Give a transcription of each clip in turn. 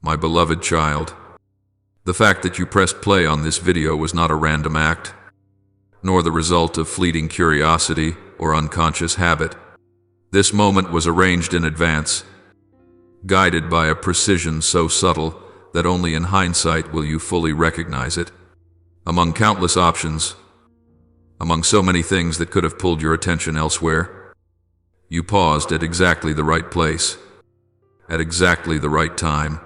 My beloved child, the fact that you pressed play on this video was not a random act, nor the result of fleeting curiosity or unconscious habit. This moment was arranged in advance, guided by a precision so subtle that only in hindsight will you fully recognize it. Among countless options, among so many things that could have pulled your attention elsewhere, you paused at exactly the right place, at exactly the right time.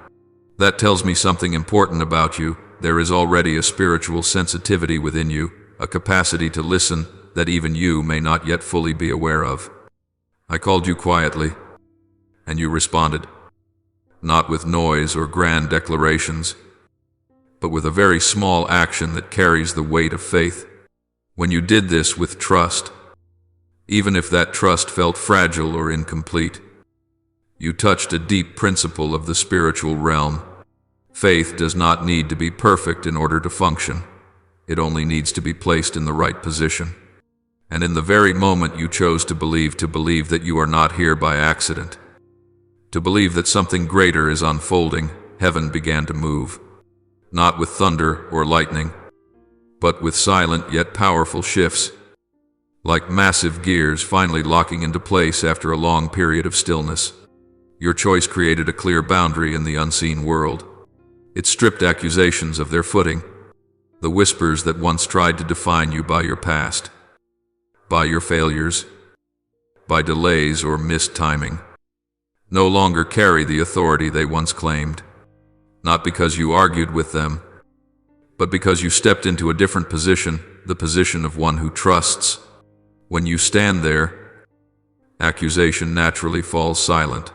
That tells me something important about you. There is already a spiritual sensitivity within you, a capacity to listen that even you may not yet fully be aware of. I called you quietly, and you responded, not with noise or grand declarations, but with a very small action that carries the weight of faith. When you did this with trust, even if that trust felt fragile or incomplete, you touched a deep principle of the spiritual realm. Faith does not need to be perfect in order to function. It only needs to be placed in the right position. And in the very moment you chose to believe that you are not here by accident, to believe that something greater is unfolding, heaven began to move, not with thunder or lightning, but with silent yet powerful shifts, like massive gears finally locking into place after a long period of stillness. Your choice created a clear boundary in the unseen world. It stripped accusations of their footing, the whispers that once tried to define you by your past, by your failures, by delays or missed timing, no longer carry the authority they once claimed, not because you argued with them, but because you stepped into a different position, the position of one who trusts. When you stand there, accusation naturally falls silent.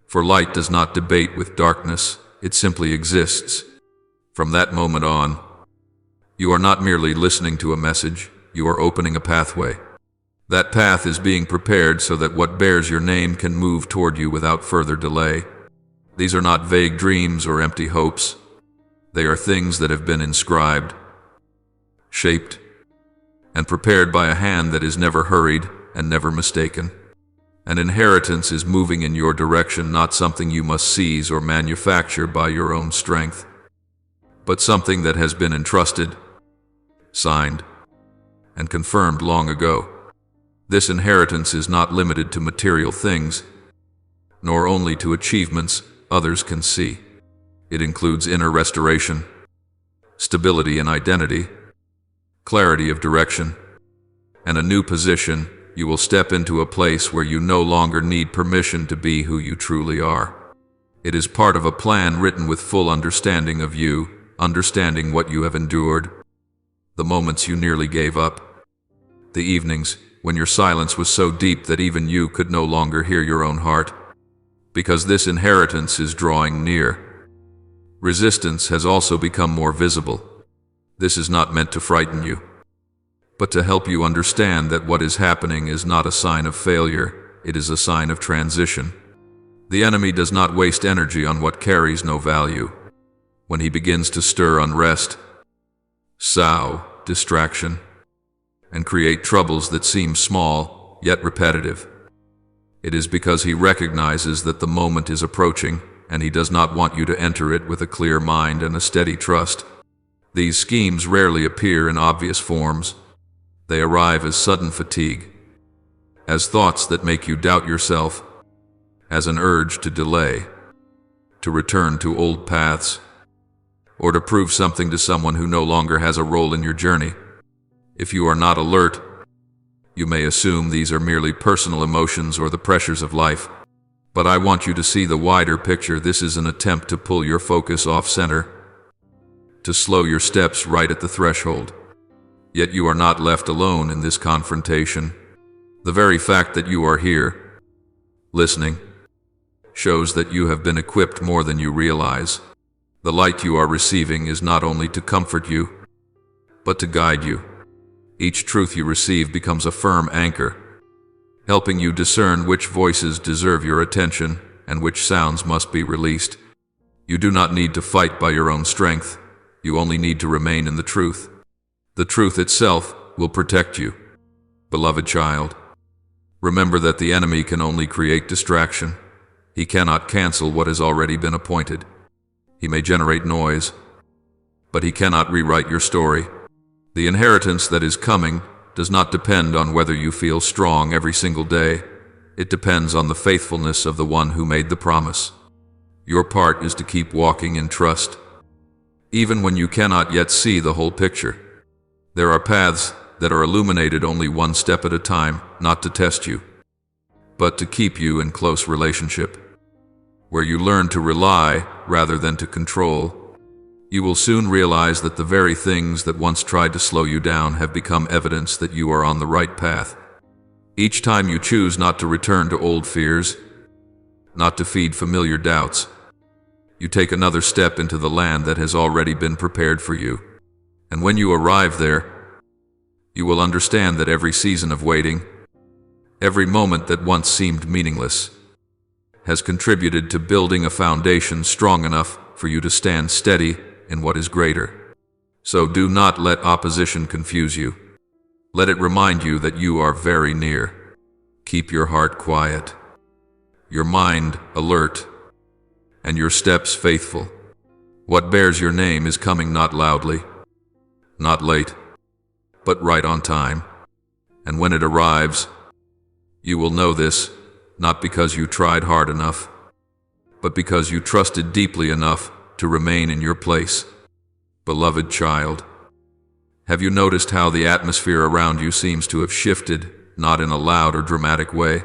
For light does not debate with darkness, it simply exists. From that moment on, you are not merely listening to a message, you are opening a pathway. That path is being prepared so that what bears your name can move toward you without further delay. These are not vague dreams or empty hopes. They are things that have been inscribed, shaped, and prepared by a hand that is never hurried and never mistaken. An inheritance is moving in your direction, not something you must seize or manufacture by your own strength, but something that has been entrusted, signed, and confirmed long ago. This inheritance is not limited to material things, nor only to achievements others can see. It includes inner restoration, stability in identity, clarity of direction, and a new position. You will step into a place where you no longer need permission to be who you truly are. It is part of a plan written with full understanding of you, understanding what you have endured, the moments you nearly gave up, the evenings when your silence was so deep that even you could no longer hear your own heart. Because this inheritance is drawing near, resistance has also become more visible. This is not meant to frighten you, but to help you understand that what is happening is not a sign of failure, it is a sign of transition. The enemy does not waste energy on what carries no value. When he begins to stir unrest, sow distraction, and create troubles that seem small, yet repetitive, it is because he recognizes that the moment is approaching, and he does not want you to enter it with a clear mind and a steady trust. These schemes rarely appear in obvious forms. They arrive as sudden fatigue, as thoughts that make you doubt yourself, as an urge to delay, to return to old paths, or to prove something to someone who no longer has a role in your journey. If you are not alert, you may assume these are merely personal emotions or the pressures of life. But I want you to see the wider picture. This is an attempt to pull your focus off center, to slow your steps right at the threshold. Yet you are not left alone in this confrontation. The very fact that you are here, listening, shows that you have been equipped more than you realize. The light you are receiving is not only to comfort you, but to guide you. Each truth you receive becomes a firm anchor, helping you discern which voices deserve your attention and which sounds must be released. You do not need to fight by your own strength. You only need to remain in the truth. The truth itself will protect you. Beloved child, remember that the enemy can only create distraction. He cannot cancel what has already been appointed. He may generate noise, but he cannot rewrite your story. The inheritance that is coming does not depend on whether you feel strong every single day. It depends on the faithfulness of the one who made the promise. Your part is to keep walking in trust, even when you cannot yet see the whole picture. There are paths that are illuminated only one step at a time, not to test you, but to keep you in close relationship, where you learn to rely rather than to control. You will soon realize that the very things that once tried to slow you down have become evidence that you are on the right path. Each time you choose not to return to old fears, not to feed familiar doubts, you take another step into the land that has already been prepared for you. And when you arrive there, you will understand that every season of waiting, every moment that once seemed meaningless, has contributed to building a foundation strong enough for you to stand steady in what is greater. So do not let opposition confuse you. Let it remind you that you are very near. Keep your heart quiet, your mind alert, and your steps faithful. What bears your name is coming not loudly, not late, but right on time. And when it arrives, you will know this, not because you tried hard enough, but because you trusted deeply enough to remain in your place. Beloved child, have you noticed how the atmosphere around you seems to have shifted, not in a loud or dramatic way,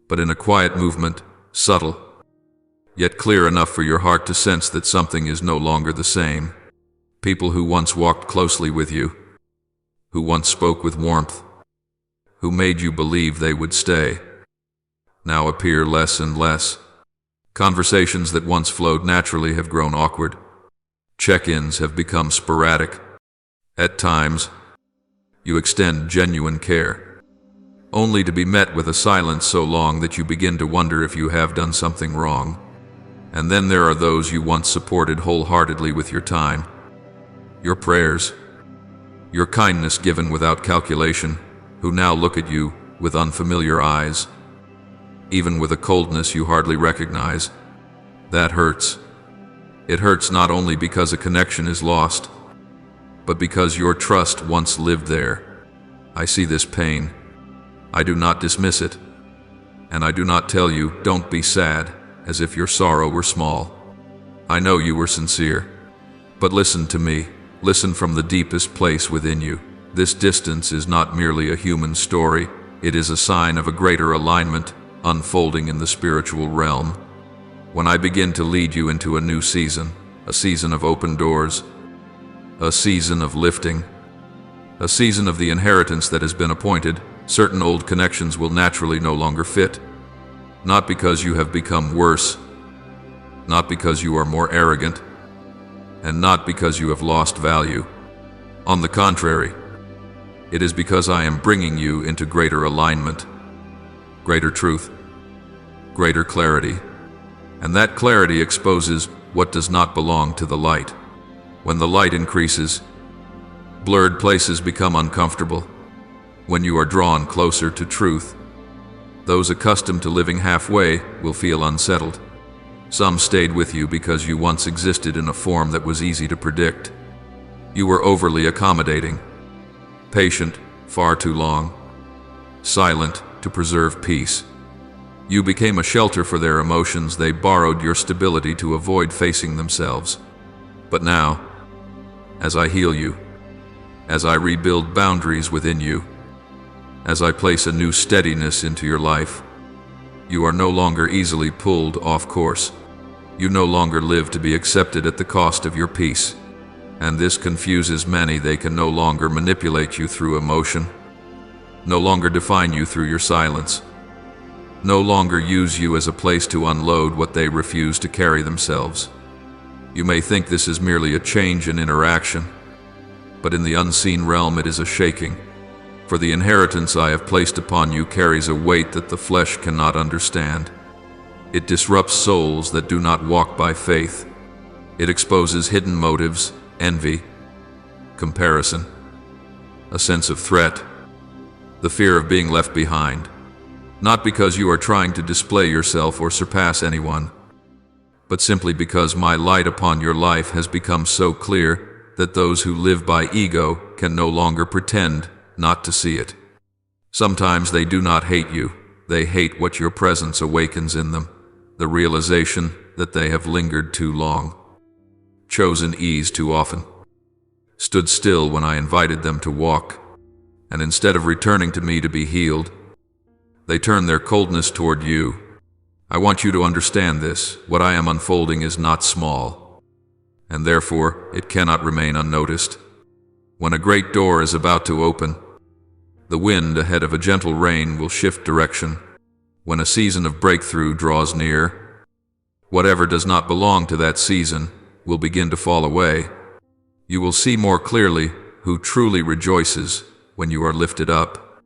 but in a quiet movement, subtle, yet clear enough for your heart to sense that something is no longer the same? People who once walked closely with you, who once spoke with warmth, who made you believe they would stay, now appear less and less. Conversations that once flowed naturally have grown awkward. Check-ins have become sporadic. At times, you extend genuine care, only to be met with a silence so long that you begin to wonder if you have done something wrong. And then there are those you once supported wholeheartedly with your time, your prayers, your kindness given without calculation, who now look at you with unfamiliar eyes, even with a coldness you hardly recognize. That hurts. It hurts not only because a connection is lost, but because your trust once lived there. I see this pain. I do not dismiss it, and I do not tell you, don't be sad, as if your sorrow were small. I know you were sincere. But listen to me. Listen from the deepest place within you. This distance is not merely a human story. It is a sign of a greater alignment unfolding in the spiritual realm. When I begin to lead you into a new season, a season of open doors, a season of lifting, a season of the inheritance that has been appointed, certain old connections will naturally no longer fit. Not because you have become worse, not because you are more arrogant, and not because you have lost value. On the contrary, it is because I am bringing you into greater alignment, greater truth, greater clarity. And that clarity exposes what does not belong to the light. When the light increases, blurred places become uncomfortable. When you are drawn closer to truth, those accustomed to living halfway will feel unsettled. Some stayed with you because you once existed in a form that was easy to predict. You were overly accommodating, patient far too long, silent to preserve peace. You became a shelter for their emotions. They borrowed your stability to avoid facing themselves. But now, as I heal you, as I rebuild boundaries within you, as I place a new steadiness into your life, you are no longer easily pulled off course. You no longer live to be accepted at the cost of your peace. And this confuses many. They can no longer manipulate you through emotion, no longer define you through your silence, no longer use you as a place to unload what they refuse to carry themselves. You may think this is merely a change in interaction, but in the unseen realm it is a shaking. For the inheritance I have placed upon you carries a weight that the flesh cannot understand. It disrupts souls that do not walk by faith. It exposes hidden motives, envy, comparison, a sense of threat, the fear of being left behind. Not because you are trying to display yourself or surpass anyone, but simply because my light upon your life has become so clear that those who live by ego can no longer pretend not to see it. Sometimes they do not hate you, they hate what your presence awakens in them, the realization that they have lingered too long, chosen ease too often, stood still when I invited them to walk, and instead of returning to me to be healed, they turn their coldness toward you. I want you to understand this. What I am unfolding is not small, and therefore it cannot remain unnoticed. When a great door is about to open, the wind ahead of a gentle rain will shift direction. When a season of breakthrough draws near, whatever does not belong to that season will begin to fall away. You will see more clearly who truly rejoices when you are lifted up,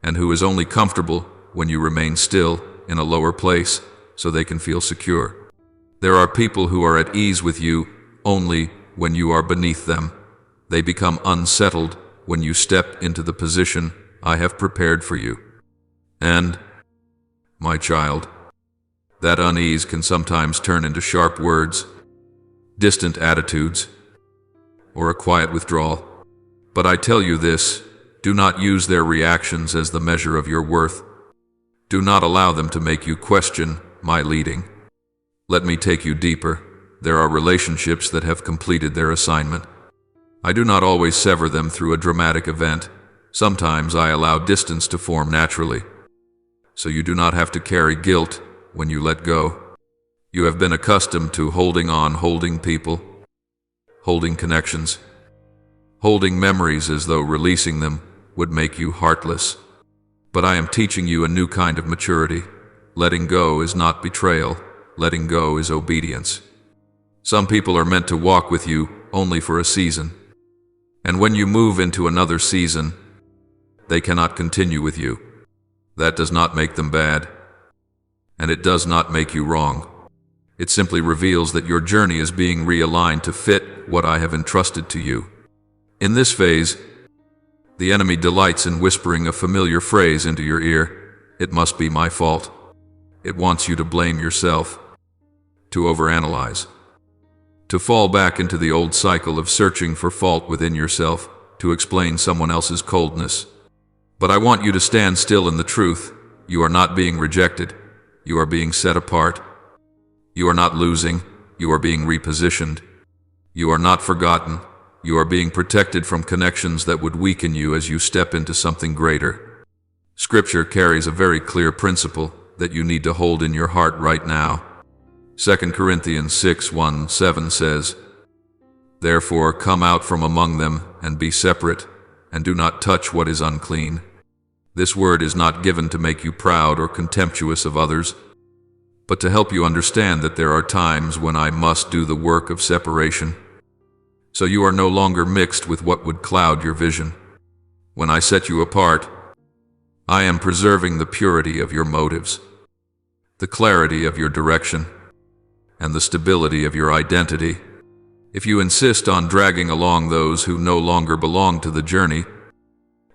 and who is only comfortable when you remain still in a lower place so they can feel secure. There are people who are at ease with you only when you are beneath them. They become unsettled when you step into the position I have prepared for you. And, my child, that unease can sometimes turn into sharp words, distant attitudes, or a quiet withdrawal. But I tell you this, do not use their reactions as the measure of your worth. Do not allow them to make you question my leading. Let me take you deeper. There are relationships that have completed their assignment. I do not always sever them through a dramatic event. Sometimes I allow distance to form naturally, so you do not have to carry guilt when you let go. You have been accustomed to holding on, holding people, holding connections, holding memories as though releasing them would make you heartless. But I am teaching you a new kind of maturity. Letting go is not betrayal. Letting go is obedience. Some people are meant to walk with you only for a season. And when you move into another season, they cannot continue with you. That does not make them bad. And it does not make you wrong. It simply reveals that your journey is being realigned to fit what I have entrusted to you. In this phase, the enemy delights in whispering a familiar phrase into your ear. It must be my fault. It wants you to blame yourself, to overanalyze, to fall back into the old cycle of searching for fault within yourself, to explain someone else's coldness. But I want you to stand still in the truth. You are not being rejected. You are being set apart. You are not losing. You are being repositioned. You are not forgotten. You are being protected from connections that would weaken you as you step into something greater. Scripture carries a very clear principle that you need to hold in your heart right now. 2 Corinthians 6:1-7 says, "Therefore come out from among them and be separate, and do not touch what is unclean." This word is not given to make you proud or contemptuous of others, but to help you understand that there are times when I must do the work of separation, so you are no longer mixed with what would cloud your vision. When I set you apart, I am preserving the purity of your motives, the clarity of your direction, and the stability of your identity. If you insist on dragging along those who no longer belong to the journey,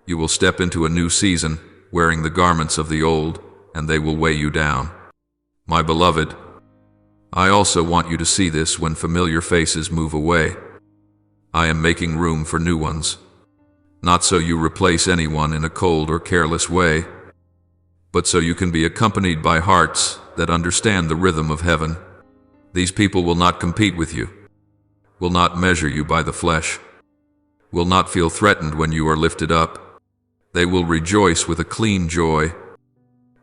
you will step into a new season wearing the garments of the old, and they will weigh you down. My beloved, I also want you to see this when familiar faces move away. I am making room for new ones, not so you replace anyone in a cold or careless way, but so you can be accompanied by hearts that understand the rhythm of heaven. These people will not compete with you, will not measure you by the flesh, will not feel threatened when you are lifted up. They will rejoice with a clean joy,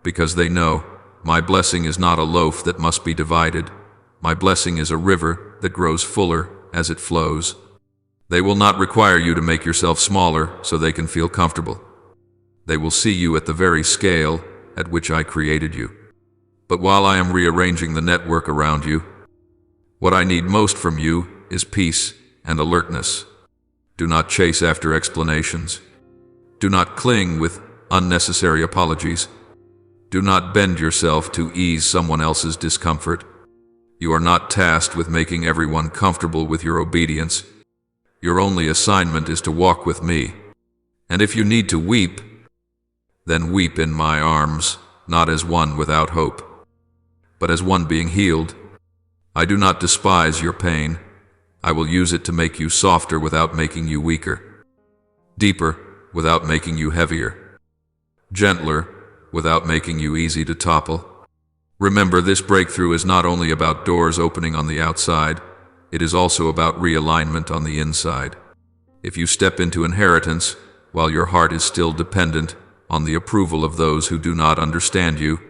because they know my blessing is not a loaf that must be divided. My blessing is a river that grows fuller as it flows. They will not require you to make yourself smaller so they can feel comfortable. They will see you at the very scale at which I created you. But while I am rearranging the network around you, what I need most from you is peace and alertness. Do not chase after explanations. Do not cling with unnecessary apologies. Do not bend yourself to ease someone else's discomfort. You are not tasked with making everyone comfortable with your obedience. Your only assignment is to walk with me. And if you need to weep, then weep in my arms, not as one without hope, but as one being healed. I do not despise your pain. I will use it to make you softer without making you weaker, deeper without making you heavier, gentler without making you easy to topple. Remember, this breakthrough is not only about doors opening on the outside, it is also about realignment on the inside. If you step into inheritance while your heart is still dependent on the approval of those who do not understand you,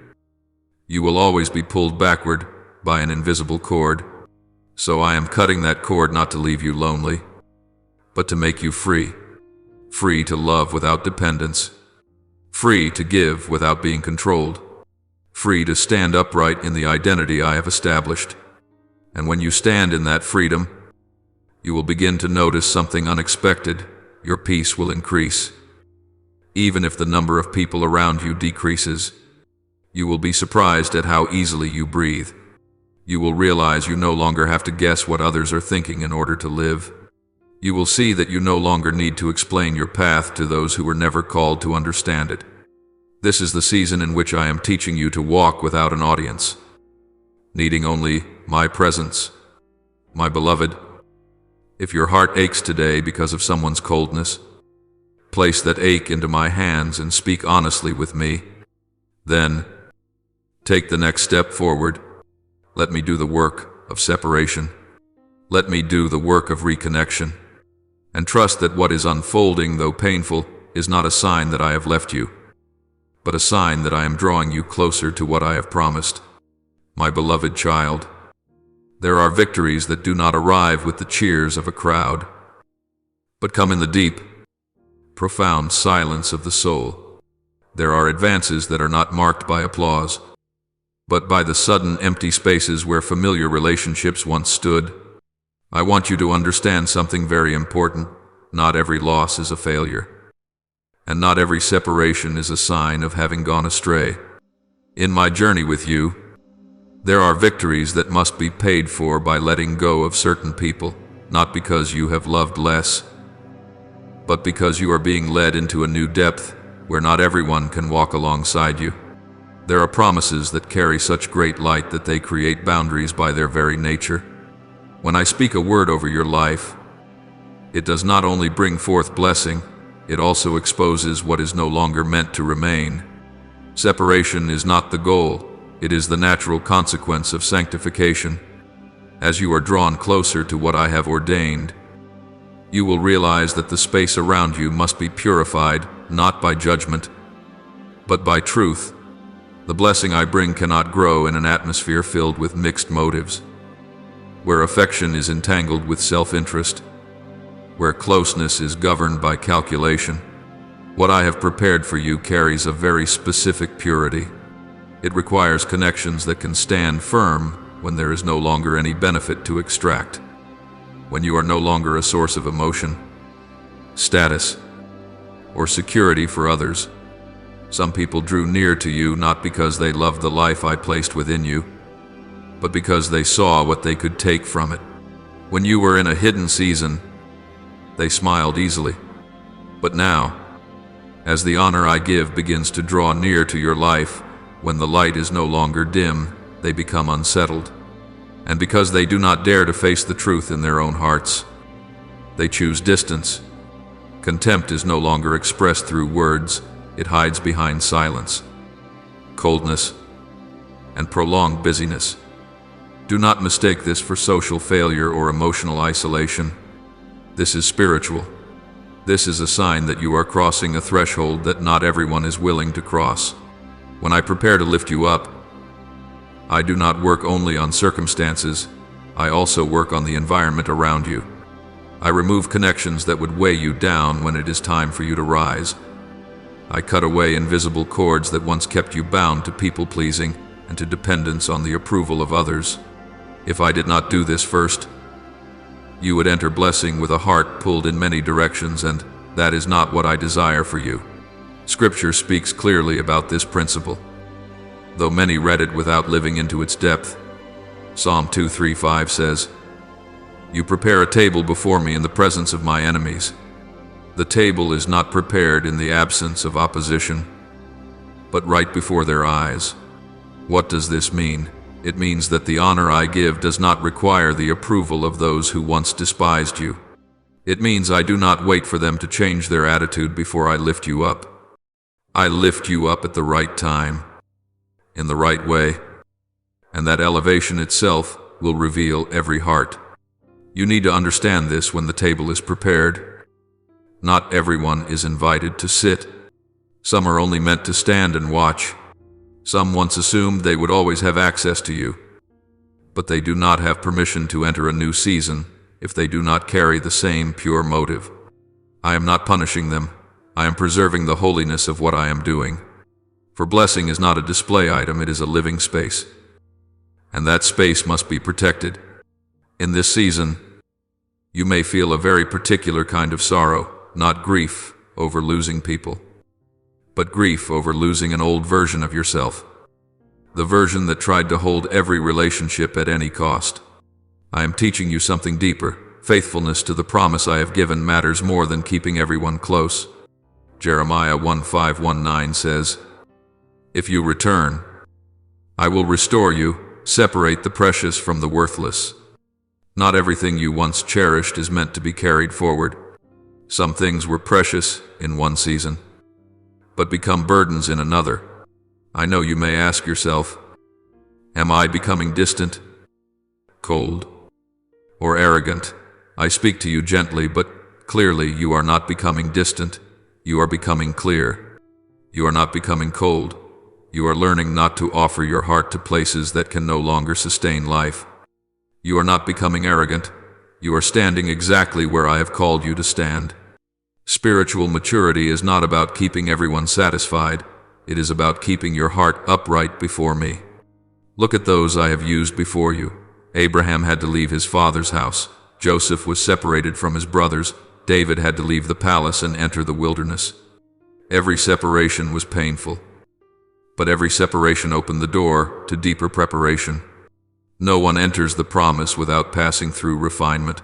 you will always be pulled backward by an invisible cord. So I am cutting that cord not to leave you lonely, but to make you free. Free to love without dependence. Free to give without being controlled. Free to stand upright in the identity I have established. And when you stand in that freedom, you will begin to notice something unexpected. Your peace will increase. Even if the number of people around you decreases, you will be surprised at how easily you breathe. You will realize you no longer have to guess what others are thinking in order to live. You will see that you no longer need to explain your path to those who were never called to understand it. This is the season in which I am teaching you to walk without an audience, needing only my presence. My beloved, if your heart aches today because of someone's coldness, place that ache into my hands and speak honestly with me. Then, take the next step forward. Let me do the work of separation. Let me do the work of reconnection. And trust that what is unfolding, though painful, is not a sign that I have left you, but a sign that I am drawing you closer to what I have promised. My beloved child, there are victories that do not arrive with the cheers of a crowd, but come in the deep, profound silence of the soul. There are advances that are not marked by applause, but by the sudden empty spaces where familiar relationships once stood. I want you to understand something very important. Not every loss is a failure, and not every separation is a sign of having gone astray. In my journey with you, there are victories that must be paid for by letting go of certain people, not because you have loved less, but because you are being led into a new depth where not everyone can walk alongside you. There are promises that carry such great light that they create boundaries by their very nature. When I speak a word over your life, it does not only bring forth blessing, it also exposes what is no longer meant to remain. Separation is not the goal, it is the natural consequence of sanctification. As you are drawn closer to what I have ordained, you will realize that the space around you must be purified, not by judgment, but by truth. The blessing I bring cannot grow in an atmosphere filled with mixed motives, where affection is entangled with self-interest, where closeness is governed by calculation. What I have prepared for you carries a very specific purity. It requires connections that can stand firm when there is no longer any benefit to extract, when you are no longer a source of emotion, status, or security for others. Some people drew near to you not because they loved the life I placed within you, but because they saw what they could take from it. When you were in a hidden season, they smiled easily. But now, as the honor I give begins to draw near to your life, when the light is no longer dim, they become unsettled. And because they do not dare to face the truth in their own hearts, they choose distance. Contempt is no longer expressed through words, it hides behind silence, coldness, and prolonged busyness. Do not mistake this for social failure or emotional isolation. This is spiritual. This is a sign that you are crossing a threshold that not everyone is willing to cross. When I prepare to lift you up, I do not work only on circumstances, I also work on the environment around you. I remove connections that would weigh you down when it is time for you to rise. I cut away invisible cords that once kept you bound to people-pleasing and to dependence on the approval of others. If I did not do this first, you would enter blessing with a heart pulled in many directions, and that is not what I desire for you. Scripture speaks clearly about this principle, though many read it without living into its depth. Psalm 2:3-5 says, "You prepare a table before me in the presence of my enemies." The table is not prepared in the absence of opposition, but right before their eyes. What does this mean? It means that the honor I give does not require the approval of those who once despised you. It means I do not wait for them to change their attitude before I lift you up. I lift you up at the right time, in the right way, and that elevation itself will reveal every heart. You need to understand this when the table is prepared. Not everyone is invited to sit. Some are only meant to stand and watch. Some once assumed they would always have access to you, but they do not have permission to enter a new season if they do not carry the same pure motive. I am not punishing them. I am preserving the holiness of what I am doing. For blessing is not a display item, it is a living space. And that space must be protected. In this season, you may feel a very particular kind of sorrow, not grief over losing people, but grief over losing an old version of yourself. The version that tried to hold every relationship at any cost. I am teaching you something deeper. Faithfulness to the promise I have given matters more than keeping everyone close. Jeremiah 1:5-19 says, "If you return, I will restore you, separate the precious from the worthless." Not everything you once cherished is meant to be carried forward. Some things were precious in one season, but become burdens in another. I know you may ask yourself, am I becoming distant, cold, or arrogant? I speak to you gently, but clearly you are not becoming distant. You are becoming clear. You are not becoming cold. You are learning not to offer your heart to places that can no longer sustain life. You are not becoming arrogant. You are standing exactly where I have called you to stand. Spiritual maturity is not about keeping everyone satisfied. It is about keeping your heart upright before me. Look at those I have used before you. Abraham had to leave his father's house. Joseph was separated from his brothers. David had to leave the palace and enter the wilderness. Every separation was painful, but every separation opened the door to deeper preparation. No one enters the promise without passing through refinement.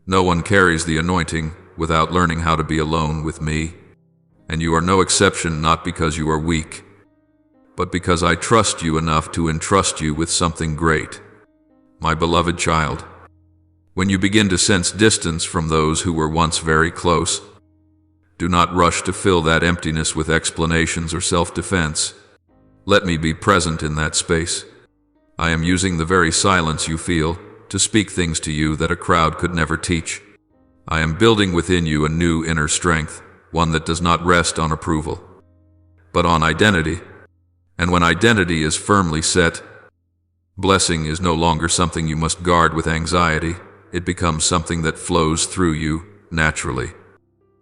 No one carries the anointing without learning how to be alone with me. And you are no exception, not because you are weak, but because I trust you enough to entrust you with something great. My beloved child, when you begin to sense distance from those who were once very close, do not rush to fill that emptiness with explanations or self-defense. Let me be present in that space. I am using the very silence you feel to speak things to you that a crowd could never teach. I am building within you a new inner strength, one that does not rest on approval, but on identity. And when identity is firmly set, blessing is no longer something you must guard with anxiety. It becomes something that flows through you naturally.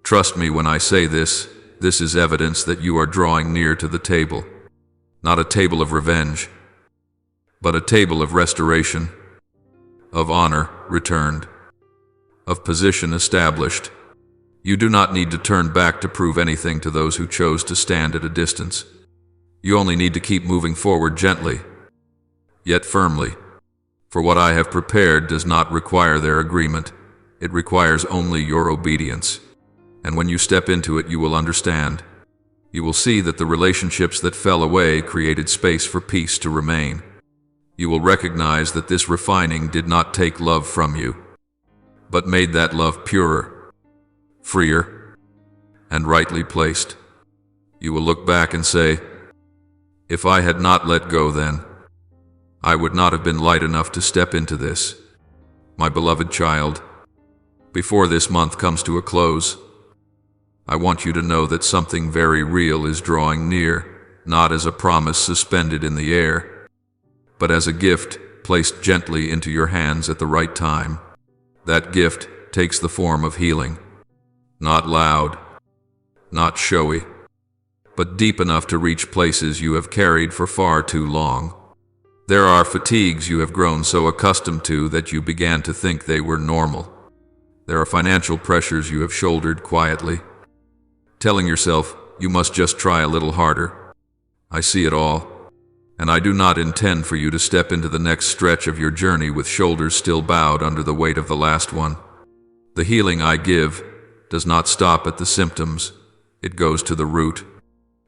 Trust me when I say this. This is evidence that you are drawing near to the table. Not a table of revenge, but a table of restoration, of honor returned, of position established. You do not need to turn back to prove anything to those who chose to stand at a distance. You only need to keep moving forward gently, yet firmly. For what I have prepared does not require their agreement. It requires only your obedience. And when you step into it, you will understand. You will see that the relationships that fell away created space for peace to remain. You will recognize that this refining did not take love from you, but made that love purer, freer, and rightly placed. You will look back and say, if I had not let go then, I would not have been light enough to step into this. My beloved child, before this month comes to a close, I want you to know that something very real is drawing near, not as a promise suspended in the air, but as a gift placed gently into your hands at the right time. That gift takes the form of healing, not loud, not showy, but deep enough to reach places you have carried for far too long. There are fatigues you have grown so accustomed to that you began to think they were normal. There are financial pressures you have shouldered quietly, telling yourself you must just try a little harder. I see it all, and I do not intend for you to step into the next stretch of your journey with shoulders still bowed under the weight of the last one. The healing I give does not stop at the symptoms, it goes to the root.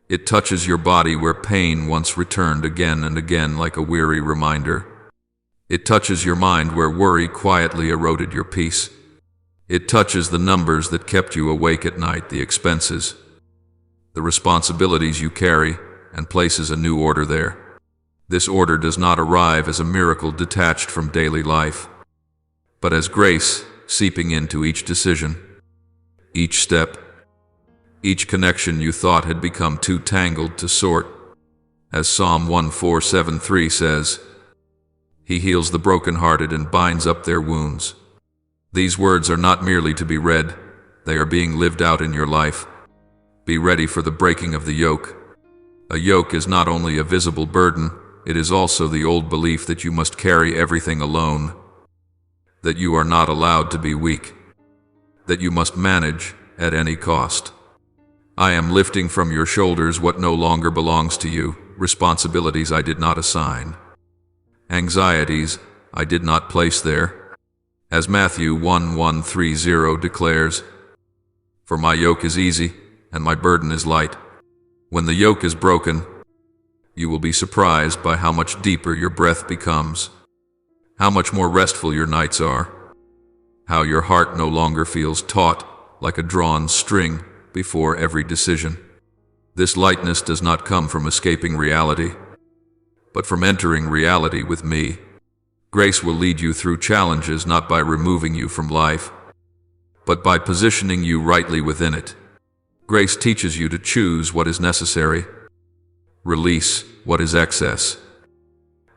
It touches your body where pain once returned again and again like a weary reminder. It touches your mind where worry quietly eroded your peace. It touches the numbers that kept you awake at night, the expenses, the responsibilities you carry, and places a new order there. This order does not arrive as a miracle detached from daily life, but as grace seeping into each decision, each step, each connection you thought had become too tangled to sort. As Psalm 1473 says, He heals the brokenhearted and binds up their wounds. These words are not merely to be read, they are being lived out in your life. Be ready for the breaking of the yoke. A yoke is not only a visible burden, it is also the old belief that you must carry everything alone, that you are not allowed to be weak, that you must manage at any cost. I am lifting from your shoulders what no longer belongs to you, responsibilities I did not assign, anxieties I did not place there. As Matthew 1130 declares, For my yoke is easy and my burden is light. When the yoke is broken, you will be surprised by how much deeper your breath becomes, how much more restful your nights are, how your heart no longer feels taut like a drawn string before every decision. This lightness does not come from escaping reality, but from entering reality with me. Grace will lead you through challenges not by removing you from life, but by positioning you rightly within it. Grace teaches you to choose what is necessary, release what is excess,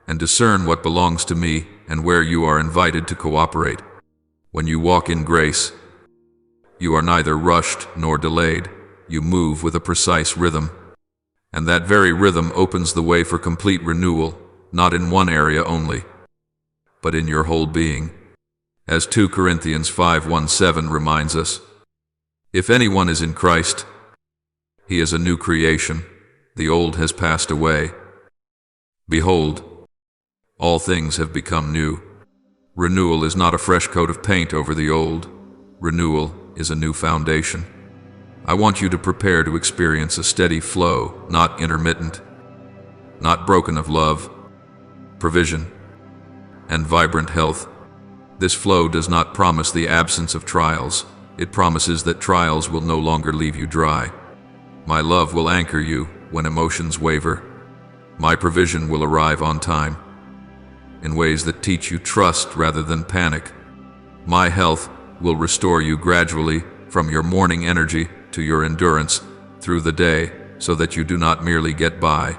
and discern what belongs to me and where you are invited to cooperate. When you walk in grace, you are neither rushed nor delayed. You move with a precise rhythm, and that very rhythm opens the way for complete renewal, not in one area only, but in your whole being. As 2 Corinthians 5:17 reminds us, If anyone is in Christ, he is a new creation. The old has passed away. Behold, all things have become new. Renewal is not a fresh coat of paint over the old. Renewal is a new foundation. I want you to prepare to experience a steady flow, not intermittent, not broken, of love, provision, and vibrant health. This flow does not promise the absence of trials. It promises that trials will no longer leave you dry. My love will anchor you when emotions waver. My provision will arrive on time, in ways that teach you trust rather than panic. My health will restore you gradually from your morning energy to your endurance through the day, so that you do not merely get by,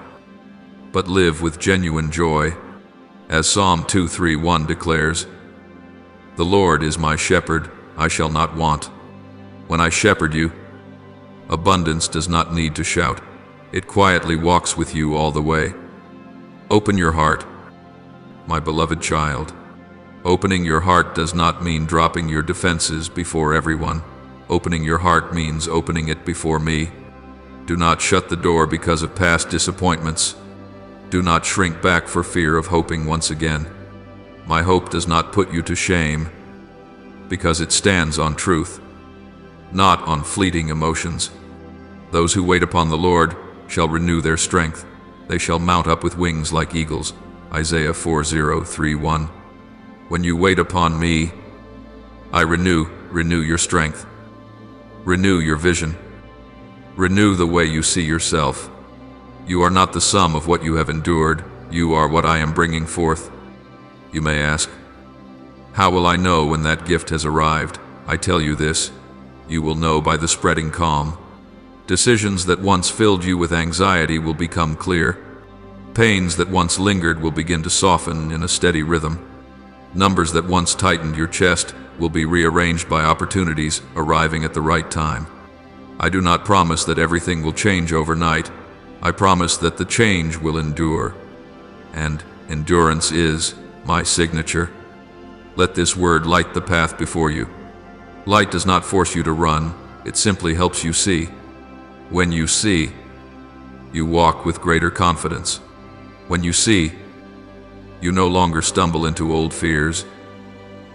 but live with genuine joy. As Psalm 2:3-1 declares, The Lord is my shepherd, I shall not want. When I shepherd you, abundance does not need to shout. It quietly walks with you all the way. Open your heart, my beloved child. Opening your heart does not mean dropping your defenses before everyone. Opening your heart means opening it before me. Do not shut the door because of past disappointments. Do not shrink back for fear of hoping once again. My hope does not put you to shame, because it stands on truth, not on fleeting emotions. Those who wait upon the Lord shall renew their strength. They shall mount up with wings like eagles. Isaiah 40:3-1. When you wait upon me, I renew your strength. Renew your vision. Renew the way you see yourself. You are not the sum of what you have endured. You are what I am bringing forth. You may ask, how will I know when that gift has arrived? I tell you this, you will know by the spreading calm. Decisions that once filled you with anxiety will become clear. Pains that once lingered will begin to soften in a steady rhythm. Numbers that once tightened your chest will be rearranged by opportunities arriving at the right time. I do not promise that everything will change overnight. I promise that the change will endure, and endurance is my signature. Let this word light the path before you. Light does not force you to run, it simply helps you see. When you see, you walk with greater confidence. When you see, you no longer stumble into old fears.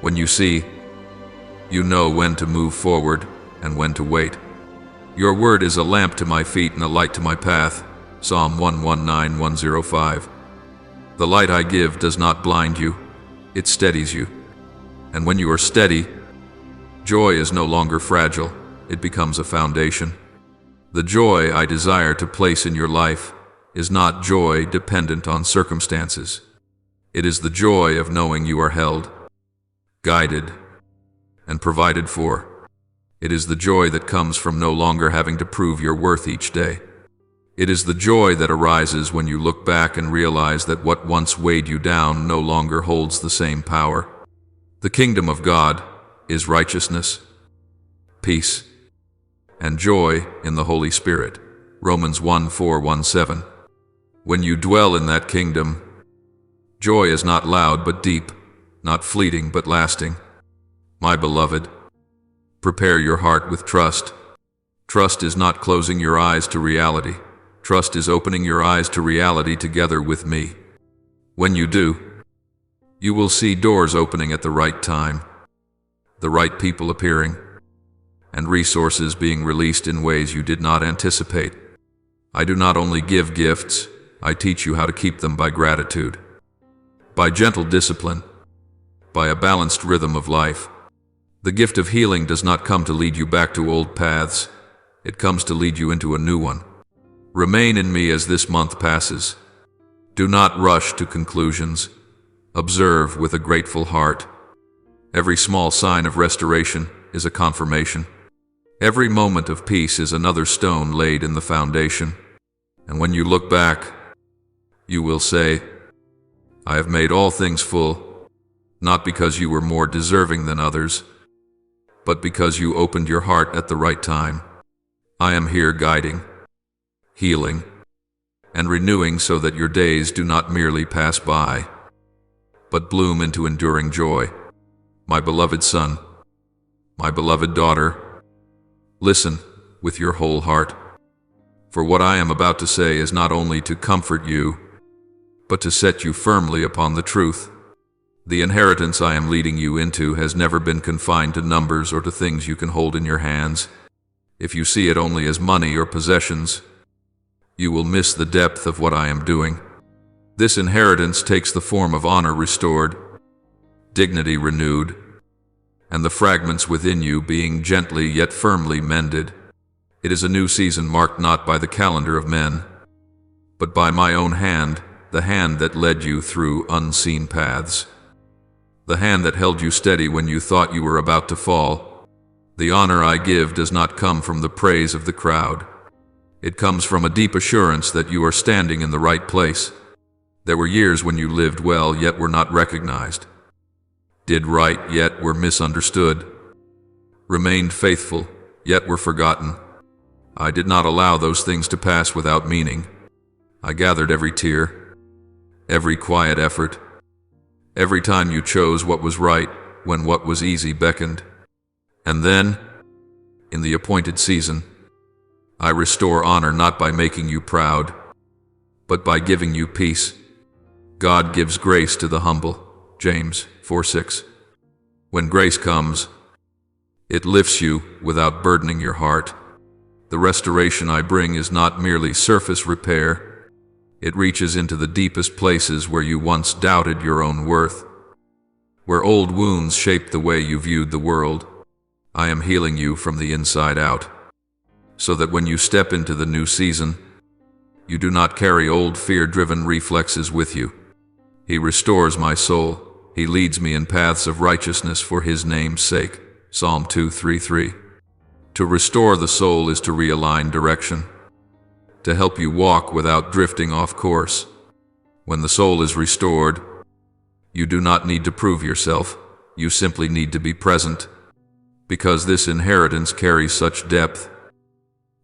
When you see, you know when to move forward and when to wait. Your word is a lamp to my feet and a light to my path. Psalm 119:105. The light I give does not blind you, it steadies you. And when you are steady, joy is no longer fragile, it becomes a foundation. The joy I desire to place in your life is not joy dependent on circumstances. It is the joy of knowing you are held, guided, and provided for. It is the joy that comes from no longer having to prove your worth each day. It is the joy that arises when you look back and realize that what once weighed you down no longer holds the same power. The kingdom of God is righteousness, peace, and joy in the Holy Spirit. Romans 1:4-17. When you dwell in that kingdom, joy is not loud but deep, not fleeting but lasting. My beloved, prepare your heart with trust. Trust is not closing your eyes to reality. Trust is opening your eyes to reality together with me. When you do, you will see doors opening at the right time, the right people appearing, and resources being released in ways you did not anticipate. I do not only give gifts, I teach you how to keep them by gratitude, by gentle discipline, by a balanced rhythm of life. The gift of healing does not come to lead you back to old paths, it comes to lead you into a new one. Remain in me as this month passes. Do not rush to conclusions. Observe with a grateful heart. Every small sign of restoration is a confirmation. Every moment of peace is another stone laid in the foundation. And when you look back, you will say, I have made all things full, not because you were more deserving than others, but because you opened your heart at the right time. I am here guiding, healing, and renewing so that your days do not merely pass by, but bloom into enduring joy. My beloved son, my beloved daughter, listen with your whole heart. For what I am about to say is not only to comfort you, but to set you firmly upon the truth. The inheritance I am leading you into has never been confined to numbers or to things you can hold in your hands. If you see it only as money or possessions, you will miss the depth of what I am doing. This inheritance takes the form of honor restored, dignity renewed, and the fragments within you being gently yet firmly mended. It is a new season marked not by the calendar of men, but by my own hand, the hand that led you through unseen paths. The hand that held you steady when you thought you were about to fall. The honor I give does not come from the praise of the crowd. It comes from a deep assurance that you are standing in the right place. There were years when you lived well yet were not recognized, did right yet were misunderstood, remained faithful yet were forgotten. I did not allow those things to pass without meaning. I gathered every tear, every quiet effort, every time you chose what was right when what was easy beckoned. And then, in the appointed season, I restore honor not by making you proud, but by giving you peace. God gives grace to the humble. James 4:6. When grace comes, it lifts you without burdening your heart. The restoration I bring is not merely surface repair. It reaches into the deepest places where you once doubted your own worth, where old wounds shaped the way you viewed the world. I am healing you from the inside out, so that when you step into the new season, you do not carry old fear-driven reflexes with you. He restores my soul. He leads me in paths of righteousness for His name's sake. Psalm 2:3-3. To restore the soul is to realign direction, to help you walk without drifting off course. When the soul is restored, you do not need to prove yourself. You simply need to be present, because this inheritance carries such depth.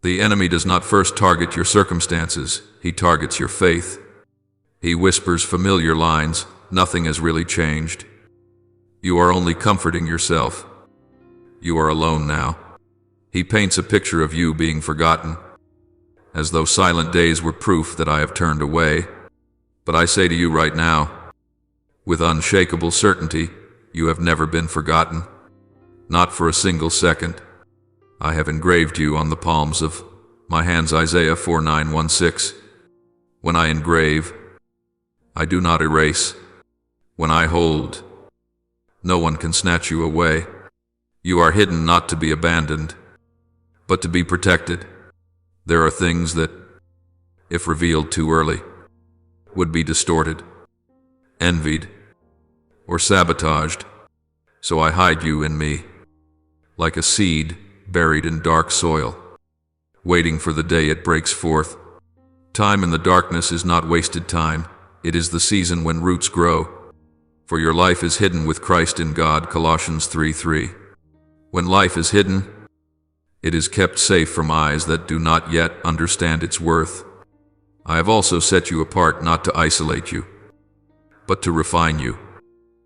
The enemy does not first target your circumstances, he targets your faith. He whispers familiar lines, nothing has really changed. You are only comforting yourself. You are alone now. He paints a picture of you being forgotten, as though silent days were proof that I have turned away. But I say to you right now, with unshakable certainty, you have never been forgotten. Not for a single second. I have engraved you on the palms of my hands. Isaiah 49:16. When I engrave, I do not erase. When I hold, no one can snatch you away. You are hidden not to be abandoned, but to be protected. There are things that, if revealed too early, would be distorted, envied, or sabotaged. So I hide you in me, like a seed buried in dark soil, waiting for the day it breaks forth. Time in the darkness is not wasted time. It is the season when roots grow. For your life is hidden with Christ in God. Colossians 3:3. When life is hidden, it is kept safe from eyes that do not yet understand its worth. I have also set you apart not to isolate you, but to refine you.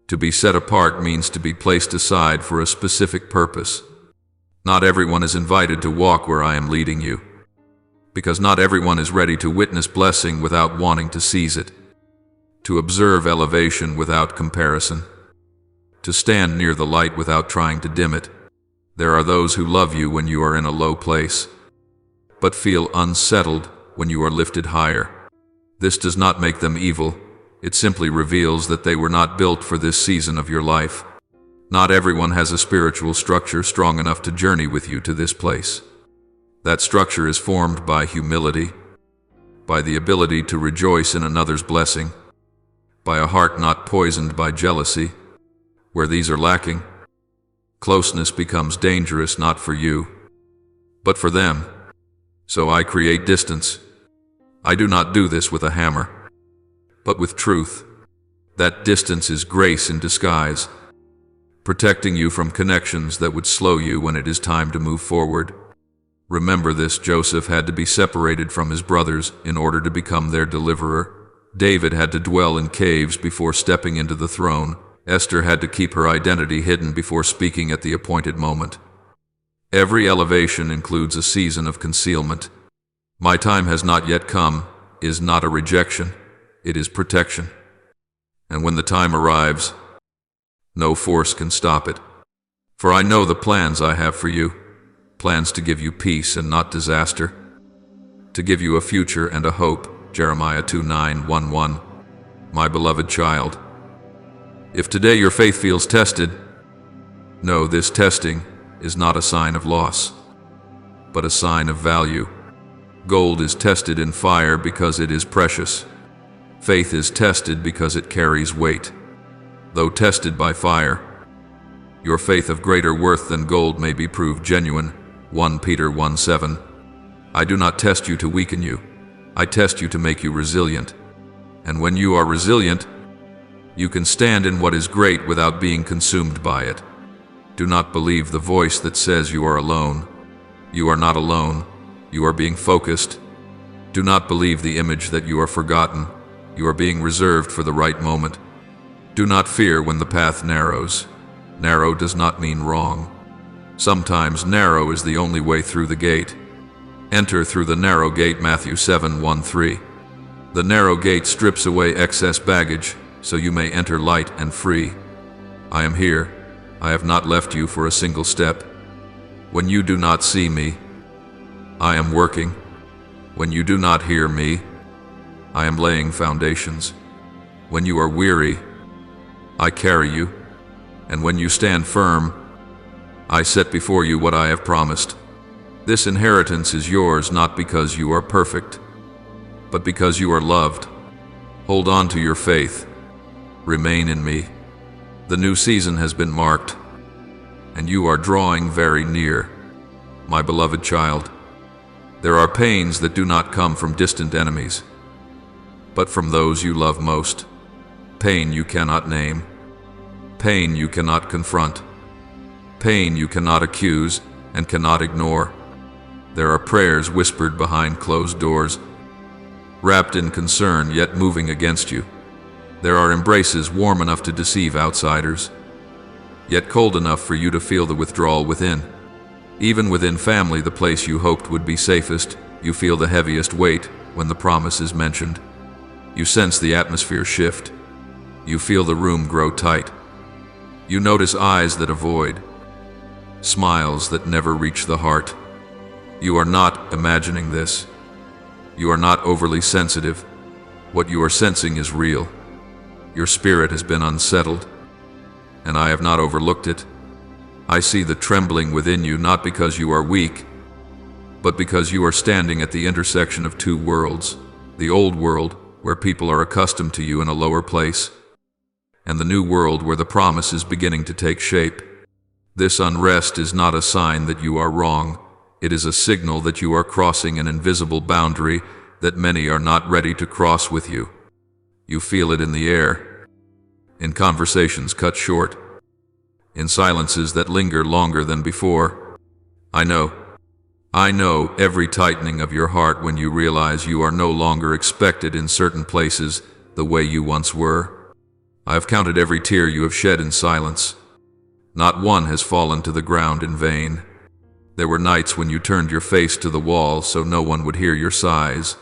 To be set apart means to be placed aside for a specific purpose. Not everyone is invited to walk where I am leading you, because not everyone is ready to witness blessing without wanting to seize it, to observe elevation without comparison, to stand near the light without trying to dim it. There are those who love you when you are in a low place, but feel unsettled when you are lifted higher. This does not make them evil. It simply reveals that they were not built for this season of your life. Not everyone has a spiritual structure strong enough to journey with you to this place. That structure is formed by humility, by the ability to rejoice in another's blessing, by a heart not poisoned by jealousy. Where these are lacking, closeness becomes dangerous not for you, but for them. So I create distance. I do not do this with a hammer, but with truth. That distance is grace in disguise, protecting you from connections that would slow you when it is time to move forward. Remember this: Joseph had to be separated from his brothers in order to become their deliverer. David had to dwell in caves before stepping into the throne. Esther had to keep her identity hidden before speaking at the appointed moment. Every elevation includes a season of concealment. My time has not yet come is not a rejection, it is protection. And when the time arrives, no force can stop it. For I know the plans I have for you, plans to give you peace and not disaster, to give you a future and a hope. Jeremiah 2:9-11. My beloved child, if today your faith feels tested, know this: testing is not a sign of loss, but a sign of value. Gold is tested in fire because it is precious. Faith is tested because it carries weight. Though tested by fire, your faith of greater worth than gold may be proved genuine. 1 Peter 1:7. I do not test you to weaken you. I test you to make you resilient. And when you are resilient, you can stand in what is great without being consumed by it. Do not believe the voice that says you are alone. You are not alone. You are being focused. Do not believe the image that you are forgotten. You are being reserved for the right moment. Do not fear when the path narrows. Narrow does not mean wrong. Sometimes narrow is the only way through the gate. Enter through the narrow gate. Matthew 7:1-3. The narrow gate strips away excess baggage, so you may enter light and free. I am here. I have not left you for a single step. When you do not see me, I am working. When you do not hear me, I am laying foundations. When you are weary, I carry you. And when you stand firm, I set before you what I have promised. This inheritance is yours not because you are perfect, but because you are loved. Hold on to your faith. Remain in me. The new season has been marked, and you are drawing very near. My beloved child, there are pains that do not come from distant enemies, but from those you love most. Pain you cannot name. Pain you cannot confront. Pain you cannot accuse and cannot ignore. There are prayers whispered behind closed doors, wrapped in concern yet moving against you. There are embraces warm enough to deceive outsiders, yet cold enough for you to feel the withdrawal within. Even within family, the place you hoped would be safest, you feel the heaviest weight when the promise is mentioned. You sense the atmosphere shift. You feel the room grow tight. You notice eyes that avoid, smiles that never reach the heart. You are not imagining this. You are not overly sensitive. What you are sensing is real. Your spirit has been unsettled, and I have not overlooked it. I see the trembling within you not because you are weak, but because you are standing at the intersection of two worlds, the old world, where people are accustomed to you in a lower place, and the new world where the promise is beginning to take shape. This unrest is not a sign that you are wrong. It is a signal that you are crossing an invisible boundary that many are not ready to cross with you. You feel it in the air, in conversations cut short, in silences that linger longer than before. I know every tightening of your heart when you realize you are no longer expected in certain places the way you once were. I have counted every tear you have shed in silence. Not one has fallen to the ground in vain. There were nights when you turned your face to the wall so no one would hear your sighs.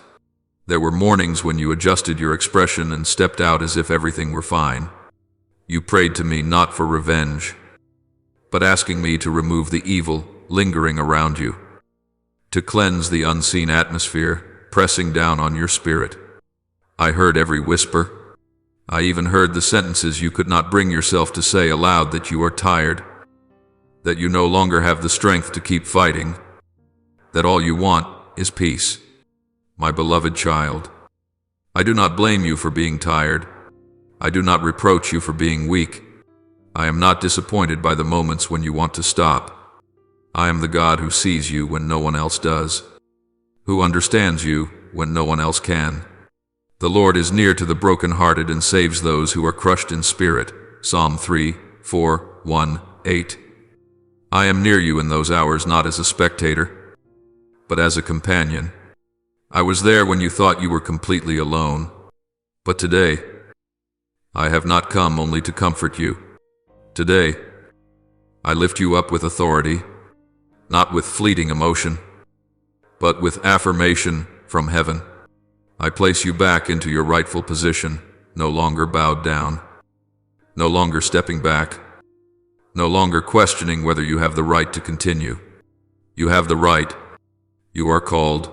There were mornings when you adjusted your expression and stepped out as if everything were fine. You prayed to me not for revenge, but asking me to remove the evil lingering around you, to cleanse the unseen atmosphere pressing down on your spirit. I heard every whisper. I even heard the sentences you could not bring yourself to say aloud, that you are tired, that you no longer have the strength to keep fighting, that all you want is peace. My beloved child, I do not blame you for being tired. I do not reproach you for being weak. I am not disappointed by the moments when you want to stop. I am the God who sees you when no one else does, who understands you when no one else can. The Lord is near to the brokenhearted and saves those who are crushed in spirit. Psalm 3:4-1-8. I am near you in those hours, not as a spectator, but as a companion. I was there when you thought you were completely alone. But today, I have not come only to comfort you. Today, I lift you up with authority, not with fleeting emotion, but with affirmation from heaven. I place you back into your rightful position, no longer bowed down, no longer stepping back, no longer questioning whether you have the right to continue. You have the right. You are called.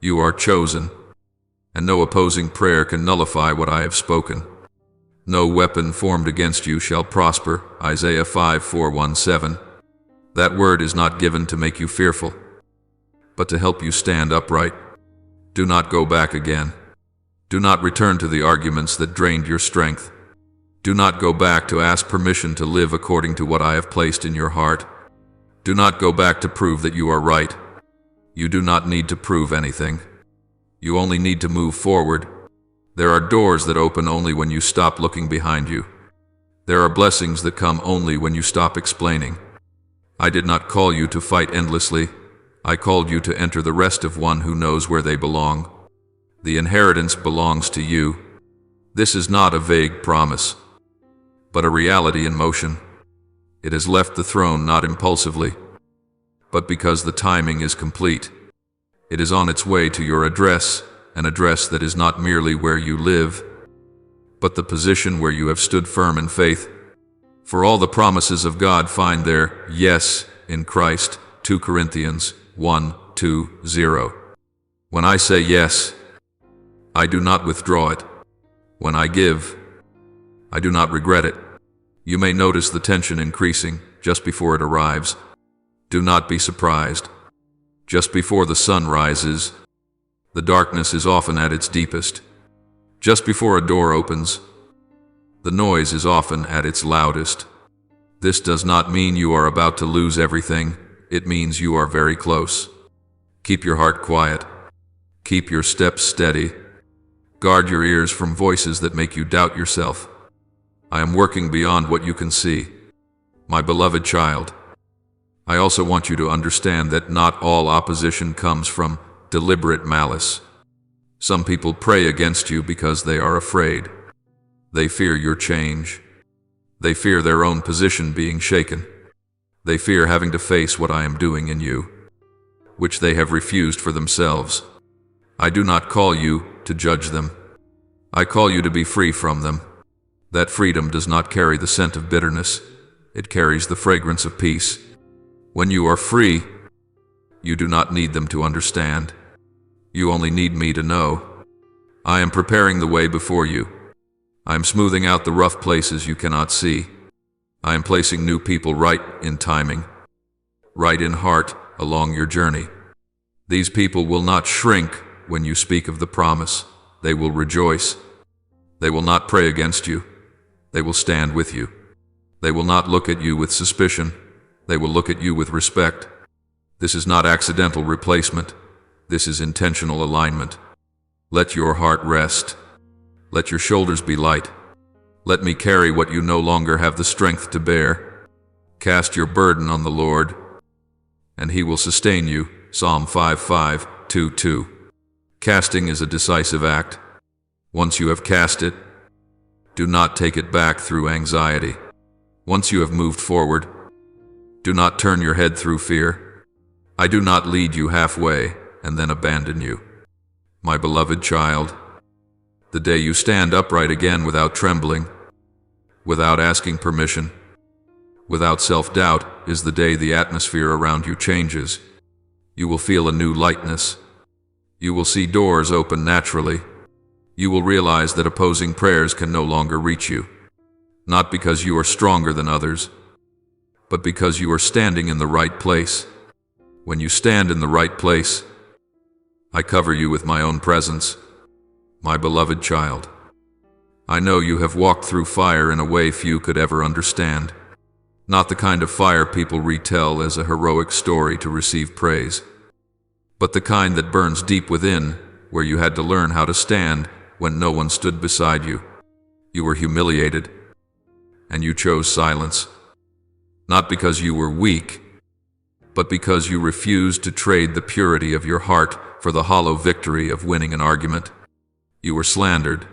You are chosen. And no opposing prayer can nullify what I have spoken. No weapon formed against you shall prosper. Isaiah 5:4-1-7. That word is not given to make you fearful, but to help you stand upright. Do not go back again. Do not return to the arguments that drained your strength. Do not go back to ask permission to live according to what I have placed in your heart. Do not go back to prove that you are right. You do not need to prove anything. You only need to move forward. There are doors that open only when you stop looking behind you. There are blessings that come only when you stop explaining. I did not call you to fight endlessly. I called you to enter the rest of one who knows where they belong. The inheritance belongs to you. This is not a vague promise, but a reality in motion. It has left the throne not impulsively, but because the timing is complete. It is on its way to your address, an address that is not merely where you live, but the position where you have stood firm in faith. For all the promises of God find their yes in Christ. 2 Corinthians 1:2-0. When I say yes, I do not withdraw it. When I give, I do not regret it. You may notice the tension increasing just before it arrives. Do not be surprised. Just before the sun rises, the darkness is often at its deepest. Just before a door opens, the noise is often at its loudest. This does not mean you are about to lose everything. It means you are very close. Keep your heart quiet. Keep your steps steady. Guard your ears from voices that make you doubt yourself. I am working beyond what you can see. My beloved child, I also want you to understand that not all opposition comes from deliberate malice. Some people pray against you because they are afraid. They fear your change. They fear their own position being shaken. They fear having to face what I am doing in you, which they have refused for themselves. I do not call you to judge them. I call you to be free from them. That freedom does not carry the scent of bitterness. It carries the fragrance of peace. When you are free, you do not need them to understand. You only need me to know. I am preparing the way before you. I am smoothing out the rough places you cannot see. I am placing new people right in timing, right in heart along your journey. These people will not shrink when you speak of the promise. They will rejoice. They will not pray against you. They will stand with you. They will not look at you with suspicion. They will look at you with respect. This is not accidental replacement. This is intentional alignment. Let your heart rest. Let your shoulders be light. Let me carry what you no longer have the strength to bear. Cast your burden on the Lord, and He will sustain you. Psalm 5:5-2. Casting is a decisive act. Once you have cast it, do not take it back through anxiety. Once you have moved forward, do not turn your head through fear. I do not lead you halfway and then abandon you. My beloved child, the day you stand upright again without trembling, without asking permission, without self-doubt, is the day the atmosphere around you changes. You will feel a new lightness. You will see doors open naturally. You will realize that opposing prayers can no longer reach you, not because you are stronger than others, but because you are standing in the right place. When you stand in the right place, I cover you with my own presence, my beloved child. I know you have walked through fire in a way few could ever understand, not the kind of fire people retell as a heroic story to receive praise, but the kind that burns deep within, where you had to learn how to stand when no one stood beside you. You were humiliated, and you chose silence, not because you were weak, but because you refused to trade the purity of your heart for the hollow victory of winning an argument. You were slandered,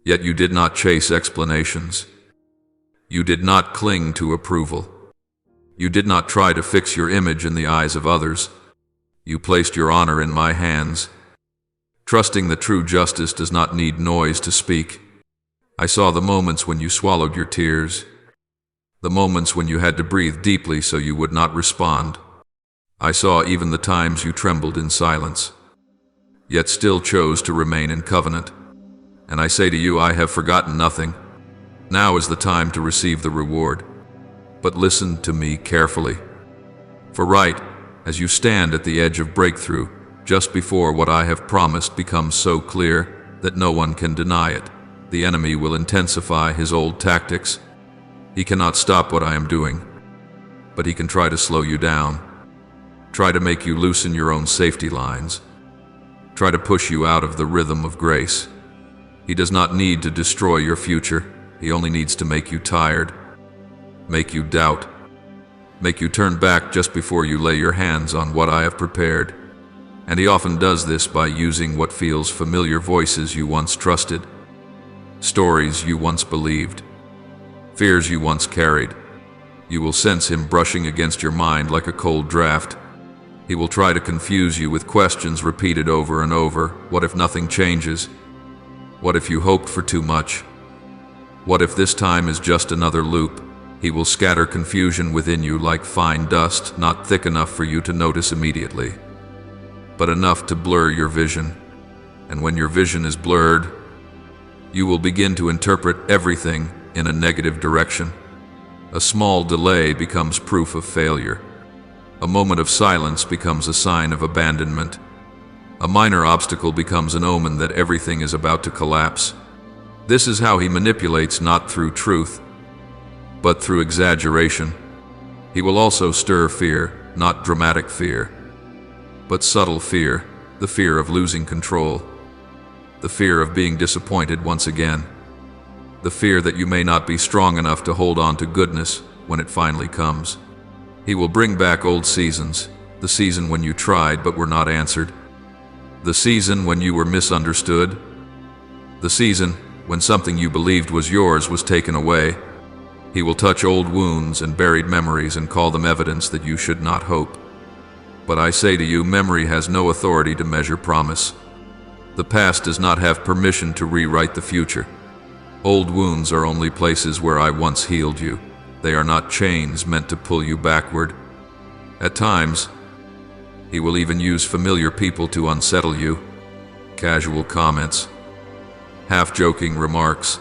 yet you did not chase explanations. You did not cling to approval. You did not try to fix your image in the eyes of others. You placed your honor in my hands, trusting that true justice does not need noise to speak. I saw the moments when you swallowed your tears, the moments when you had to breathe deeply so you would not respond. I saw even the times you trembled in silence, yet still chose to remain in covenant. And I say to you, I have forgotten nothing. Now is the time to receive the reward. But listen to me carefully. For right as you stand at the edge of breakthrough, just before what I have promised becomes so clear that no one can deny it, the enemy will intensify his old tactics. He cannot stop what I am doing, but he can try to slow you down, try to make you loosen your own safety lines, try to push you out of the rhythm of grace. He does not need to destroy your future. He only needs to make you tired, make you doubt, make you turn back just before you lay your hands on what I have prepared. And he often does this by using what feels familiar: voices you once trusted, stories you once believed, fears you once carried. You will sense him brushing against your mind like a cold draft. He will try to confuse you with questions repeated over and over. What if nothing changes? What if you hoped for too much? What if this time is just another loop? He will scatter confusion within you like fine dust, not thick enough for you to notice immediately, but enough to blur your vision. And when your vision is blurred, you will begin to interpret everything in a negative direction. A small delay becomes proof of failure. A moment of silence becomes a sign of abandonment. A minor obstacle becomes an omen that everything is about to collapse. This is how he manipulates, not through truth, but through exaggeration. He will also stir fear, not dramatic fear, but subtle fear, the fear of losing control, the fear of being disappointed once again, the fear that you may not be strong enough to hold on to goodness when it finally comes. He will bring back old seasons, the season when you tried but were not answered, the season when you were misunderstood, the season when something you believed was yours was taken away. He will touch old wounds and buried memories and call them evidence that you should not hope. But I say to you, memory has no authority to measure promise. The past does not have permission to rewrite the future. Old wounds are only places where I once healed you. They are not chains meant to pull you backward. At times, he will even use familiar people to unsettle you. Casual comments, half-joking remarks,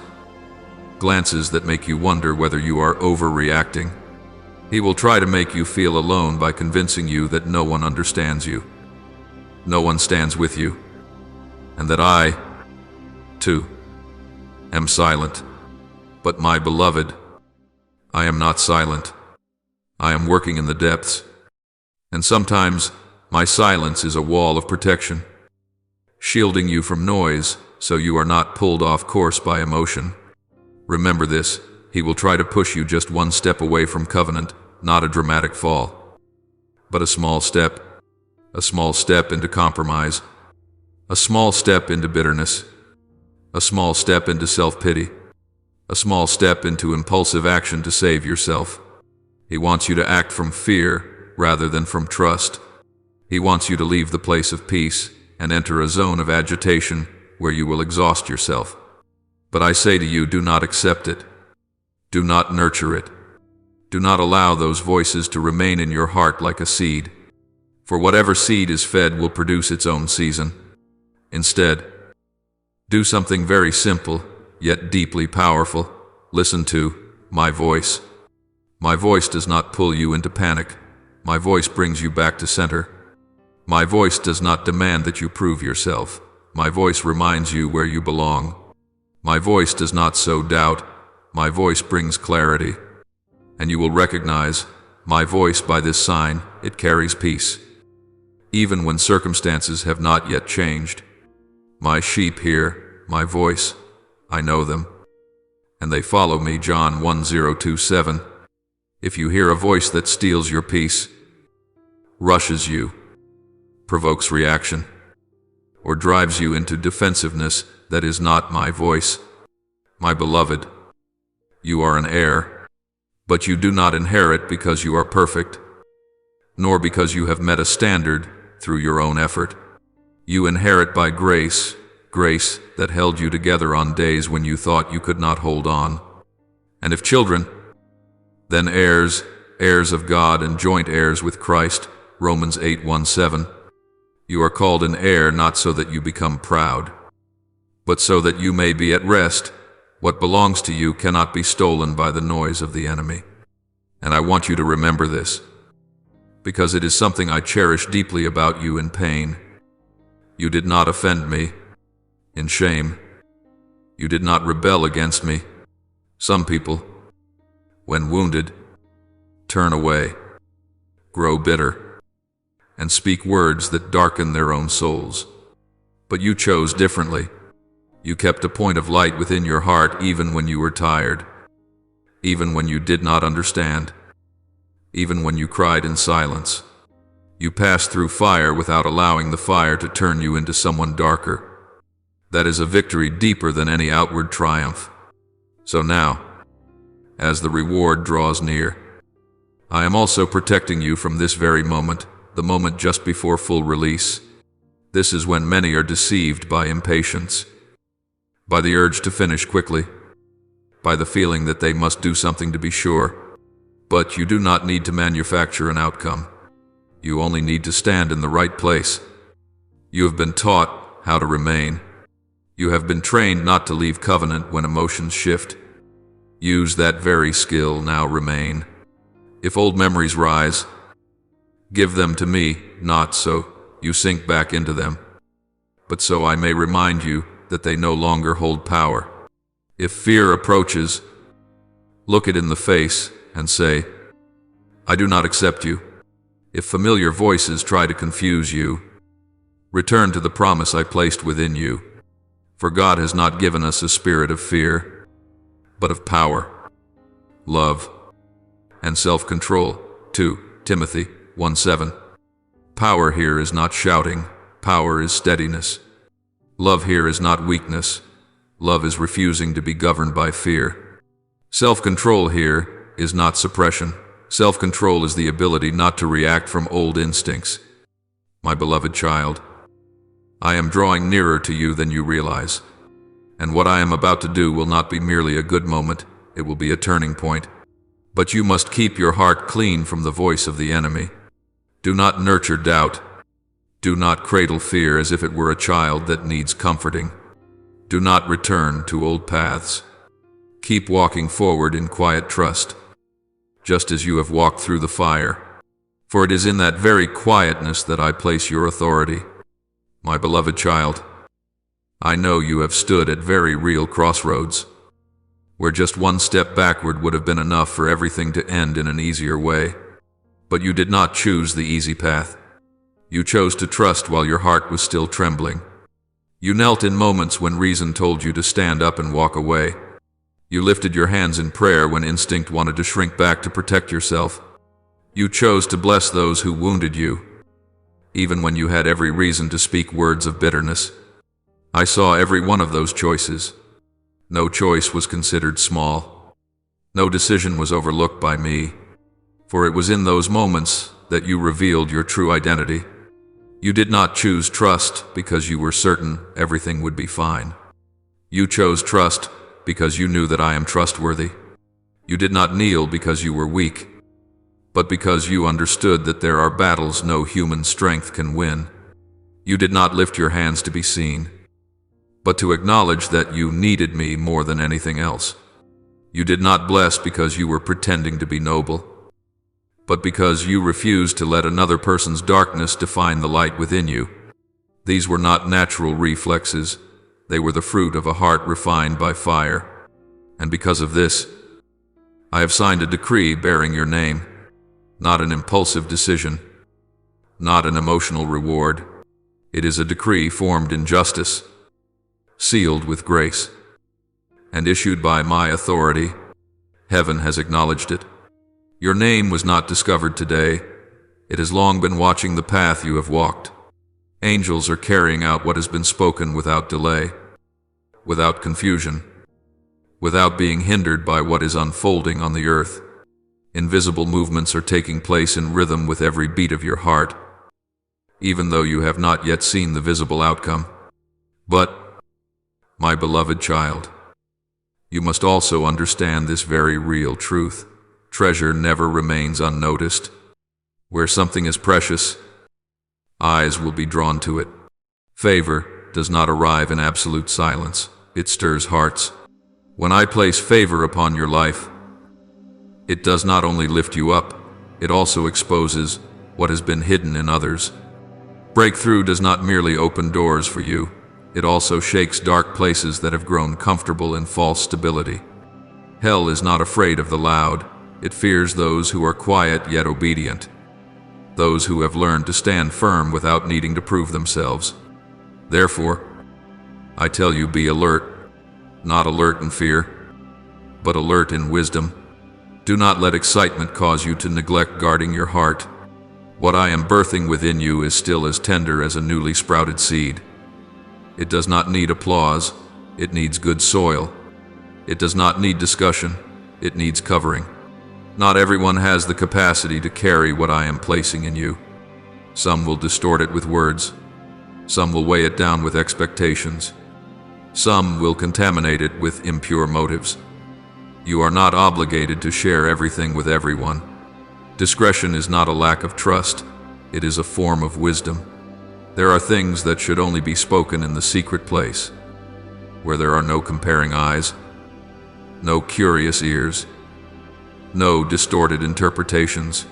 glances that make you wonder whether you are overreacting. He will try to make you feel alone by convincing you that no one understands you, no one stands with you, and that I, too, am silent. But my beloved, I am not silent. I am working in the depths, and sometimes my silence is a wall of protection, shielding you from noise so you are not pulled off course by emotion. Remember this, he will try to push you just one step away from covenant, not a dramatic fall, but a small step into compromise, a small step into bitterness, a small step into self-pity, a small step into impulsive action to save yourself. He wants you to act from fear rather than from trust. He wants you to leave the place of peace and enter a zone of agitation where you will exhaust yourself. But I say to you, do not accept it. Do not nurture it. Do not allow those voices to remain in your heart like a seed. For whatever seed is fed will produce its own season. Instead, do something very simple, yet deeply powerful. Listen to my voice. My voice does not pull you into panic. My voice brings you back to center. My voice does not demand that you prove yourself. My voice reminds you where you belong. My voice does not sow doubt. My voice brings clarity. And you will recognize my voice by this sign: it carries peace. Even when circumstances have not yet changed. My sheep hear my voice. I know them, and they follow me. John 10:27. If you hear a voice that steals your peace, rushes you, provokes reaction, or drives you into defensiveness, that is not my voice. My beloved, you are an heir, but you do not inherit because you are perfect, nor because you have met a standard through your own effort. You inherit by grace, grace that held you together on days when you thought you could not hold on. And if children, then heirs, heirs of God and joint heirs with Christ. Romans 8:1-7. You are called an heir not so that you become proud, but so that you may be at rest. What belongs to you cannot be stolen by the noise of the enemy. And I want you to remember this, because it is something I cherish deeply about you in pain. You did not offend me in shame. You did not rebel against me. Some people, when wounded, turn away, grow bitter, and speak words that darken their own souls. But you chose differently. You kept a point of light within your heart even when you were tired, even when you did not understand, even when you cried in silence. You passed through fire without allowing the fire to turn you into someone darker. That is a victory deeper than any outward triumph. So now, as the reward draws near, I am also protecting you from this very moment, the moment just before full release. This is when many are deceived by impatience, by the urge to finish quickly, by the feeling that they must do something to be sure. But you do not need to manufacture an outcome. You only need to stand in the right place. You have been taught how to remain. You have been trained not to leave covenant when emotions shift. Use that very skill now. Remain. If old memories rise, give them to me, not so you sink back into them, but so I may remind you that they no longer hold power. If fear approaches, look it in the face and say, I do not accept you. If familiar voices try to confuse you, return to the promise I placed within you. For God has not given us a spirit of fear, but of power, love, and self-control. 2 Timothy 1:7. Power here is not shouting. Power is steadiness. Love here is not weakness. Love is refusing to be governed by fear. Self-control here is not suppression. Self-control is the ability not to react from old instincts. My beloved child, I am drawing nearer to you than you realize. And what I am about to do will not be merely a good moment, it will be a turning point. But you must keep your heart clean from the voice of the enemy. Do not nurture doubt. Do not cradle fear as if it were a child that needs comforting. Do not return to old paths. Keep walking forward in quiet trust, just as you have walked through the fire. For it is in that very quietness that I place your authority. My beloved child, I know you have stood at very real crossroads, where just one step backward would have been enough for everything to end in an easier way. But you did not choose the easy path. You chose to trust while your heart was still trembling. You knelt in moments when reason told you to stand up and walk away. You lifted your hands in prayer when instinct wanted to shrink back to protect yourself. You chose to bless those who wounded you, even when you had every reason to speak words of bitterness. I saw every one of those choices. No choice was considered small. No decision was overlooked by me, for it was in those moments that you revealed your true identity. You did not choose trust because you were certain everything would be fine. You chose trust because you knew that I am trustworthy. You did not kneel because you were weak, but because you understood that there are battles no human strength can win. You did not lift your hands to be seen, but to acknowledge that you needed me more than anything else. You did not bless because you were pretending to be noble, but because you refused to let another person's darkness define the light within you. These were not natural reflexes. They were the fruit of a heart refined by fire. And because of this, I have signed a decree bearing your name, not an impulsive decision, not an emotional reward. It is a decree formed in justice, sealed with grace, and issued by my authority. Heaven has acknowledged it. Your name was not discovered today. It has long been watching the path you have walked. Angels are carrying out what has been spoken without delay, without confusion, without being hindered by what is unfolding on the earth. Invisible movements are taking place in rhythm with every beat of your heart, even though you have not yet seen the visible outcome. But, my beloved child, you must also understand this very real truth. Treasure never remains unnoticed. Where something is precious, eyes will be drawn to it. Favor does not arrive in absolute silence. It stirs hearts. When I place favor upon your life, it does not only lift you up, it also exposes what has been hidden in others. Breakthrough does not merely open doors for you, it also shakes dark places that have grown comfortable in false stability. Hell is not afraid of the loud. It fears those who are quiet yet obedient, those who have learned to stand firm without needing to prove themselves. Therefore, I tell you, be alert, not alert in fear, but alert in wisdom. Do not let excitement cause you to neglect guarding your heart. What I am birthing within you is still as tender as a newly sprouted seed. It does not need applause, it needs good soil. It does not need discussion, it needs covering. Not everyone has the capacity to carry what I am placing in you. Some will distort it with words. Some will weigh it down with expectations. Some will contaminate it with impure motives. You are not obligated to share everything with everyone. Discretion is not a lack of trust. It is a form of wisdom. There are things that should only be spoken in the secret place, where there are no comparing eyes, no curious ears, no distorted interpretations.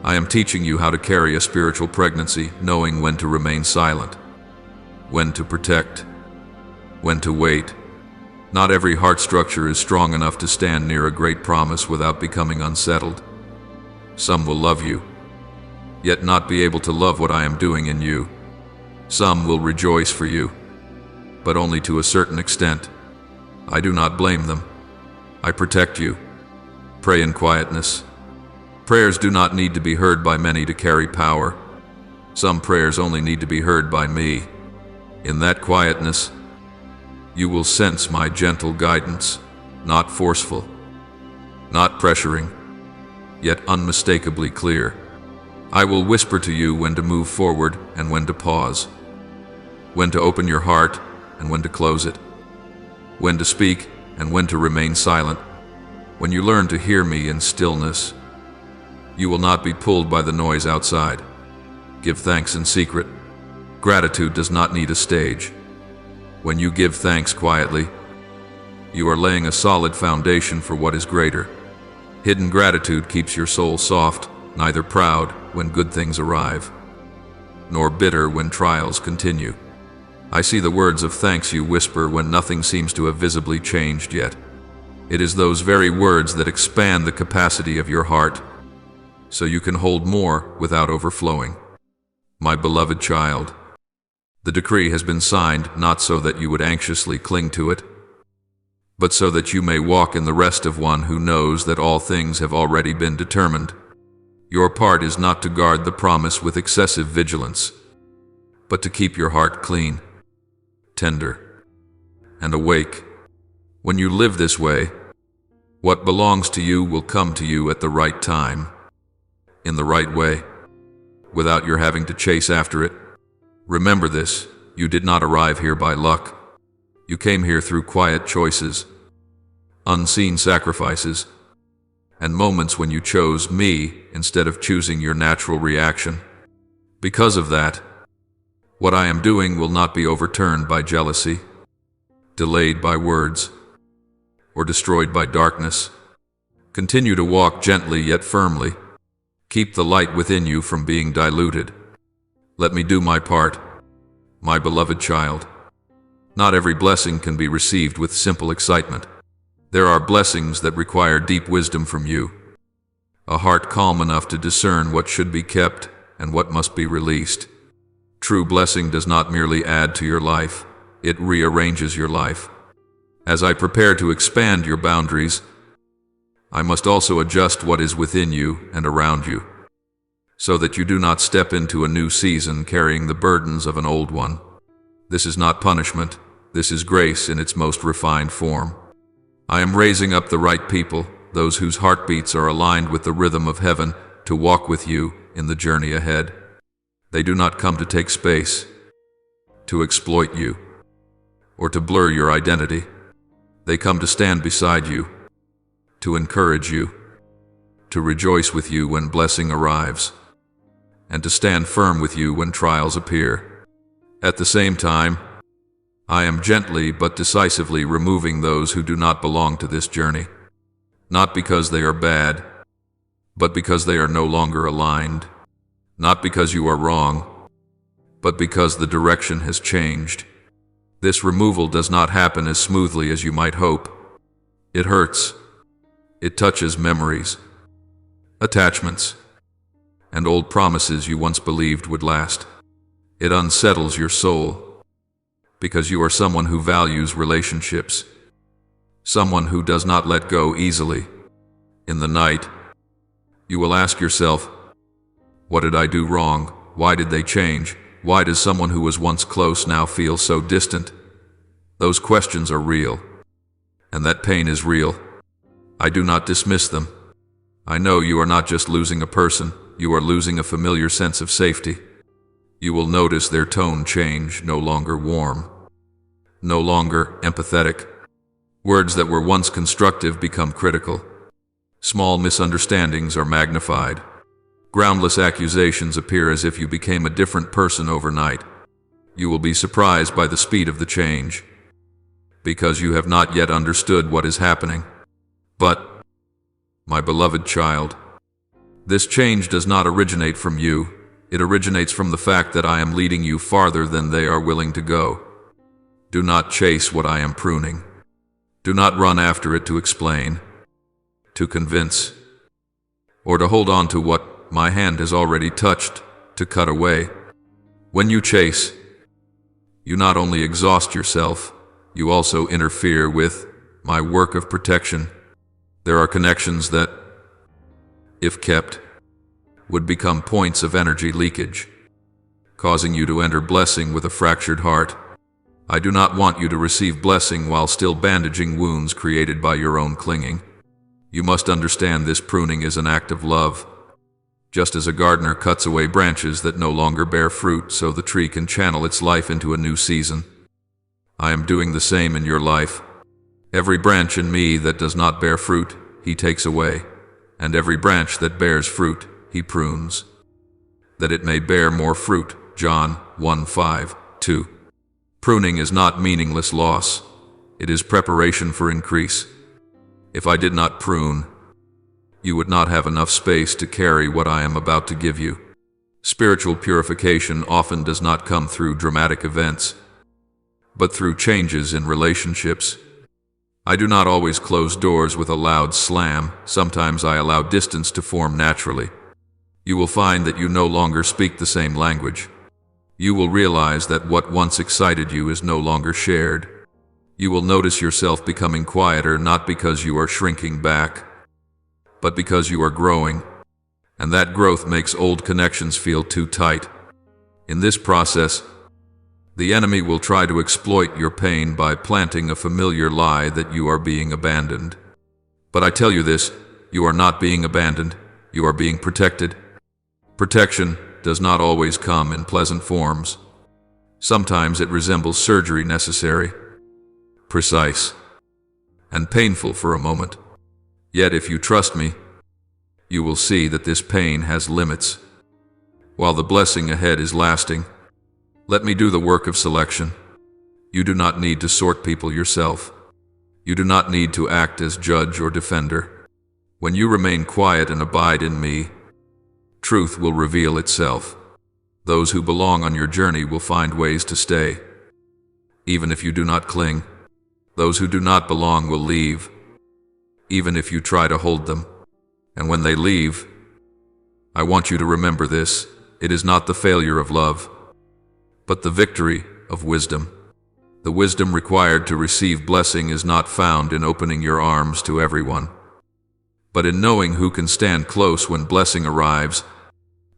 I am teaching you how to carry a spiritual pregnancy, knowing when to remain silent, when to protect, when to wait. Not every heart structure is strong enough to stand near a great promise without becoming unsettled. Some will love you, yet not be able to love what I am doing in you. Some will rejoice for you, but only to a certain extent. I do not blame them. I protect you. Pray in quietness. Prayers do not need to be heard by many to carry power. Some prayers only need to be heard by me. In that quietness, you will sense my gentle guidance, not forceful, not pressuring, yet unmistakably clear. I will whisper to you when to move forward and when to pause, when to open your heart and when to close it, when to speak and when to remain silent. When you learn to hear me in stillness, You will not be pulled by the noise outside. Give thanks in secret. Gratitude does not need a stage. When you give thanks quietly, you are laying a solid foundation for what is greater. Hidden gratitude keeps your soul soft, neither proud when good things arrive, nor bitter when trials continue. I see the words of thanks you whisper when nothing seems to have visibly changed yet. It is those very words that expand the capacity of your heart, so you can hold more without overflowing. My beloved child, the decree has been signed not so that you would anxiously cling to it, but so that you may walk in the rest of one who knows that all things have already been determined. Your part is not to guard the promise with excessive vigilance, but to keep your heart clean, tender, and awake. When you live this way, what belongs to you will come to you at the right time, in the right way, without your having to chase after it. Remember this, you did not arrive here by luck. You came here through quiet choices, unseen sacrifices, and moments when you chose me instead of choosing your natural reaction. Because of that, what I am doing will not be overturned by jealousy, delayed by words, or destroyed by darkness. Continue to walk gently yet firmly. Keep the light within you from being diluted. Let me do my part, my beloved child. Not every blessing can be received with simple excitement. There are blessings that require deep wisdom from you, a heart calm enough to discern what should be kept and what must be released. True blessing does not merely add to your life, it rearranges your life. As I prepare to expand your boundaries, I must also adjust what is within you and around you, so that you do not step into a new season carrying the burdens of an old one. This is not punishment, this is grace in its most refined form. I am raising up the right people, those whose heartbeats are aligned with the rhythm of heaven, to walk with you in the journey ahead. They do not come to take space, to exploit you, or to blur your identity. They come to stand beside you, to encourage you, to rejoice with you when blessing arrives, and to stand firm with you when trials appear. At the same time, I am gently but decisively removing those who do not belong to this journey, not because they are bad, but because they are no longer aligned, not because you are wrong, but because the direction has changed. This removal does not happen as smoothly as you might hope. It hurts. It touches memories, attachments, and old promises you once believed would last. It unsettles your soul, because you are someone who values relationships, someone who does not let go easily. In the night, you will ask yourself, what did I do wrong? Why did they change? Why does someone who was once close now feel so distant? Those questions are real, and that pain is real. I do not dismiss them. I know you are not just losing a person, you are losing a familiar sense of safety. You will notice their tone change, no longer warm, no longer empathetic. Words that were once constructive become critical. Small misunderstandings are magnified. Groundless accusations appear as if you became a different person overnight. You will be surprised by the speed of the change, because you have not yet understood what is happening. But, my beloved child, this change does not originate from you. It originates from the fact that I am leading you farther than they are willing to go. Do not chase what I am pruning. Do not run after it to explain, to convince, or to hold on to what my hand has already touched, to cut away. When you chase, you not only exhaust yourself, you also interfere with my work of protection. There are connections that, if kept, would become points of energy leakage, causing you to enter blessing with a fractured heart. I do not want you to receive blessing while still bandaging wounds created by your own clinging. You must understand this pruning is an act of love. Just as a gardener cuts away branches that no longer bear fruit so the tree can channel its life into a new season, I am doing the same in your life. Every branch in me that does not bear fruit, he takes away, And every branch that bears fruit, he prunes, that it may bear more fruit. John 1:5-2. Pruning is not meaningless loss. It is preparation for increase. If I did not prune, you would not have enough space to carry what I am about to give you. Spiritual purification often does not come through dramatic events, but through changes in relationships. I do not always close doors with a loud slam. Sometimes I allow distance to form naturally. You will find that you no longer speak the same language. You will realize that what once excited you is no longer shared. You will notice yourself becoming quieter, not because you are shrinking back, but because you are growing, and that growth makes old connections feel too tight. In this process, the enemy will try to exploit your pain by planting a familiar lie that you are being abandoned. But I tell you this, you are not being abandoned, you are being protected. Protection does not always come in pleasant forms. Sometimes it resembles surgery necessary, precise, and painful for a moment. Yet if you trust me, you will see that this pain has limits. While the blessing ahead is lasting, let me do the work of selection. You do not need to sort people yourself. You do not need to act as judge or defender. When you remain quiet and abide in me, truth will reveal itself. Those who belong on your journey will find ways to stay. Even if you do not cling, those who do not belong will leave, even if you try to hold them. And when they leave, I want you to remember this: it is not the failure of love, but the victory of wisdom. The wisdom required to receive blessing is not found in opening your arms to everyone, but in knowing who can stand close when blessing arrives.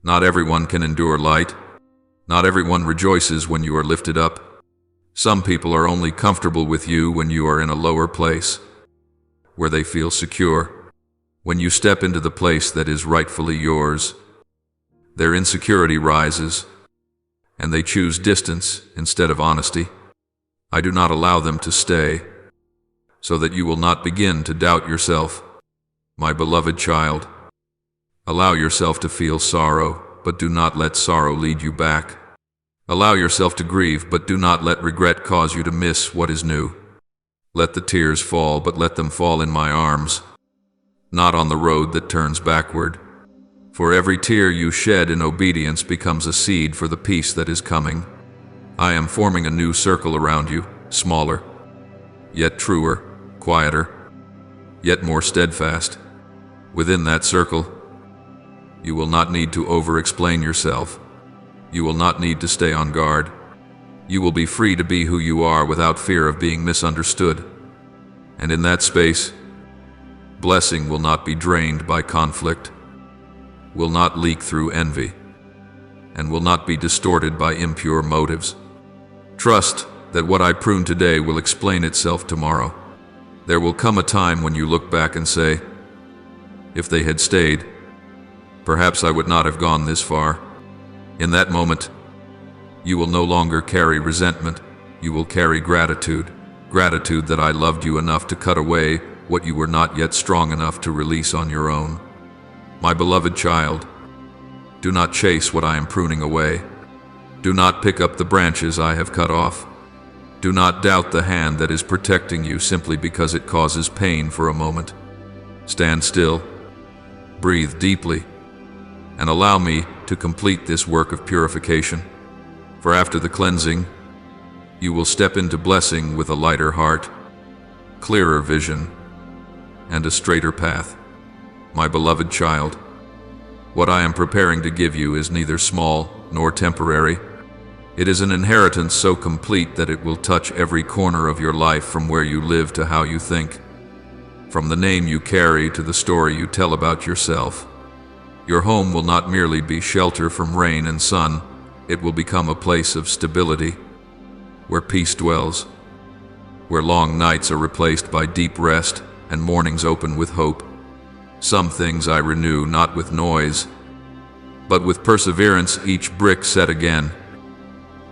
Not everyone can endure light. Not everyone rejoices when you are lifted up. Some people are only comfortable with you when you are in a lower place, where they feel secure. When you step into the place that is rightfully yours, their insecurity rises, and they choose distance instead of honesty. I do not allow them to stay, so that you will not begin to doubt yourself. My beloved child, allow yourself to feel sorrow, but do not let sorrow lead you back. Allow yourself to grieve, but do not let regret cause you to miss what is new. Let the tears fall, but let them fall in my arms, not on the road that turns backward. For every tear you shed in obedience becomes a seed for the peace that is coming. I am forming a new circle around you, smaller, yet truer, quieter, yet more steadfast. Within that circle, you will not need to over-explain yourself. You will not need to stay on guard. You will be free to be who you are without fear of being misunderstood. And in that space, blessing will not be drained by conflict, will not leak through envy, and will not be distorted by impure motives. Trust that what I prune today will explain itself tomorrow. There will come a time when you look back and say, if they had stayed, perhaps I would not have gone this far. In that moment, you will no longer carry resentment, you will carry gratitude. Gratitude that I loved you enough to cut away what you were not yet strong enough to release on your own. My beloved child, do not chase what I am pruning away. Do not pick up the branches I have cut off. Do not doubt the hand that is protecting you simply because it causes pain for a moment. Stand still, breathe deeply, and allow me to complete this work of purification. For after the cleansing, you will step into blessing with a lighter heart, clearer vision, and a straighter path. My beloved child, what I am preparing to give you is neither small nor temporary. It is an inheritance so complete that it will touch every corner of your life, from where you live to how you think, from the name you carry to the story you tell about yourself. Your home will not merely be shelter from rain and sun, it will become a place of stability, where peace dwells, where long nights are replaced by deep rest and mornings open with hope. Some things I renew not with noise, but with perseverance, each brick set again,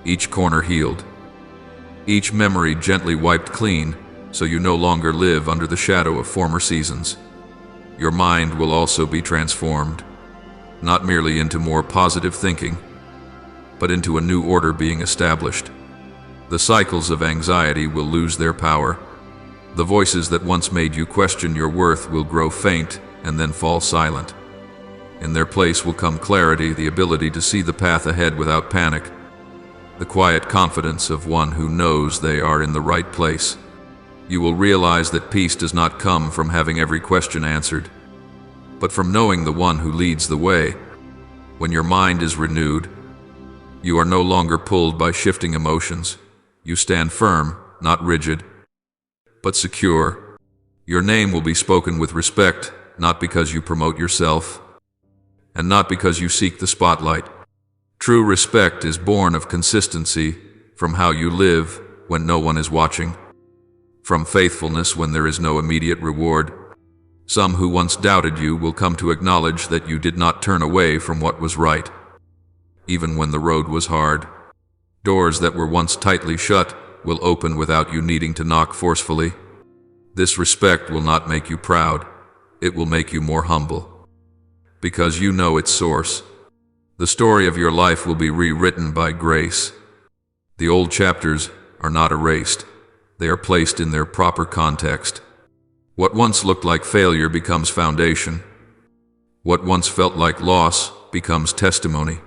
each corner healed, each memory gently wiped clean, so you no longer live under the shadow of former seasons. your mind will also be transformed, not merely into more positive thinking, but into a new order being established. The cycles of anxiety will lose their power. The voices that once made you question your worth will grow faint and then fall silent. In their place will come clarity, the ability to see the path ahead without panic, the quiet confidence of one who knows they are in the right place. You will realize that peace does not come from having every question answered, but from knowing the one who leads the way. When your mind is renewed, you are no longer pulled by shifting emotions. You stand firm, not rigid, but secure. Your name will be spoken with respect, not because you promote yourself, and not because you seek the spotlight. True respect is born of consistency, from how you live when no one is watching, from faithfulness when there is no immediate reward. Some who once doubted you will come to acknowledge that you did not turn away from what was right, even when the road was hard. Doors that were once tightly shut will open without you needing to knock forcefully. This respect will not make you proud. It will make you more humble, because you know its source. The story of your life will be rewritten by grace. The old chapters are not erased. They are placed in their proper context. What once looked like failure becomes foundation. What once felt like loss becomes testimony.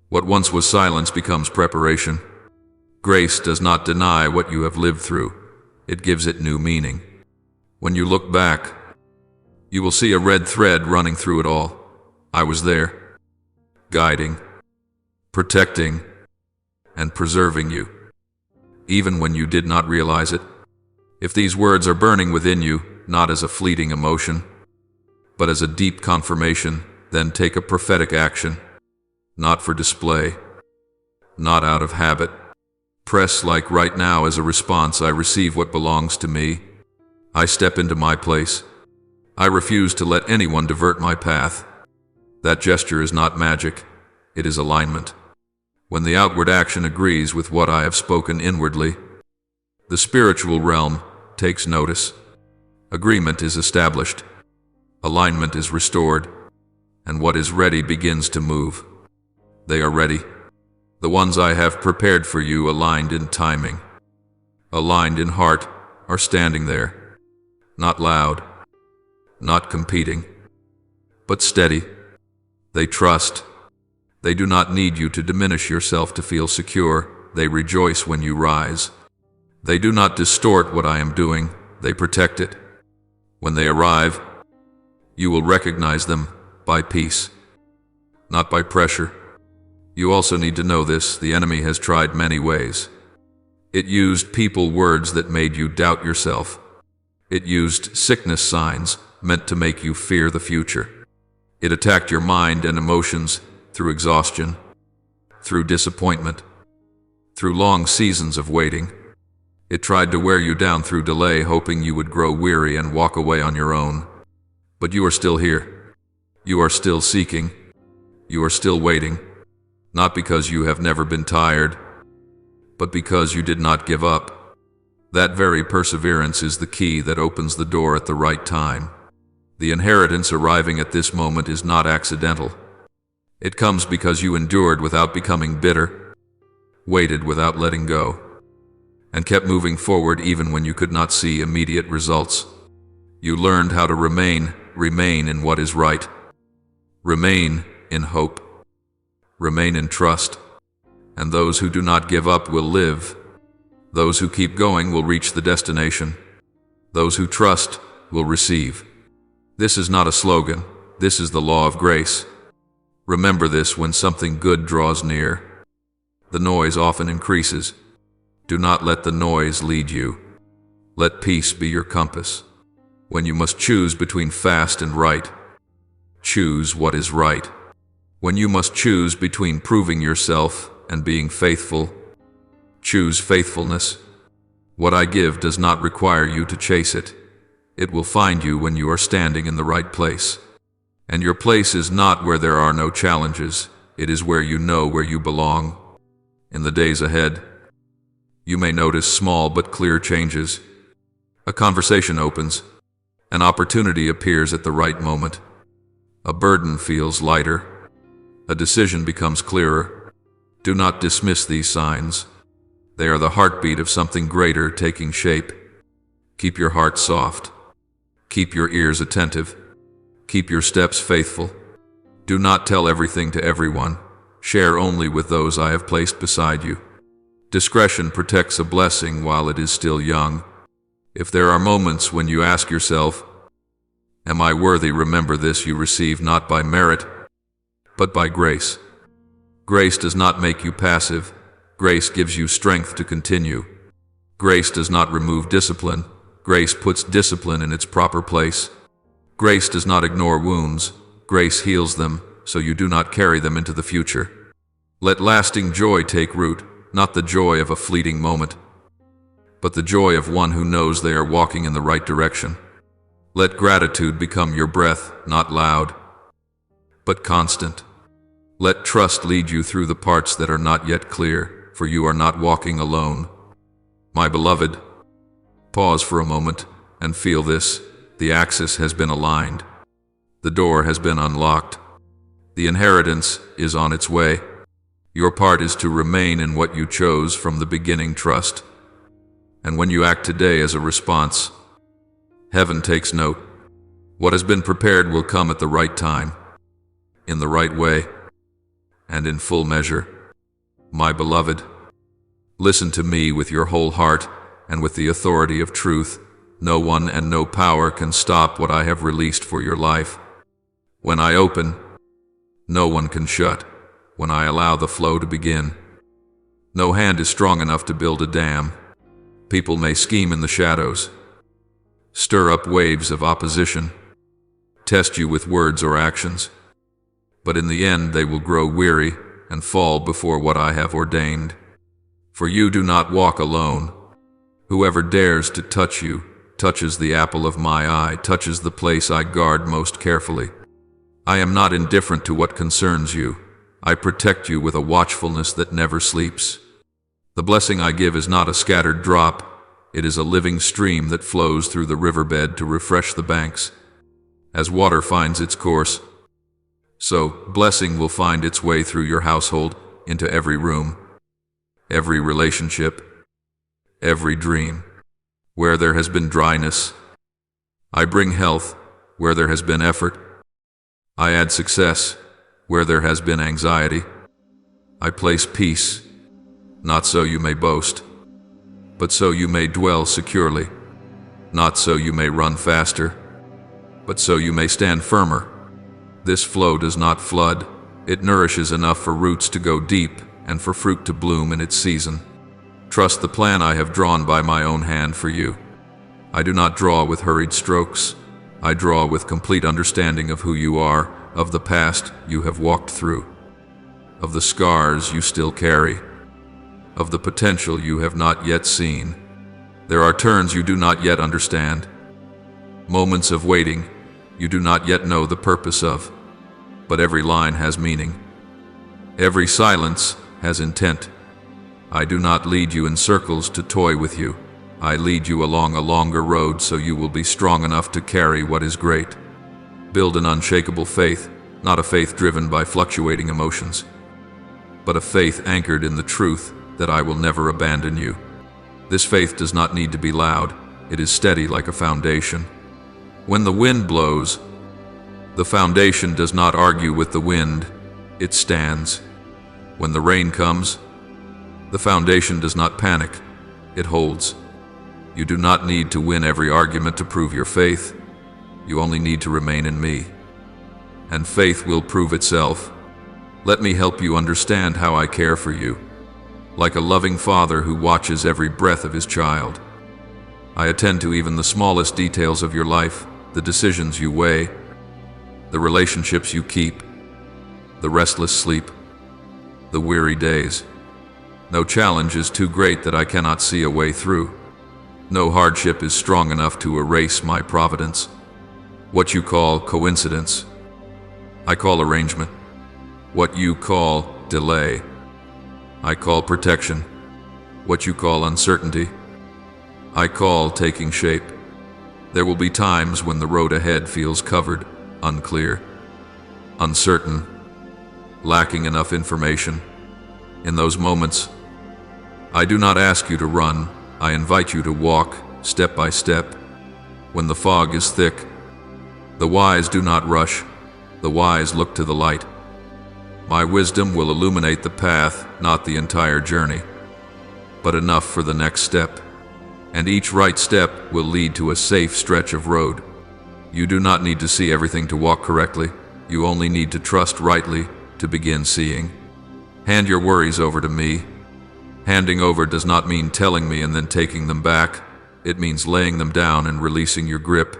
What once was silence becomes preparation. Grace does not deny what you have lived through. It gives it new meaning. When you look back, you will see a red thread running through it all. I was there, guiding, protecting, and preserving you, even when you did not realize it. If these words are burning within you, not as a fleeting emotion, but as a deep confirmation, then take a prophetic action. Not for display, not out of habit. Press like right now as a response. I receive what belongs to me. I step into my place. I refuse to let anyone divert my path. That gesture is not magic, it is alignment. When the outward action agrees with what I have spoken inwardly, the spiritual realm takes notice. Agreement is established. Alignment is restored, and what is ready begins to move. They are ready. The ones I have prepared for you, aligned in timing, aligned in heart, are standing there. Not loud, not competing, but steady. They trust. They do not need you to diminish yourself to feel secure. They rejoice when you rise. They do not distort what I am doing. They protect it. When they arrive, you will recognize them by peace, not by pressure. You also need to know this: the enemy has tried many ways. It used people words that made you doubt yourself. It used sickness signs meant to make you fear the future. It attacked your mind and emotions through exhaustion, through disappointment, through long seasons of waiting. It tried to wear you down through delay, hoping you would grow weary and walk away on your own. But you are still here. You are still seeking. You are still waiting. Not because you have never been tired, but because you did not give up. That very perseverance is the key that opens the door at the right time. The inheritance arriving at this moment is not accidental. It comes because you endured without becoming bitter, waited without letting go, and kept moving forward even when you could not see immediate results. You learned how to remain in what is right, remain in hope, remain in trust, and those who do not give up will live. Those who keep going will reach the destination. Those who trust will receive. This is not a slogan. This is the law of grace. Remember this when something good draws near. The noise often increases. Do not let the noise lead you. Let peace be your compass. When you must choose between fast and right, choose what is right. When you must choose between proving yourself and being faithful, choose faithfulness. What I give does not require you to chase it. It will find you when you are standing in the right place. And your place is not where there are no challenges. It is where you know where you belong. In the days ahead, you may notice small but clear changes. A conversation opens. An opportunity appears at the right moment. A burden feels lighter. A decision becomes clearer. Do not dismiss these signs. They are the heartbeat of something greater taking shape. Keep your heart soft. Keep your ears attentive. Keep your steps faithful. Do not tell everything to everyone. Share only with those I have placed beside you. Discretion protects a blessing while it is still young. If there are moments when you ask yourself, "Am I worthy?" remember this: you receive not by merit, but by grace. Grace does not make you passive. Grace gives you strength to continue. Grace does not remove discipline. Grace puts discipline in its proper place. Grace does not ignore wounds. Grace heals them, so you do not carry them into the future. Let lasting joy take root, not the joy of a fleeting moment, but the joy of one who knows they are walking in the right direction. Let gratitude become your breath, not loud, but constant. Let trust lead you through the parts that are not yet clear, for you are not walking alone. My beloved, pause for a moment and feel this: the axis has been aligned. The door has been unlocked. The inheritance is on its way. Your part is to remain in what you chose from the beginning. Trust. And when you act today as a response, heaven takes note. What has been prepared will come at the right time, in the right way, and in full measure. My beloved, listen to me with your whole heart and with the authority of truth. No one and no power can stop what I have released for your life. When I open, no one can shut. When I allow the flow to begin, no hand is strong enough to build a dam. People may scheme in the shadows, stir up waves of opposition, test you with words or actions, but in the end they will grow weary and fall before what I have ordained. For you do not walk alone. Whoever dares to touch you touches the apple of my eye, touches the place I guard most carefully. I am not indifferent to what concerns you. I protect you with a watchfulness that never sleeps. The blessing I give is not a scattered drop. It is a living stream that flows through the riverbed to refresh the banks. As water finds its course, so blessing will find its way through your household, into every room, every relationship, every dream. Where there has been dryness, I bring health. Where there has been effort, I add success. Where there has been anxiety, I place peace, not so you may boast, but so you may dwell securely, not so you may run faster, but so you may stand firmer. This flow does not flood. It nourishes enough for roots to go deep and for fruit to bloom in its season. Trust the plan I have drawn by my own hand for you. I do not draw with hurried strokes. I draw with complete understanding of who you are, of the past you have walked through, of the scars you still carry, of the potential you have not yet seen. There are turns you do not yet understand, moments of waiting you do not yet know the purpose of, but every line has meaning. Every silence has intent. I do not lead you in circles to toy with you. I lead you along a longer road so you will be strong enough to carry what is great. Build an unshakable faith, not a faith driven by fluctuating emotions, but a faith anchored in the truth that I will never abandon you. This faith does not need to be loud. It is steady like a foundation. When the wind blows, the foundation does not argue with the wind. It stands. When the rain comes, the foundation does not panic. It holds. You do not need to win every argument to prove your faith. You only need to remain in me, and faith will prove itself. Let me help you understand how I care for you, like a loving father who watches every breath of his child. I attend to even the smallest details of your life, the decisions you weigh, the relationships you keep, the restless sleep, the weary days. No challenge is too great that I cannot see a way through. No hardship is strong enough to erase my providence. What you call coincidence, I call arrangement. What you call delay, I call protection. What you call uncertainty, I call taking shape. There will be times when the road ahead feels covered, unclear, uncertain, lacking enough information. In those moments, I do not ask you to run, I invite you to walk, step by step. When the fog is thick, the wise do not rush, the wise look to the light. My wisdom will illuminate the path, not the entire journey, but enough for the next step. And each right step will lead to a safe stretch of road. You do not need to see everything to walk correctly. You only need to trust rightly to begin seeing. Hand your worries over to me. Handing over does not mean telling me and then taking them back. It means laying them down and releasing your grip.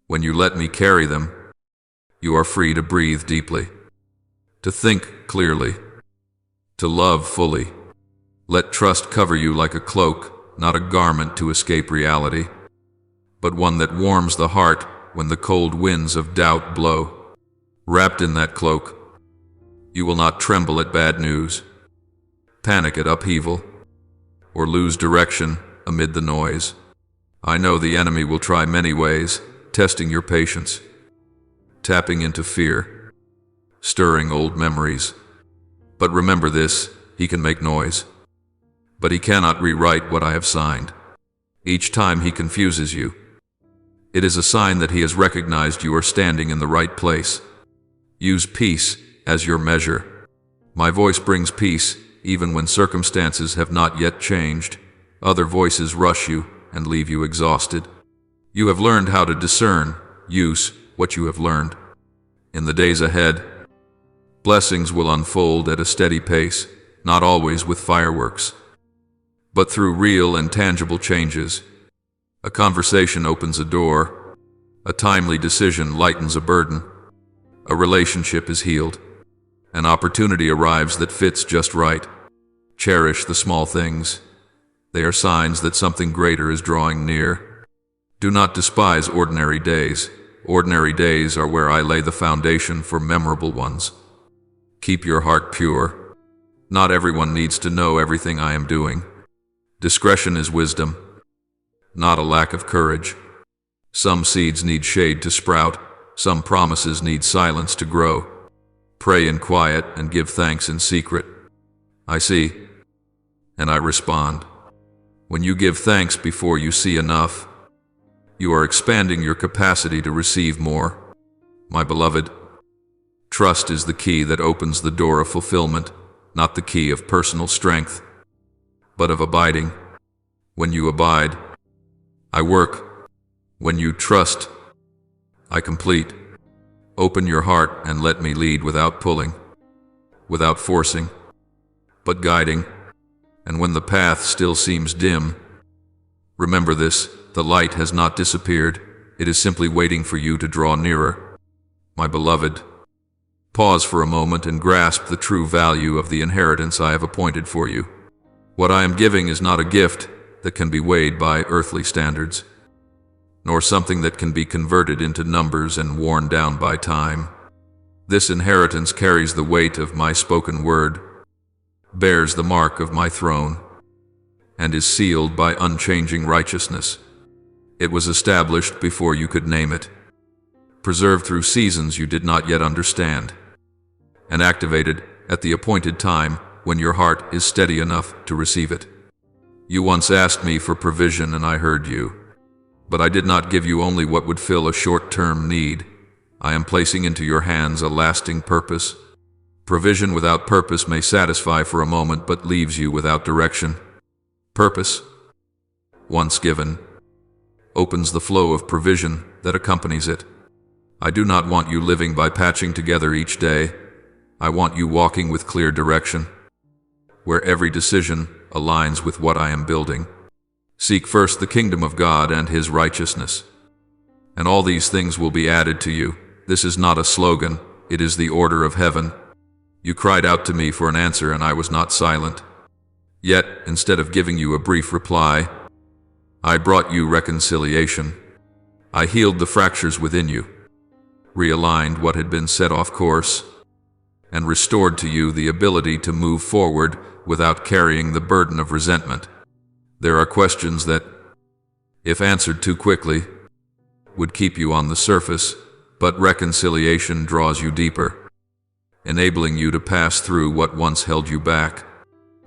When you let me carry them, you are free to breathe deeply, to think clearly, to love fully. Let trust cover you like a cloak, not a garment to escape reality, but one that warms the heart when the cold winds of doubt blow. Wrapped in that cloak, you will not tremble at bad news, panic at upheaval, or lose direction amid the noise. I know the enemy will try many ways, testing your patience, tapping into fear, stirring old memories. But remember this, he can make noise, but he cannot rewrite what I have signed. Each time he confuses you, it is a sign that he has recognized you are standing in the right place. Use peace as your measure. My voice brings peace even when circumstances have not yet changed. Other voices rush you and leave you exhausted. You have learned how to discern, use what you have learned. In the days ahead, blessings will unfold at a steady pace, not always with fireworks, but through real and tangible changes. A conversation opens a door, a timely decision lightens a burden, a relationship is healed, an opportunity arrives that fits just right. Cherish the small things. They are signs that something greater is drawing near. Do not despise ordinary days. Ordinary days are where I lay the foundation for memorable ones. Keep your heart pure. Not everyone needs to know everything I am doing. Discretion is wisdom, not a lack of courage. Some seeds need shade to sprout. Some promises need silence to grow. Pray in quiet and give thanks in secret. I see, and I respond. When you give thanks before you see enough, you are expanding your capacity to receive more. My beloved, trust is the key that opens the door of fulfillment, not the key of personal strength, but of abiding. When you abide, I work. When you trust, I complete. Open your heart and let me lead without pulling, without forcing, but guiding. And when the path still seems dim, remember this, the light has not disappeared. It is simply waiting for you to draw nearer. My beloved, pause for a moment and grasp the true value of the inheritance I have appointed for you. What I am giving is not a gift that can be weighed by earthly standards, nor something that can be converted into numbers and worn down by time. This inheritance carries the weight of my spoken word, bears the mark of my throne, and is sealed by unchanging righteousness. It was established before you could name it, preserved through seasons you did not yet understand, and activated at the appointed time when your heart is steady enough to receive it. You once asked me for provision and I heard you, but I did not give you only what would fill a short-term need. I am placing into your hands a lasting purpose. Provision without purpose may satisfy for a moment but leaves you without direction. Purpose, once given, opens the flow of provision that accompanies it. I do not want you living by patching together each day. I want you walking with clear direction, where every decision aligns with what I am building. Seek first the kingdom of God and His righteousness, and all these things will be added to you. This is not a slogan, it is the order of heaven. You cried out to me for an answer and I was not silent. Yet, instead of giving you a brief reply, I brought you reconciliation. I healed the fractures within you, realigned what had been set off course, and restored to you the ability to move forward without carrying the burden of resentment. There are questions that, if answered too quickly, would keep you on the surface, but reconciliation draws you deeper, enabling you to pass through what once held you back.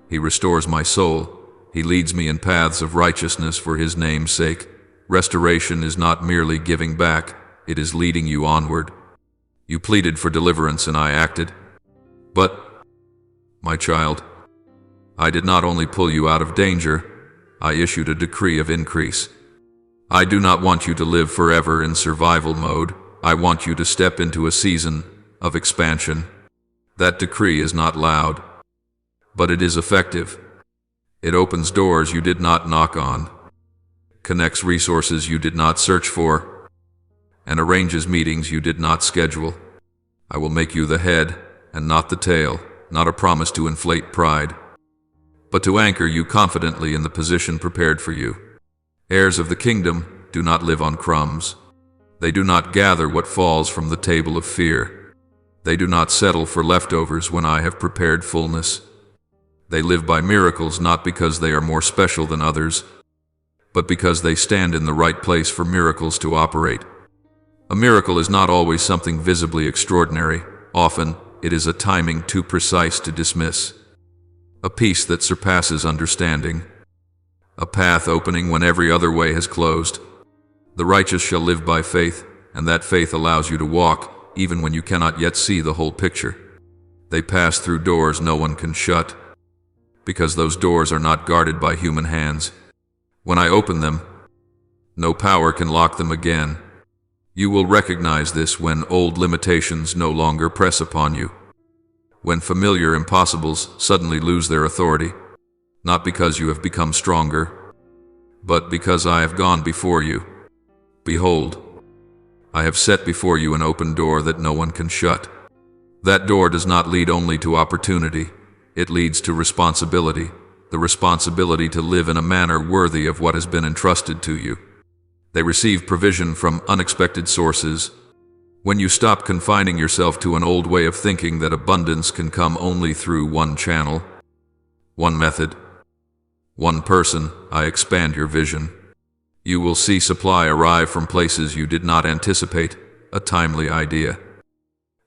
He restores my soul. He leads me in paths of righteousness for His name's sake. Restoration is not merely giving back, it is leading you onward. You pleaded for deliverance and I acted. But, my child, I did not only pull you out of danger, I issued a decree of increase. I do not want you to live forever in survival mode. I want you to step into a season of expansion. That decree is not loud, but it is effective. It opens doors you did not knock on, connects resources you did not search for, and arranges meetings you did not schedule. I will make you the head and not the tail, not a promise to inflate pride, but to anchor you confidently in the position prepared for you. Heirs of the kingdom do not live on crumbs. They do not gather what falls from the table of fear. They do not settle for leftovers when I have prepared fullness. They live by miracles not because they are more special than others, but because they stand in the right place for miracles to operate. A miracle is not always something visibly extraordinary. Often, it is a timing too precise to dismiss. A peace that surpasses understanding. A path opening when every other way has closed. The righteous shall live by faith, and that faith allows you to walk, even when you cannot yet see the whole picture. They pass through doors no one can shut, because those doors are not guarded by human hands. When I open them, no power can lock them again. You will recognize this when old limitations no longer press upon you. When familiar impossibles suddenly lose their authority, not because you have become stronger, but because I have gone before you. Behold, I have set before you an open door that no one can shut. That door does not lead only to opportunity, it leads to responsibility, the responsibility to live in a manner worthy of what has been entrusted to you. They receive provision from unexpected sources. When you stop confining yourself to an old way of thinking that abundance can come only through one channel, one method, one person, I expand your vision. You will see supply arrive from places you did not anticipate, a timely idea,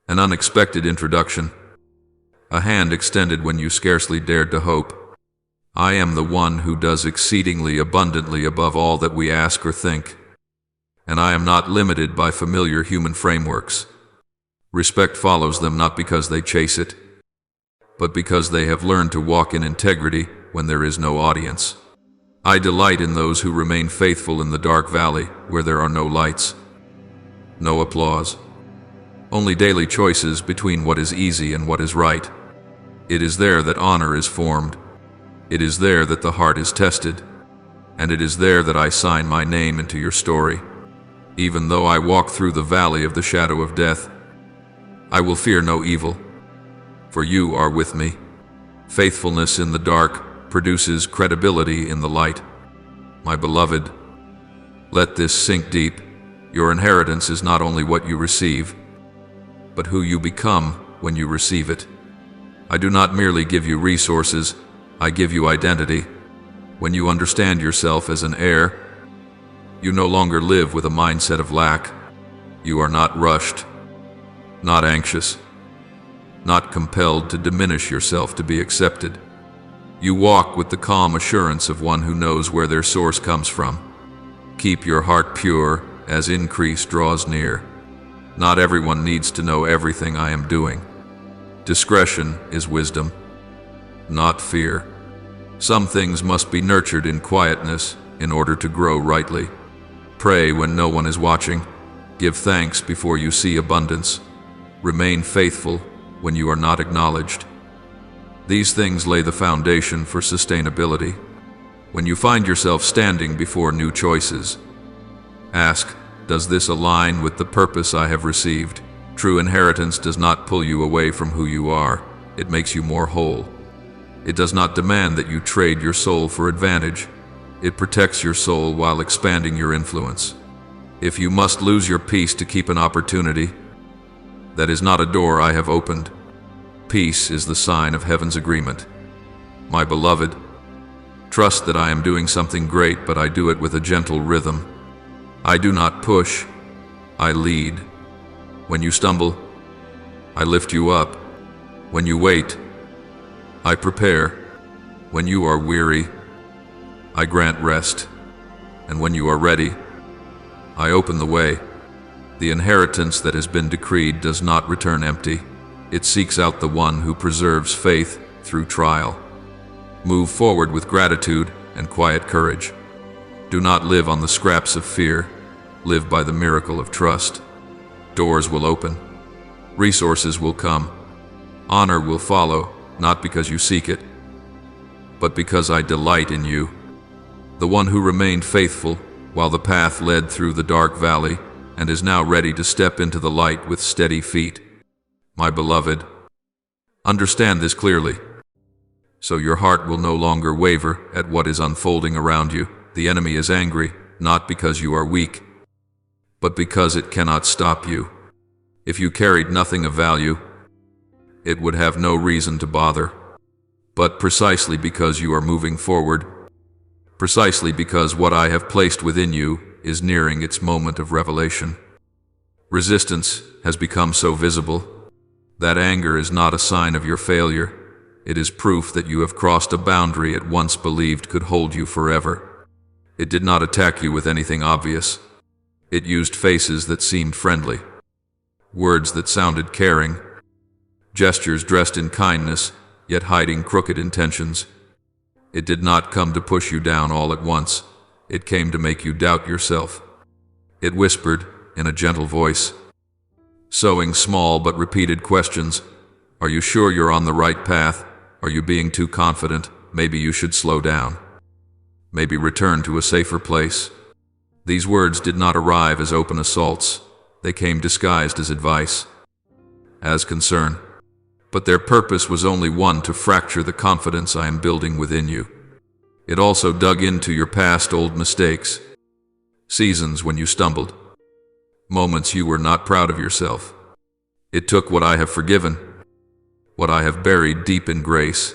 an unexpected introduction, a hand extended when you scarcely dared to hope. I am the one who does exceedingly abundantly above all that we ask or think, and I am not limited by familiar human frameworks. Respect follows them not because they chase it, but because they have learned to walk in integrity when there is no audience. I delight in those who remain faithful in the dark valley where there are no lights, no applause, only daily choices between what is easy and what is right. It is there that honor is formed. It is there that the heart is tested, and it is there that I sign my name into your story. Even though I walk through the valley of the shadow of death, I will fear no evil, for you are with me. Faithfulness in the dark produces credibility in the light. My beloved, let this sink deep. Your inheritance is not only what you receive, but who you become when you receive it. I do not merely give you resources, I give you identity. When you understand yourself as an heir, you no longer live with a mindset of lack. You are not rushed, not anxious, not compelled to diminish yourself to be accepted. You walk with the calm assurance of one who knows where their source comes from. Keep your heart pure as increase draws near. Not everyone needs to know everything I am doing. Discretion is wisdom, not fear. Some things must be nurtured in quietness in order to grow rightly. Pray when no one is watching. Give thanks before you see abundance. Remain faithful when you are not acknowledged. These things lay the foundation for sustainability. When you find yourself standing before new choices, ask, does this align with the purpose I have received? True inheritance does not pull you away from who you are. It makes you more whole. It does not demand that you trade your soul for advantage. It protects your soul while expanding your influence. If you must lose your peace to keep an opportunity, that is not a door I have opened. Peace is the sign of heaven's agreement. My beloved, trust that I am doing something great, but I do it with a gentle rhythm. I do not push, I lead. When you stumble, I lift you up. When you wait, I prepare. When you are weary, I grant rest. And when you are ready, I open the way. The inheritance that has been decreed does not return empty. It seeks out the one who preserves faith through trial. Move forward with gratitude and quiet courage. Do not live on the scraps of fear. Live by the miracle of trust. Doors will open. Resources will come. Honor will follow, not because you seek it, but because I delight in you. The one who remained faithful while the path led through the dark valley and is now ready to step into the light with steady feet. My beloved, understand this clearly, so your heart will no longer waver at what is unfolding around you. The enemy is angry, not because you are weak, but because it cannot stop you. If you carried nothing of value, it would have no reason to bother. But precisely because you are moving forward, precisely because what I have placed within you is nearing its moment of revelation, resistance has become so visible that anger is not a sign of your failure. It is proof that you have crossed a boundary it once believed could hold you forever. It did not attack you with anything obvious. It used faces that seemed friendly, words that sounded caring, gestures dressed in kindness, yet hiding crooked intentions. It did not come to push you down all at once. It came to make you doubt yourself. It whispered, in a gentle voice, sowing small but repeated questions. Are you sure you're on the right path? Are you being too confident? Maybe you should slow down. Maybe return to a safer place. These words did not arrive as open assaults. They came disguised as advice, as concern. But their purpose was only one: to fracture the confidence I am building within you. It also dug into your past old mistakes, seasons when you stumbled, moments you were not proud of yourself. It took what I have forgiven, what I have buried deep in grace,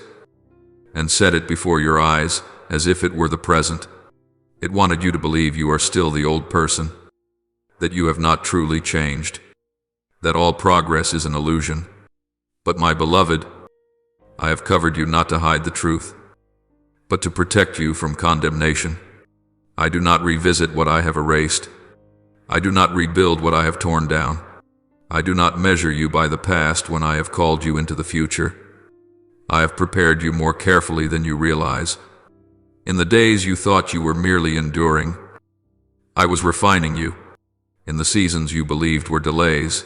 and set it before your eyes as if it were the present. It wanted you to believe you are still the old person, that you have not truly changed, that all progress is an illusion. But my beloved, I have covered you not to hide the truth, but to protect you from condemnation. I do not revisit what I have erased. I do not rebuild what I have torn down. I do not measure you by the past when I have called you into the future. I have prepared you more carefully than you realize. In the days you thought you were merely enduring, I was refining you. In the seasons you believed were delays,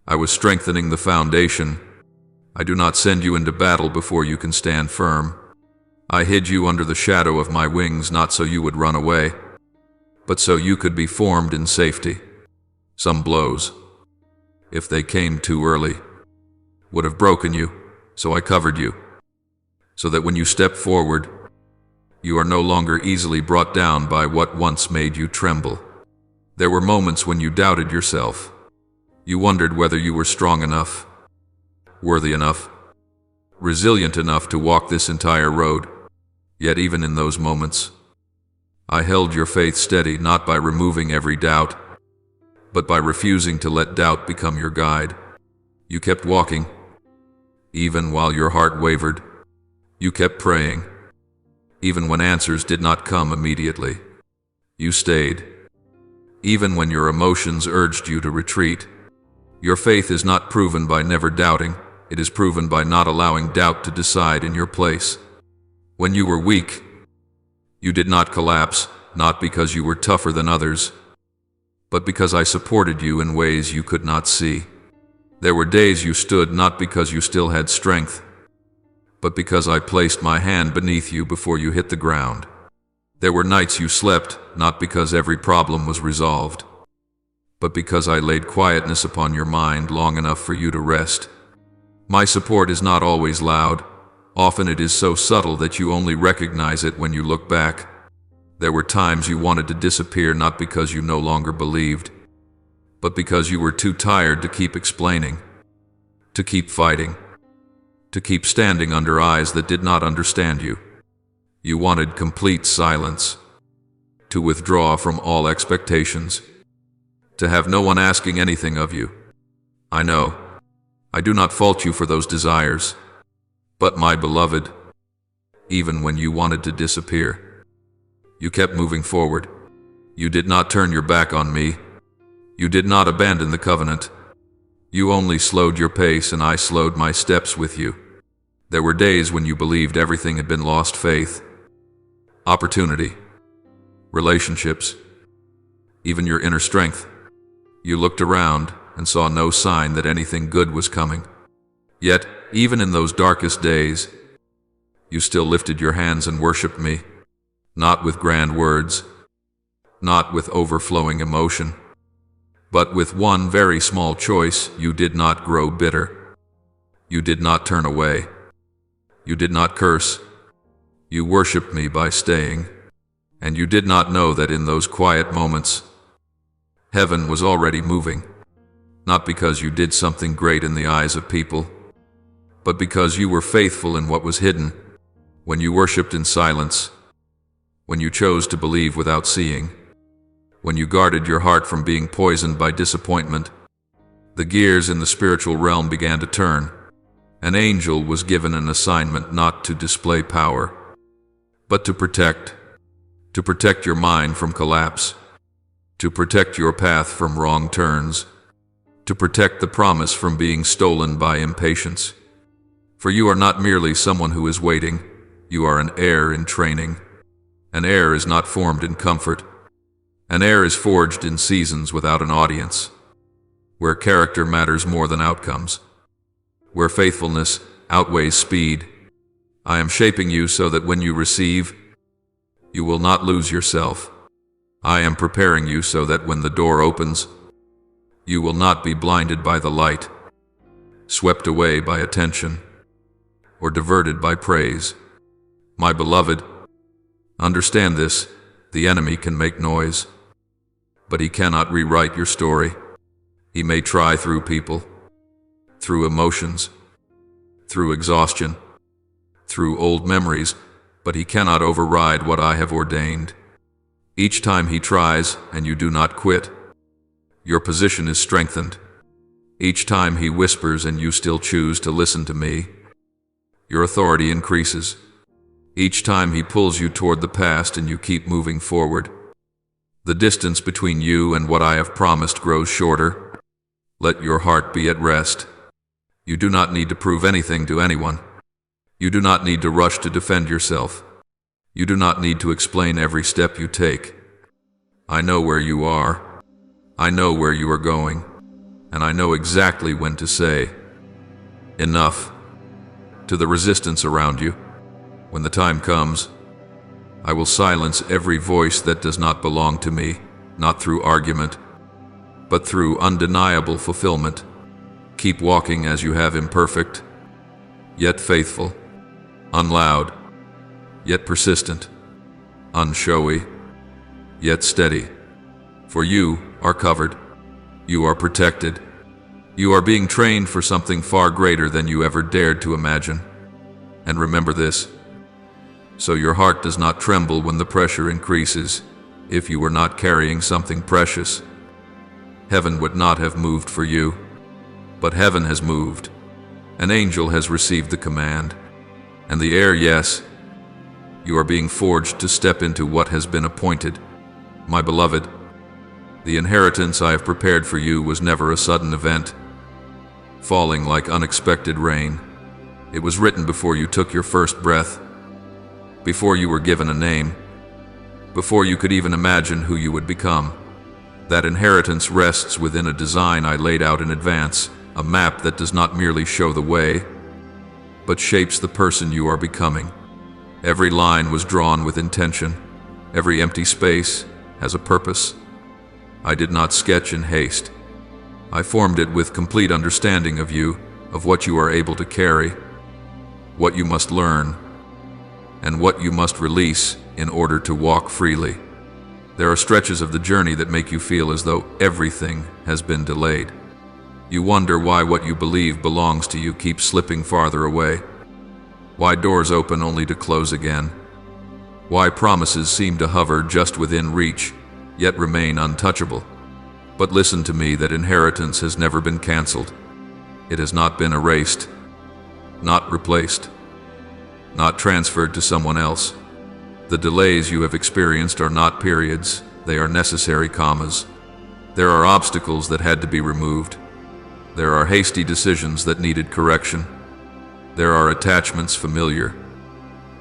I was strengthening the foundation. I do not send you into battle before you can stand firm. I hid you under the shadow of my wings, not so you would run away, but so you could be formed in safety. Some blows, if they came too early, would have broken you, so I covered you, so that when you step forward, you are no longer easily brought down by what once made you tremble. There were moments when you doubted yourself. You wondered whether you were strong enough, worthy enough, resilient enough to walk this entire road. Yet even in those moments, I held your faith steady, not by removing every doubt, but by refusing to let doubt become your guide. You kept walking, even while your heart wavered. You kept praying, even when answers did not come immediately. You stayed, even when your emotions urged you to retreat. Your faith is not proven by never doubting. It is proven by not allowing doubt to decide in your place. When you were weak, you did not collapse, not because you were tougher than others, but because I supported you in ways you could not see. There were days you stood not because you still had strength, but because I placed my hand beneath you before you hit the ground. There were nights you slept, not because every problem was resolved, but because I laid quietness upon your mind long enough for you to rest. My support is not always loud. Often it is so subtle that you only recognize it when you look back. There were times you wanted to disappear, not because you no longer believed, but because you were too tired to keep explaining, to keep fighting, to keep standing under eyes that did not understand you. You wanted complete silence, to withdraw from all expectations, to have no one asking anything of you. I know, I do not fault you for those desires, but my beloved, even when you wanted to disappear, you kept moving forward. You did not turn your back on me. You did not abandon the covenant. You only slowed your pace and I slowed my steps with you. There were days when you believed everything had been lost: faith, opportunity, relationships, even your inner strength. You looked around and saw no sign that anything good was coming. Yet, even in those darkest days, you still lifted your hands and worshipped me, not with grand words, not with overflowing emotion, but with one very small choice. You did not grow bitter. You did not turn away. You did not curse. You worshipped me by staying, and you did not know that in those quiet moments, heaven was already moving, not because you did something great in the eyes of people, but because you were faithful in what was hidden, when you worshipped in silence, when you chose to believe without seeing, when you guarded your heart from being poisoned by disappointment. The gears in the spiritual realm began to turn. An angel was given an assignment not to display power, but to protect your mind from collapse, to protect your path from wrong turns, to protect the promise from being stolen by impatience. For you are not merely someone who is waiting, you are an heir in training. An heir is not formed in comfort. An heir is forged in seasons without an audience, where character matters more than outcomes, where faithfulness outweighs speed. I am shaping you so that when you receive, you will not lose yourself. I am preparing you so that when the door opens, you will not be blinded by the light, swept away by attention, or diverted by praise. My beloved, understand this: the enemy can make noise, but he cannot rewrite your story. He may try through people, through emotions, through exhaustion, through old memories, but he cannot override what I have ordained. Each time he tries and you do not quit, your position is strengthened. Each time he whispers and you still choose to listen to me, your authority increases. Each time he pulls you toward the past and you keep moving forward, the distance between you and what I have promised grows shorter. Let your heart be at rest. You do not need to prove anything to anyone. You do not need to rush to defend yourself. You do not need to explain every step you take. I know where you are. I know where you are going. And I know exactly when to say, enough, to the resistance around you. When the time comes, I will silence every voice that does not belong to me, not through argument, but through undeniable fulfillment. Keep walking as you have, imperfect, yet faithful, unloud, yet persistent, unshowy, yet steady. For you are covered, you are protected, you are being trained for something far greater than you ever dared to imagine. And remember this, so your heart does not tremble when the pressure increases. If you were not carrying something precious, heaven would not have moved for you. But heaven has moved. An angel has received the command. And the heir, yes, you are being forged to step into what has been appointed. My beloved, the inheritance I have prepared for you was never a sudden event, falling like unexpected rain. It was written before you took your first breath, before you were given a name, before you could even imagine who you would become. That inheritance rests within a design I laid out in advance, a map that does not merely show the way, but shapes the person you are becoming. Every line was drawn with intention. Every empty space has a purpose. I did not sketch in haste. I formed it with complete understanding of you, of what you are able to carry, what you must learn, and what you must release in order to walk freely. There are stretches of the journey that make you feel as though everything has been delayed. You wonder why what you believe belongs to you keeps slipping farther away, why doors open only to close again. Why promises seem to hover just within reach, yet remain untouchable. But listen to me, that inheritance has never been cancelled. It has not been erased, not replaced, not transferred to someone else. The delays you have experienced are not periods, they are necessary commas. There are obstacles that had to be removed. There are hasty decisions that needed correction. There are attachments familiar,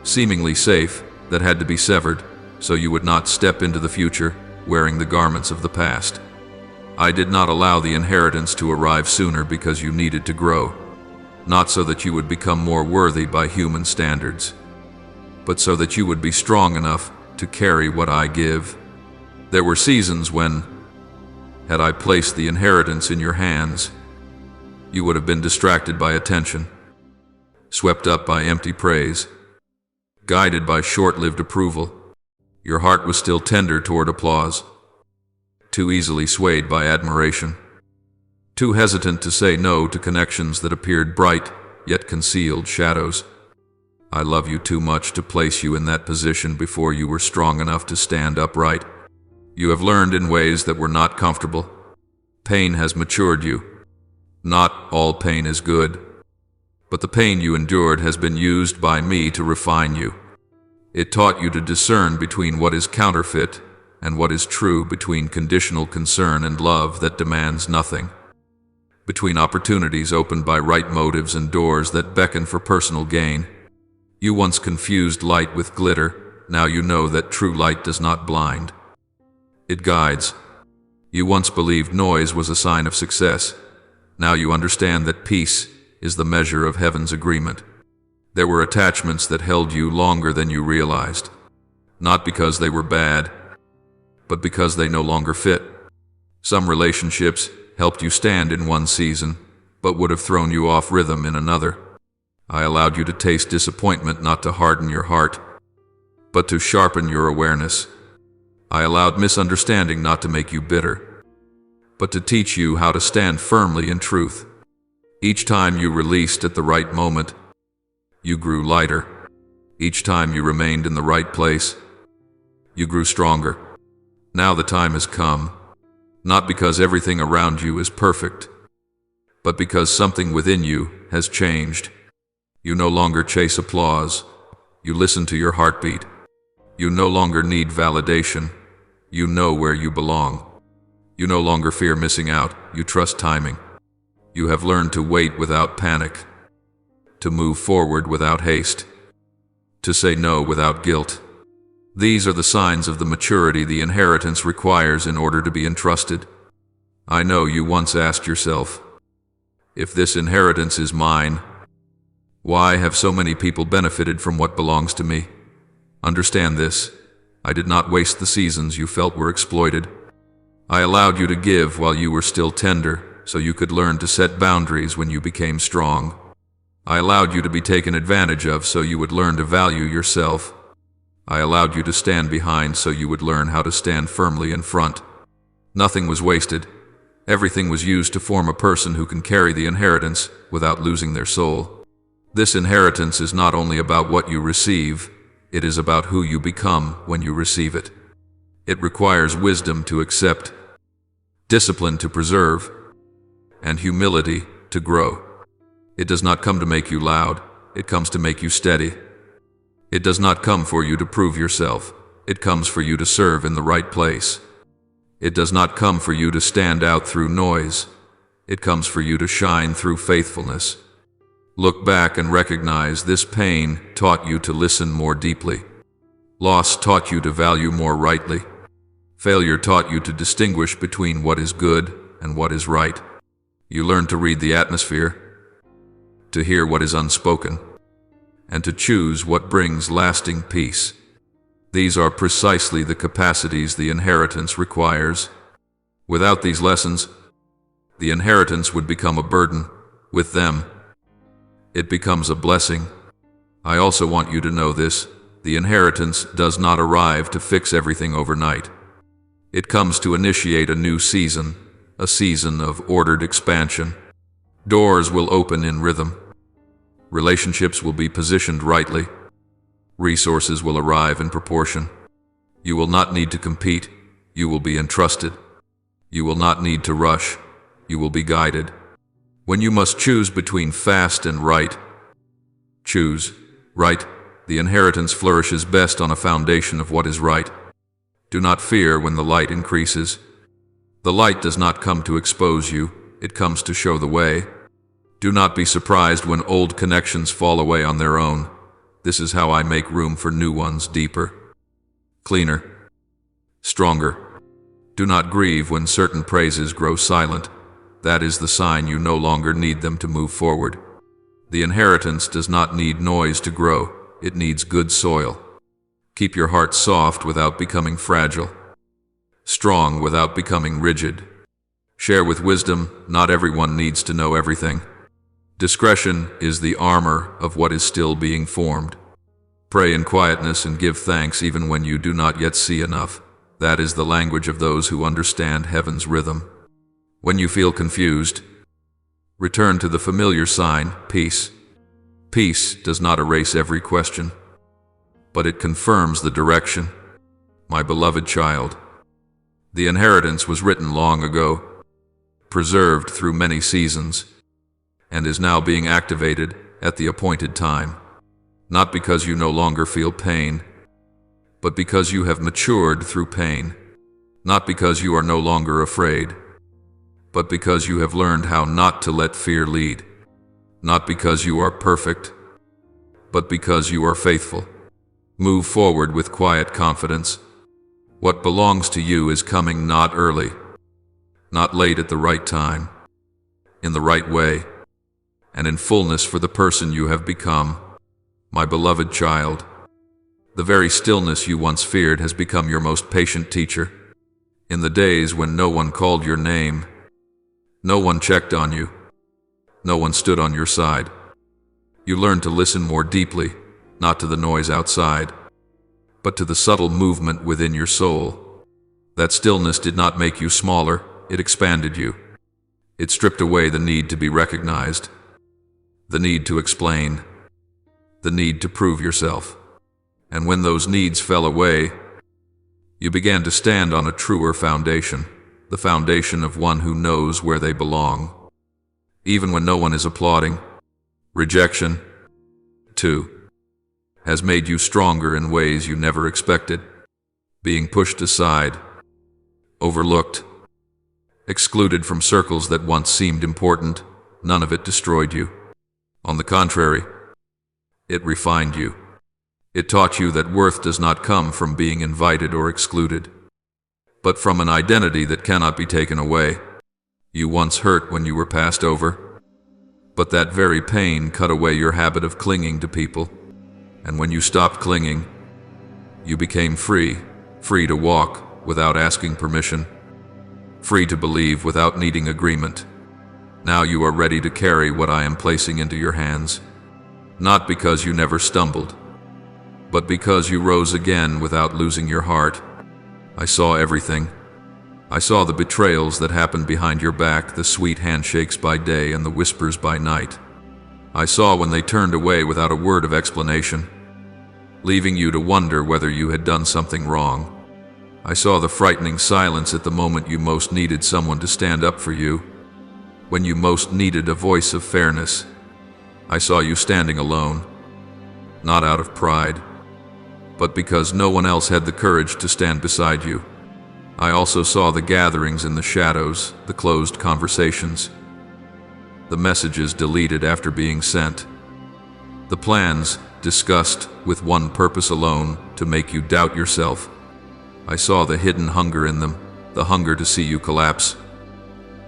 seemingly safe, that had to be severed, so you would not step into the future wearing the garments of the past. I did not allow the inheritance to arrive sooner because you needed to grow, not so that you would become more worthy by human standards, but so that you would be strong enough to carry what I give. There were seasons when, had I placed the inheritance in your hands, you would have been distracted by attention, swept up by empty praise, guided by short-lived approval. Your heart was still tender toward applause, too easily swayed by admiration, too hesitant to say no to connections that appeared bright, yet concealed shadows. I love you too much to place you in that position before you were strong enough to stand upright. You have learned in ways that were not comfortable. Pain has matured you. Not all pain is good, but the pain you endured has been used by me to refine you. It taught you to discern between what is counterfeit and what is true, between conditional concern and love that demands nothing, between opportunities opened by right motives and doors that beckon for personal gain. You once confused light with glitter. Now you know that true light does not blind. It guides. You once believed noise was a sign of success. Now you understand that peace is the measure of heaven's agreement. There were attachments that held you longer than you realized, not because they were bad, but because they no longer fit. Some relationships helped you stand in one season, but would have thrown you off rhythm in another. I allowed you to taste disappointment not to harden your heart, but to sharpen your awareness. I allowed misunderstanding not to make you bitter, but to teach you how to stand firmly in truth. Each time you released at the right moment, you grew lighter. Each time you remained in the right place, you grew stronger. Now the time has come, not because everything around you is perfect, but because something within you has changed. You no longer chase applause. You listen to your heartbeat. You no longer need validation. You know where you belong. You no longer fear missing out. You trust timing. You have learned to wait without panic, to move forward without haste, to say no without guilt. These are the signs of the maturity the inheritance requires in order to be entrusted. I know you once asked yourself, if this inheritance is mine, why have so many people benefited from what belongs to me? Understand this. I did not waste the seasons you felt were exploited. I allowed you to give while you were still tender, so you could learn to set boundaries when you became strong. I allowed you to be taken advantage of so you would learn to value yourself. I allowed you to stand behind so you would learn how to stand firmly in front. Nothing was wasted. Everything was used to form a person who can carry the inheritance without losing their soul. This inheritance is not only about what you receive, it is about who you become when you receive it. It requires wisdom to accept, discipline to preserve, and humility to grow. It does not come to make you loud, it comes to make you steady. It does not come for you to prove yourself, it comes for you to serve in the right place. It does not come for you to stand out through noise, it comes for you to shine through faithfulness. Look back and recognize this pain taught you to listen more deeply. Loss taught you to value more rightly. Failure taught you to distinguish between what is good and what is right. You learned to read the atmosphere, to hear what is unspoken, and to choose what brings lasting peace. These are precisely the capacities the inheritance requires. Without these lessons, the inheritance would become a burden. With them, it becomes a blessing. I also want you to know this: the inheritance does not arrive to fix everything overnight. It comes to initiate a new season, a season of ordered expansion. Doors will open in rhythm. Relationships will be positioned rightly. Resources will arrive in proportion. You will not need to compete. You will be entrusted. You will not need to rush. You will be guided. When you must choose between fast and right, choose right. The inheritance flourishes best on a foundation of what is right. Do not fear when the light increases. The light does not come to expose you, it comes to show the way. Do not be surprised when old connections fall away on their own. This is how I make room for new ones, deeper, cleaner, stronger. Do not grieve when certain praises grow silent. That is the sign you no longer need them to move forward. The inheritance does not need noise to grow. It needs good soil. Keep your heart soft without becoming fragile, strong without becoming rigid. Share with wisdom. Not everyone needs to know everything. Discretion is the armor of what is still being formed. Pray in quietness and give thanks even when you do not yet see enough. That is the language of those who understand heaven's rhythm. When you feel confused, return to the familiar sign, peace. Peace does not erase every question, but it confirms the direction. My beloved child, the inheritance was written long ago, preserved through many seasons, and is now being activated at the appointed time. Not because you no longer feel pain, but because you have matured through pain. Not because you are no longer afraid, but because you have learned how not to let fear lead. Not because you are perfect, but because you are faithful. Move forward with quiet confidence. What belongs to you is coming, not early, not late, at the right time, in the right way, and in fullness for the person you have become. My beloved child, the very stillness you once feared has become your most patient teacher. In the days when no one called your name, no one checked on you, no one stood on your side, you learned to listen more deeply, not to the noise outside, but to the subtle movement within your soul. That stillness did not make you smaller, it expanded you. It stripped away the need to be recognized, the need to explain, the need to prove yourself. And when those needs fell away, you began to stand on a truer foundation, the foundation of one who knows where they belong. Even when no one is applauding, rejection, too, has made you stronger in ways you never expected. Being pushed aside, overlooked, excluded from circles that once seemed important, none of it destroyed you. On the contrary, it refined you. It taught you that worth does not come from being invited or excluded, but from an identity that cannot be taken away. You once hurt when you were passed over, but that very pain cut away your habit of clinging to people. And when you stopped clinging, you became free, free to walk without asking permission, free to believe without needing agreement. Now you are ready to carry what I am placing into your hands, not because you never stumbled, but because you rose again without losing your heart. I saw everything. I saw the betrayals that happened behind your back, the sweet handshakes by day and the whispers by night. I saw when they turned away without a word of explanation, leaving you to wonder whether you had done something wrong. I saw the frightening silence at the moment you most needed someone to stand up for you, when you most needed a voice of fairness. I saw you standing alone, not out of pride, but because no one else had the courage to stand beside you. I also saw the gatherings in the shadows, the closed conversations, the messages deleted after being sent, the plans discussed with one purpose alone, to make you doubt yourself. I saw the hidden hunger in them, the hunger to see you collapse,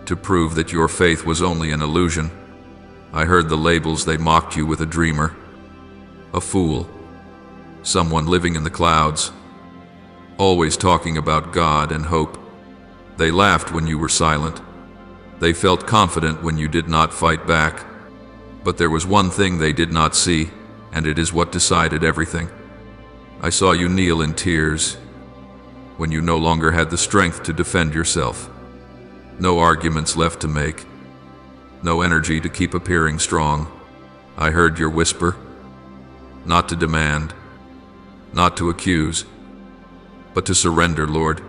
to prove that your faith was only an illusion. I heard the labels they mocked you with: a dreamer, a fool, someone living in the clouds, always talking about God and hope. They laughed when you were silent. They felt confident when you did not fight back. But there was one thing they did not see, and it is what decided everything. I saw you kneel in tears when you no longer had the strength to defend yourself. No arguments left to make, no energy to keep appearing strong. I heard your whisper, not to demand, not to accuse, but to surrender, Lord.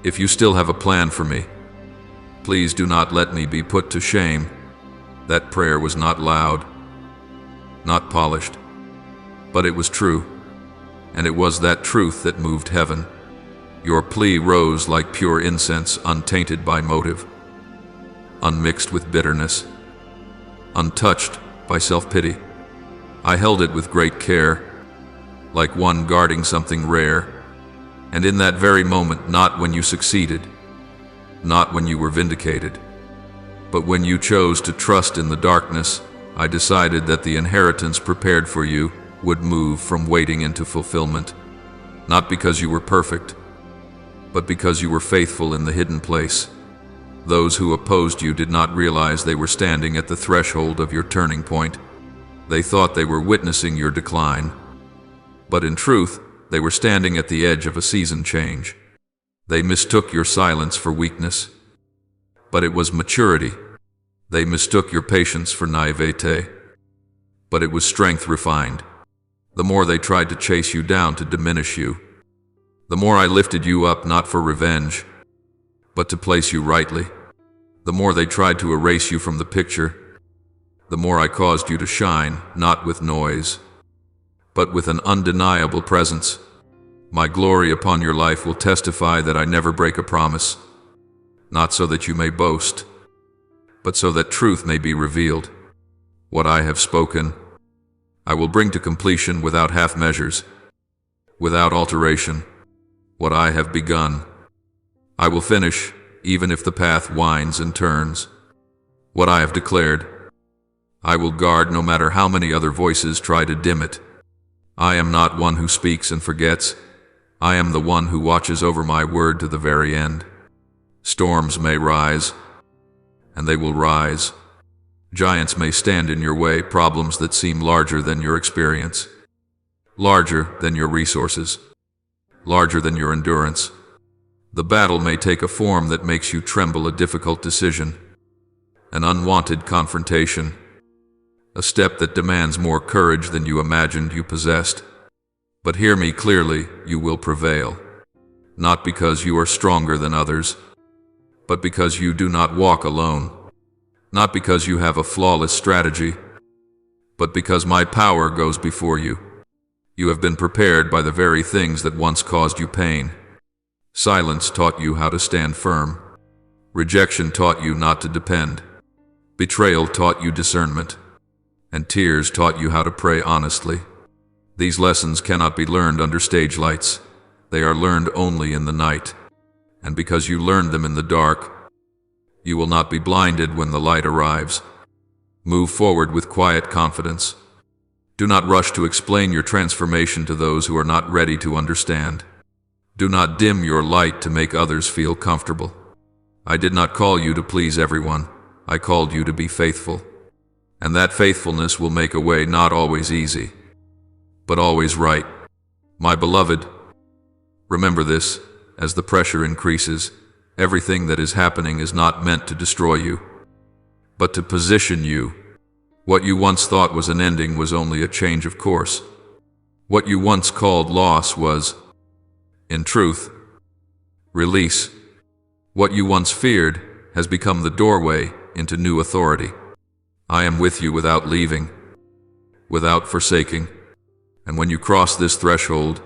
If you still have a plan for me, please do not let me be put to shame. That prayer was not loud, not polished, but it was true, and it was that truth that moved heaven. Your plea rose like pure incense, untainted by motive, unmixed with bitterness, untouched by self-pity. I held it with great care, like one guarding something rare, and in that very moment, not when you succeeded, not when you were vindicated, but when you chose to trust in the darkness, I decided that the inheritance prepared for you would move from waiting into fulfillment, not because you were perfect, but because you were faithful in the hidden place. Those who opposed you did not realize they were standing at the threshold of your turning point. They thought they were witnessing your decline, but in truth, they were standing at the edge of a season change. They mistook your silence for weakness, but it was maturity. They mistook your patience for naivete, but it was strength refined. The more they tried to chase you down to diminish you, the more I lifted you up, not for revenge, but to place you rightly. The more they tried to erase you from the picture, the more I caused you to shine, not with noise, but with an undeniable presence. My glory upon your life will testify that I never break a promise, not so that you may boast, but so that truth may be revealed. What I have spoken, I will bring to completion without half measures, without alteration. What I have begun, I will finish, even if the path winds and turns. What I have declared, I will guard no matter how many other voices try to dim it. I am not one who speaks and forgets. I am the one who watches over my word to the very end. Storms may rise, and they will rise. Giants may stand in your way, problems that seem larger than your experience, larger than your resources, larger than your endurance. The battle may take a form that makes you tremble, a difficult decision, an unwanted confrontation, a step that demands more courage than you imagined you possessed. But hear me clearly, you will prevail, not because you are stronger than others, but because you do not walk alone, not because you have a flawless strategy, but because my power goes before you. You have been prepared by the very things that once caused you pain. Silence taught you how to stand firm. Rejection taught you not to depend. Betrayal taught you discernment. And tears taught you how to pray honestly. These lessons cannot be learned under stage lights. They are learned only in the night. And because you learned them in the dark, you will not be blinded when the light arrives. Move forward with quiet confidence. Do not rush to explain your transformation to those who are not ready to understand. Do not dim your light to make others feel comfortable. I did not call you to please everyone. I called you to be faithful. And that faithfulness will make a way not always easy, but always right. My beloved, remember this, as the pressure increases, everything that is happening is not meant to destroy you, but to position you. What you once thought was an ending was only a change of course. What you once called loss was, in truth, release. What you once feared has become the doorway into new authority. I am with you without leaving, without forsaking, and when you cross this threshold,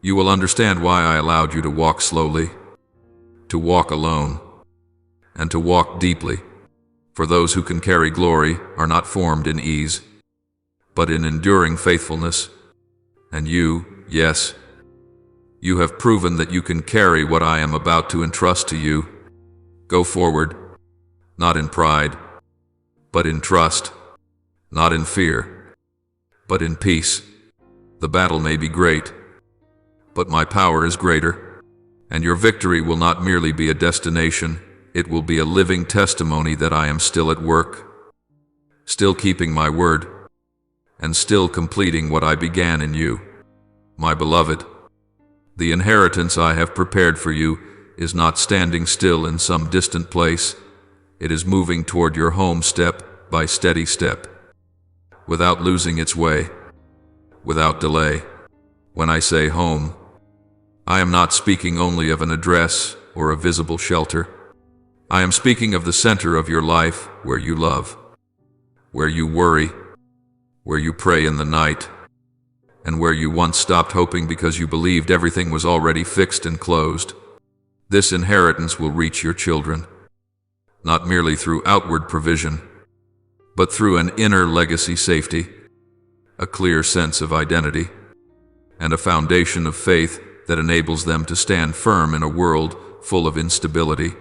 you will understand why I allowed you to walk slowly, to walk alone, and to walk deeply. For those who can carry glory are not formed in ease, but in enduring faithfulness. And you, yes, you have proven that you can carry what I am about to entrust to you. Go forward, not in pride, but in trust, not in fear, but in peace. The battle may be great, but my power is greater, and your victory will not merely be a destination, it will be a living testimony that I am still at work, still keeping my word, and still completing what I began in you. My beloved, the inheritance I have prepared for you is not standing still in some distant place. It is moving toward your home step by steady step, without losing its way, without delay, When I say home, I am not speaking only of an address or a visible shelter. I am speaking of the center of your life, where you love, where you worry, where you pray in the night, and where you once stopped hoping because you believed everything was already fixed and closed. This inheritance will reach your children, not merely through outward provision, but through an inner legacy safety, a clear sense of identity, and a foundation of faith that enables them to stand firm in a world full of instability.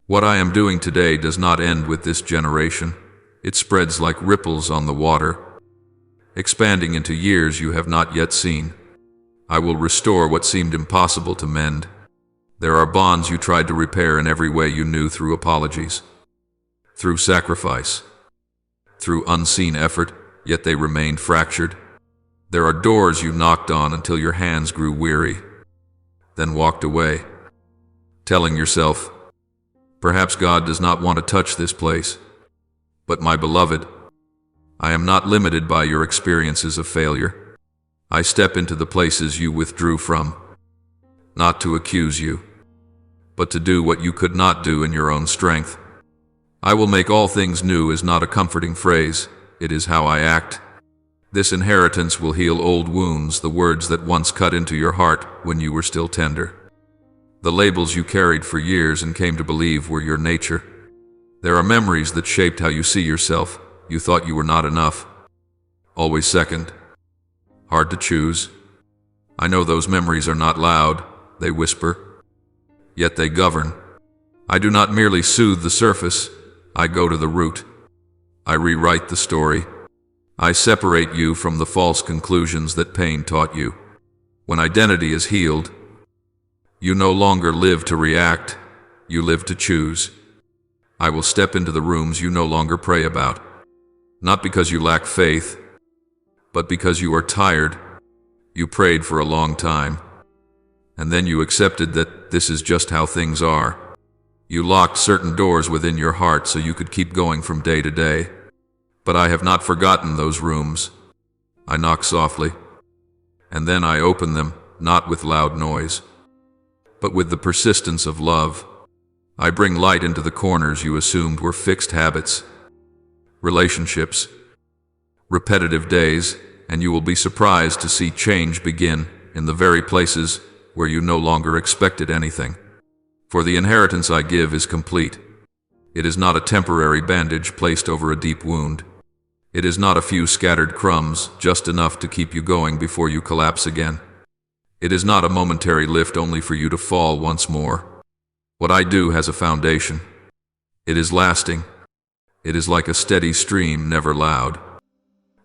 What I am doing today does not end with this generation. It spreads like ripples on the water, expanding into years you have not yet seen. I will restore what seemed impossible to mend. There are bonds you tried to repair in every way you knew, through apologies, through sacrifice, through unseen effort, yet they remained fractured. There are doors you knocked on until your hands grew weary, then walked away, telling yourself, perhaps God does not want to touch this place. But my beloved, I am not limited by your experiences of failure. I step into the places you withdrew from, not to accuse you, but to do what you could not do in your own strength. I will make all things new is not a comforting phrase, it is how I act. This inheritance will heal old wounds, the words that once cut into your heart when you were still tender, the labels you carried for years and came to believe were your nature. There are memories that shaped how you see yourself. You thought you were not enough, always second, hard to choose. I know those memories are not loud, they whisper, yet they govern. I do not merely soothe the surface, I go to the root. I rewrite the story. I separate you from the false conclusions that pain taught you. When identity is healed, you no longer live to react, you live to choose. I will step into the rooms you no longer pray about, not because you lack faith, but because you are tired. You prayed for a long time, and then you accepted that this is just how things are. You locked certain doors within your heart so you could keep going from day to day. But I have not forgotten those rooms. I knock softly, and then I open them, not with loud noise, but with the persistence of love. I bring light into the corners you assumed were fixed habits, relationships, repetitive days, and you will be surprised to see change begin in the very places where you no longer expected anything. For the inheritance I give is complete. It is not a temporary bandage placed over a deep wound. It is not a few scattered crumbs, just enough to keep you going before you collapse again. It is not a momentary lift only for you to fall once more. What I do has a foundation. It is lasting. It is like a steady stream, never loud,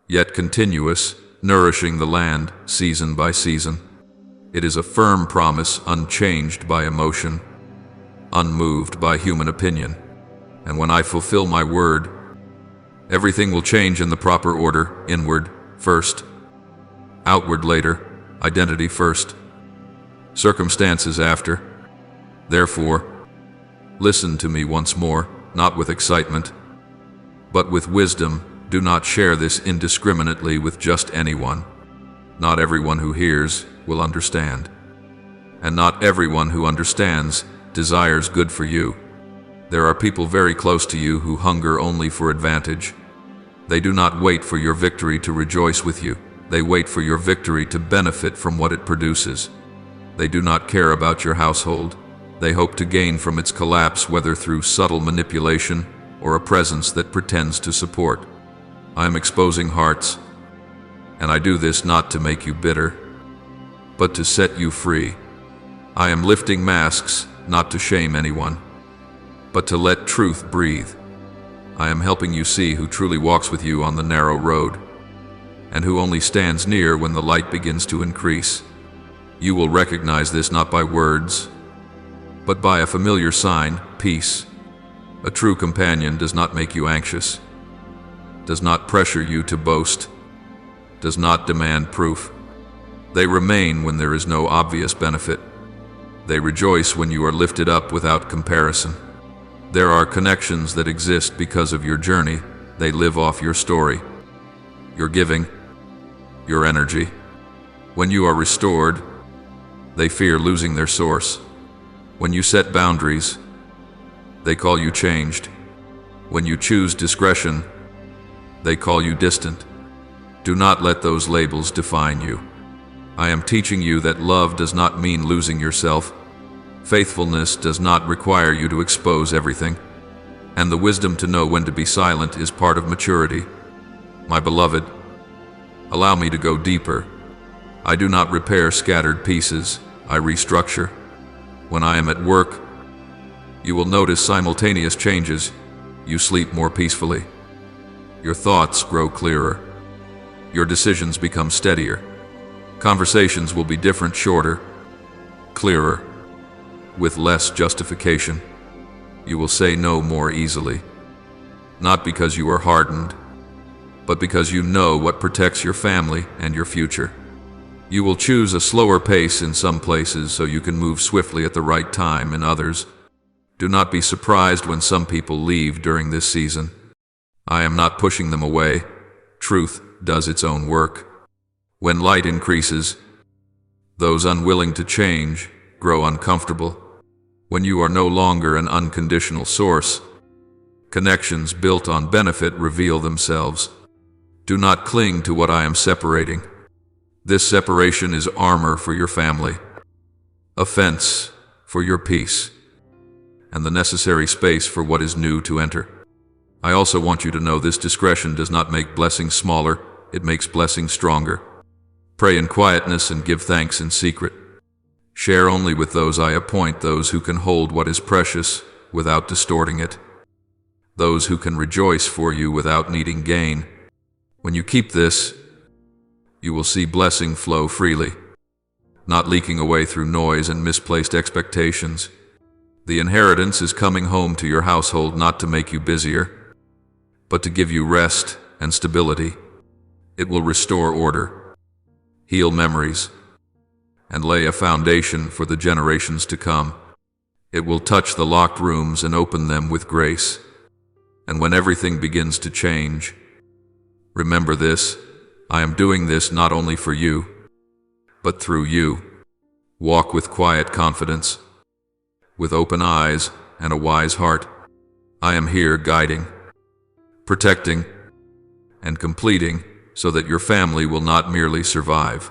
yet continuous, nourishing the land, season by season. It is a firm promise, unchanged by emotion, unmoved by human opinion. And when I fulfill my word, everything will change in the proper order, inward first, outward later, identity first, circumstances after. Therefore, listen to me once more, not with excitement, but with wisdom. Do not share this indiscriminately with just anyone. Not everyone who hears will understand, and not everyone who understands desires good for you. There are people very close to you who hunger only for advantage. They do not wait for your victory to rejoice with you. They wait for your victory to benefit from what it produces. They do not care about your household. They hope to gain from its collapse, whether through subtle manipulation or a presence that pretends to support. I am exposing hearts, and I do this not to make you bitter, but to set you free. I am lifting masks, not to shame anyone, but to let truth breathe. I am helping you see who truly walks with you on the narrow road, and who only stands near when the light begins to increase. You will recognize this not by words, but by a familiar sign, peace. A true companion does not make you anxious, does not pressure you to boast, does not demand proof. They remain when there is no obvious benefit. They rejoice when you are lifted up without comparison. There are connections that exist because of your journey. They live off your story, your giving, your energy. When you are restored, they fear losing their source. When you set boundaries, they call you changed. When you choose discretion, they call you distant. Do not let those labels define you. I am teaching you that love does not mean losing yourself. Faithfulness does not require you to expose everything. And the wisdom to know when to be silent is part of maturity. My beloved, allow me to go deeper. I do not repair scattered pieces, I restructure. When I am at work, you will notice simultaneous changes. You sleep more peacefully. Your thoughts grow clearer. Your decisions become steadier. Conversations will be different, shorter, clearer, with less justification. You will say no more easily, not because you are hardened, but because you know what protects your family and your future. You will choose a slower pace in some places so you can move swiftly at the right time in others. Do not be surprised when some people leave during this season. I am not pushing them away. Truth does its own work. When light increases, those unwilling to change grow uncomfortable. When you are no longer an unconditional source, connections built on benefit reveal themselves. Do not cling to what I am separating. This separation is armor for your family, a fence for your peace, and the necessary space for what is new to enter. I also want you to know this discretion does not make blessings smaller, it makes blessings stronger. Pray in quietness and give thanks in secret. Share only with those I appoint, those who can hold what is precious without distorting it, those who can rejoice for you without needing gain. When you keep this, you will see blessing flow freely, not leaking away through noise and misplaced expectations. The inheritance is coming home to your household not to make you busier, but to give you rest and stability. It will restore order, heal memories, and lay a foundation for the generations to come. It will touch the locked rooms and open them with grace. And when everything begins to change, remember this: I am doing this not only for you, but through you. Walk with quiet confidence, with open eyes and a wise heart. I am here guiding, protecting, and completing so that your family will not merely survive,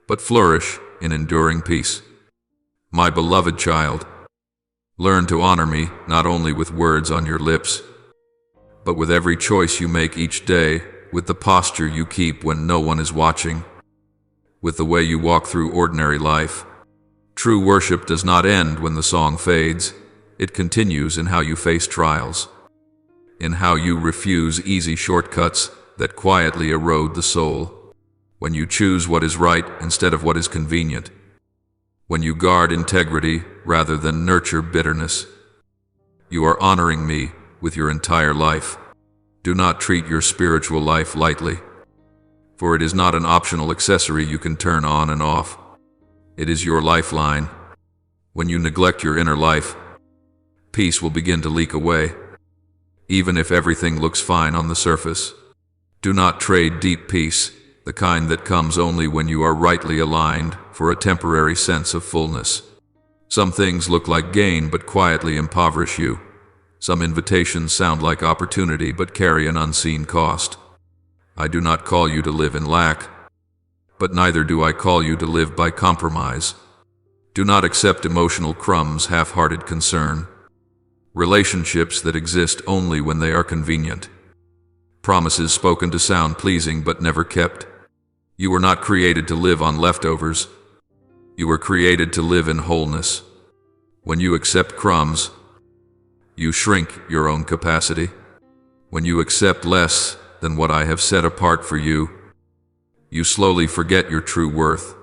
but flourish in enduring peace. My beloved child, learn to honor me not only with words on your lips, but with every choice you make each day, with the posture you keep when no one is watching, with the way you walk through ordinary life. True worship does not end when the song fades. It continues in how you face trials, in how you refuse easy shortcuts that quietly erode the soul, when you choose what is right instead of what is convenient, when you guard integrity rather than nurture bitterness. You are honoring me with your entire life. Do not treat your spiritual life lightly, for it is not an optional accessory you can turn on and off. It is your lifeline. When you neglect your inner life, peace will begin to leak away, even if everything looks fine on the surface. Do not trade deep peace, the kind that comes only when you are rightly aligned, for a temporary sense of fullness. Some things look like gain but quietly impoverish you. Some invitations sound like opportunity but carry an unseen cost. I do not call you to live in lack, but neither do I call you to live by compromise. Do not accept emotional crumbs, half-hearted concern, relationships that exist only when they are convenient, promises spoken to sound pleasing but never kept. You were not created to live on leftovers. You were created to live in wholeness. When you accept crumbs, you shrink your own capacity. When you accept less than what I have set apart for you, you slowly forget your true worth.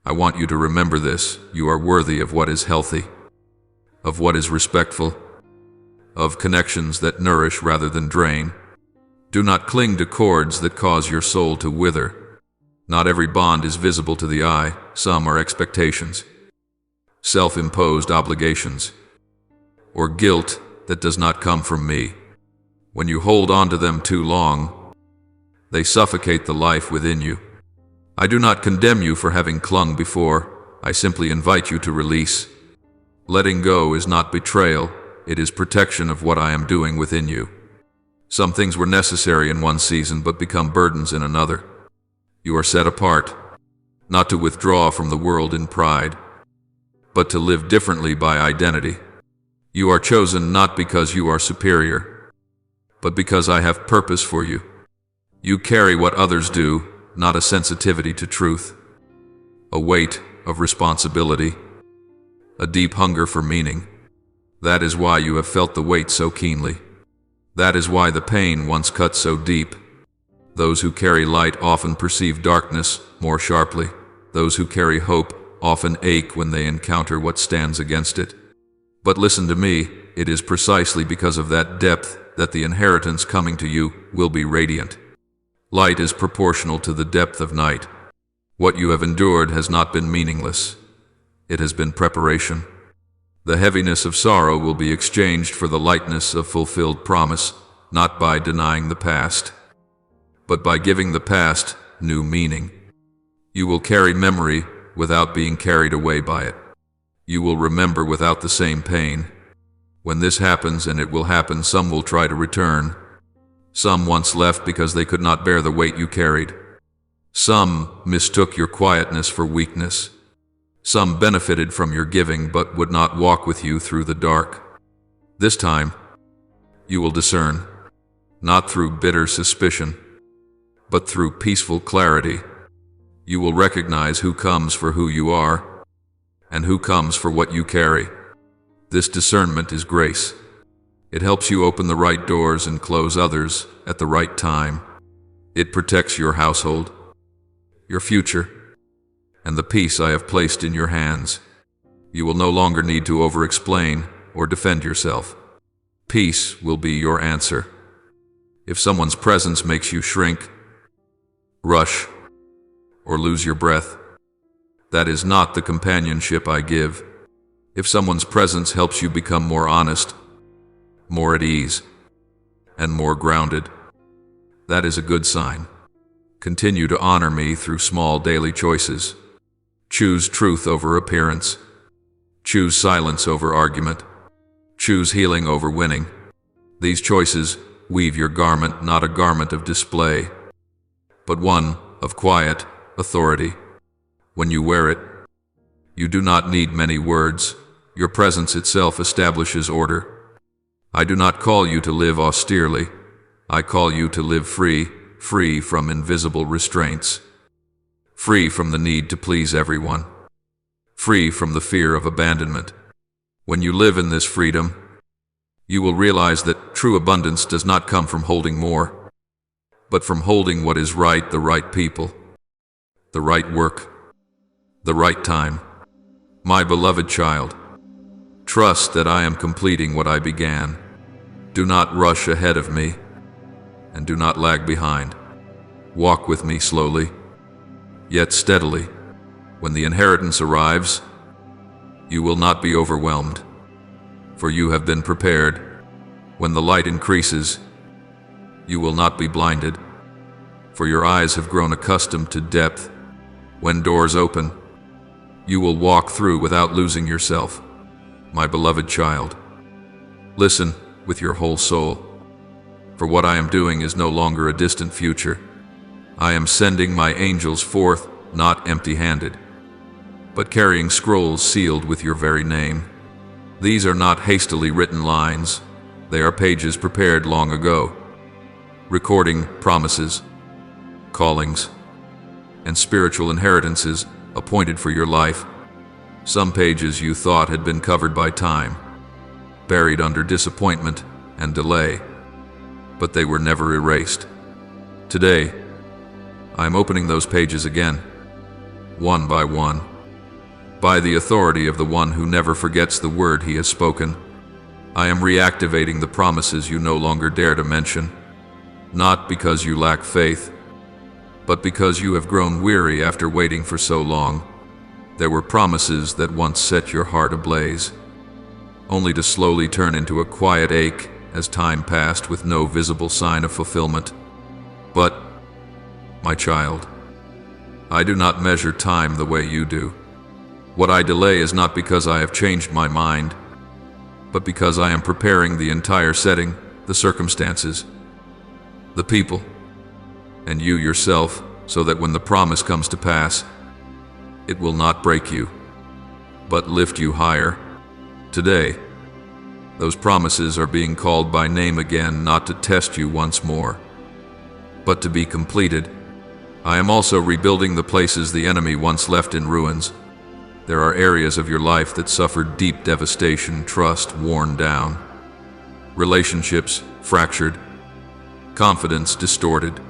I want you to remember this: you are worthy of what is healthy, of what is respectful, of connections that nourish rather than drain. Do not cling to cords that cause your soul to wither. Not every bond is visible to the eye. Some are expectations, self-imposed obligations, or guilt that does not come from me. When you hold on to them too long, they suffocate the life within you. I do not condemn you for having clung before. I simply invite you to release. Letting go is not betrayal. It is protection of what I am doing within you. Some things were necessary in one season but become burdens in another. You are set apart, not to withdraw from the world in pride, but to live differently by identity. You are chosen not because you are superior, but because I have purpose for you. You carry what others do, not a sensitivity to truth, a weight of responsibility, a deep hunger for meaning. That is why you have felt the weight so keenly. That is why the pain once cut so deep. Those who carry light often perceive darkness more sharply. Those who carry hope often ache when they encounter what stands against it. But listen to me, it is precisely because of that depth that the inheritance coming to you will be radiant. Light is proportional to the depth of night. What you have endured has not been meaningless. It has been preparation. The heaviness of sorrow will be exchanged for the lightness of fulfilled promise, not by denying the past, but by giving the past new meaning. You will carry memory without being carried away by it. You will remember without the same pain. When this happens, and it will happen, some will try to return. Some once left because they could not bear the weight you carried. Some mistook your quietness for weakness. Some benefited from your giving but would not walk with you through the dark. This time, you will discern, not through bitter suspicion, but through peaceful clarity. You will recognize who comes for who you are, and who comes for what you carry. This discernment is grace. It helps you open the right doors and close others at the right time. It protects your household, your future, and the peace I have placed in your hands. You will no longer need to over-explain or defend yourself. Peace will be your answer. If someone's presence makes you shrink, rush, or lose your breath, that is not the companionship I give. If someone's presence helps you become more honest, more at ease, and more grounded, that is a good sign. Continue to honor me through small daily choices. Choose truth over appearance. Choose silence over argument. Choose healing over winning. These choices weave your garment, not a garment of display, but one of quiet authority. When you wear it, you do not need many words. Your presence itself establishes order. I do not call you to live austerely. I call you to live free, free from invisible restraints, free from the need to please everyone, free from the fear of abandonment. When you live in this freedom, you will realize that true abundance does not come from holding more, but from holding what is right, the right people, the right work, the right time. My beloved child, trust that I am completing what I began. Do not rush ahead of me, and do not lag behind. Walk with me slowly, yet steadily. When the inheritance arrives, you will not be overwhelmed, for you have been prepared. When the light increases, you will not be blinded, for your eyes have grown accustomed to depth. When doors open, you will walk through without losing yourself. My beloved child, listen with your whole soul, for what I am doing is no longer a distant future. I am sending my angels forth, not empty-handed, but carrying scrolls sealed with your very name. These are not hastily written lines. They are pages prepared long ago, recording promises, callings, and spiritual inheritances appointed for your life. Some pages you thought had been covered by time, buried under disappointment and delay, but they were never erased. Today, I am opening those pages again, one by one, by the authority of the one who never forgets the word he has spoken. I am reactivating the promises you no longer dare to mention, not because you lack faith, but because you have grown weary after waiting for so long. There were promises that once set your heart ablaze, only to slowly turn into a quiet ache as time passed with no visible sign of fulfillment. But, my child, I do not measure time the way you do. What I delay is not because I have changed my mind, but because I am preparing the entire setting, the circumstances, the people, and you yourself, so that when the promise comes to pass, it will not break you, but lift you higher. Today, those promises are being called by name again, not to test you once more, but to be completed. I am also rebuilding the places the enemy once left in ruins. There are areas of your life that suffered deep devastation, trust worn down, relationships fractured, confidence distorted,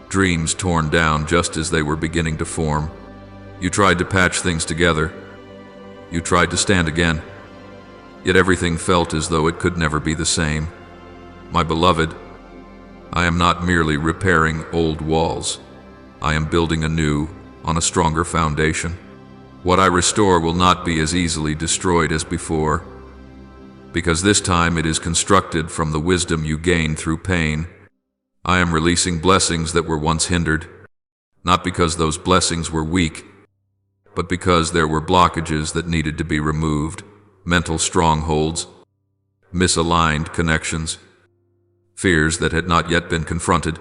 dreams torn down just as they were beginning to form. You tried to patch things together. You tried to stand again. Yet everything felt as though it could never be the same. My beloved, I am not merely repairing old walls. I am building anew on a stronger foundation. What I restore will not be as easily destroyed as before, because this time it is constructed from the wisdom you gained through pain. I am releasing blessings that were once hindered, not because those blessings were weak, but because there were blockages that needed to be removed, mental strongholds, misaligned connections, fears that had not yet been confronted.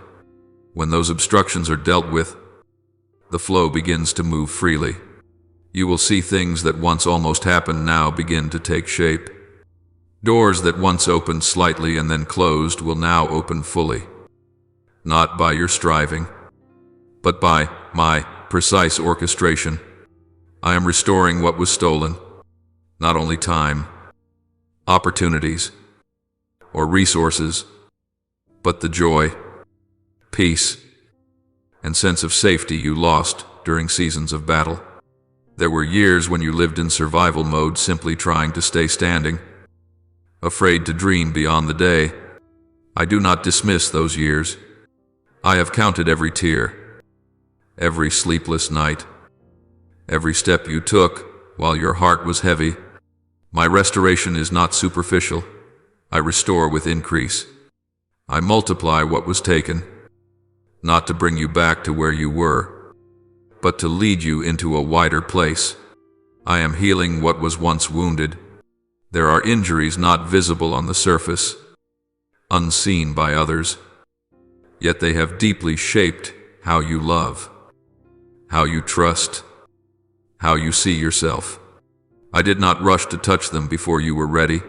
When those obstructions are dealt with, the flow begins to move freely. You will see things that once almost happened now begin to take shape. Doors that once opened slightly and then closed will now open fully. Not by your striving, but by my precise orchestration. I am restoring what was stolen, not only time, opportunities, or resources, but the joy, peace, and sense of safety you lost during seasons of battle. There were years when you lived in survival mode, simply trying to stay standing, afraid to dream beyond the day. I do not dismiss those years. I have counted every tear, every sleepless night, every step you took while your heart was heavy. My restoration is not superficial. I restore with increase. I multiply what was taken, not to bring you back to where you were, but to lead you into a wider place. I am healing what was once wounded. There are injuries not visible on the surface, unseen by others, yet they have deeply shaped how you love, how you trust, how you see yourself. I did not rush to touch them before you were ready,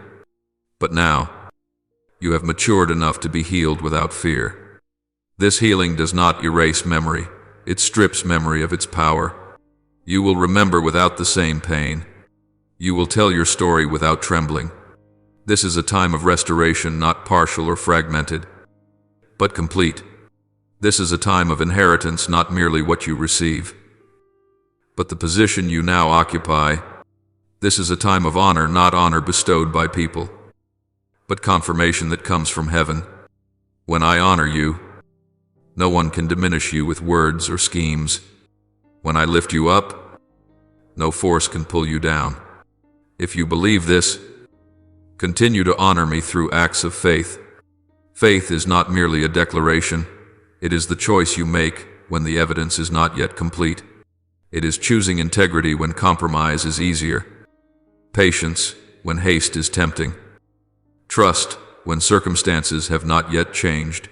but now you have matured enough to be healed without fear. This healing does not erase memory. It strips memory of its power. You will remember without the same pain. You will tell your story without trembling. This is a time of restoration, not partial or fragmented, but complete. This is a time of inheritance, not merely what you receive, but the position you now occupy. This is a time of honor, not honor bestowed by people, but confirmation that comes from heaven. When I honor you, no one can diminish you with words or schemes. When I lift you up, no force can pull you down. If you believe this, continue to honor me through acts of faith. Faith is not merely a declaration. It is the choice you make when the evidence is not yet complete. It is choosing integrity when compromise is easier, patience when haste is tempting, trust when circumstances have not yet changed.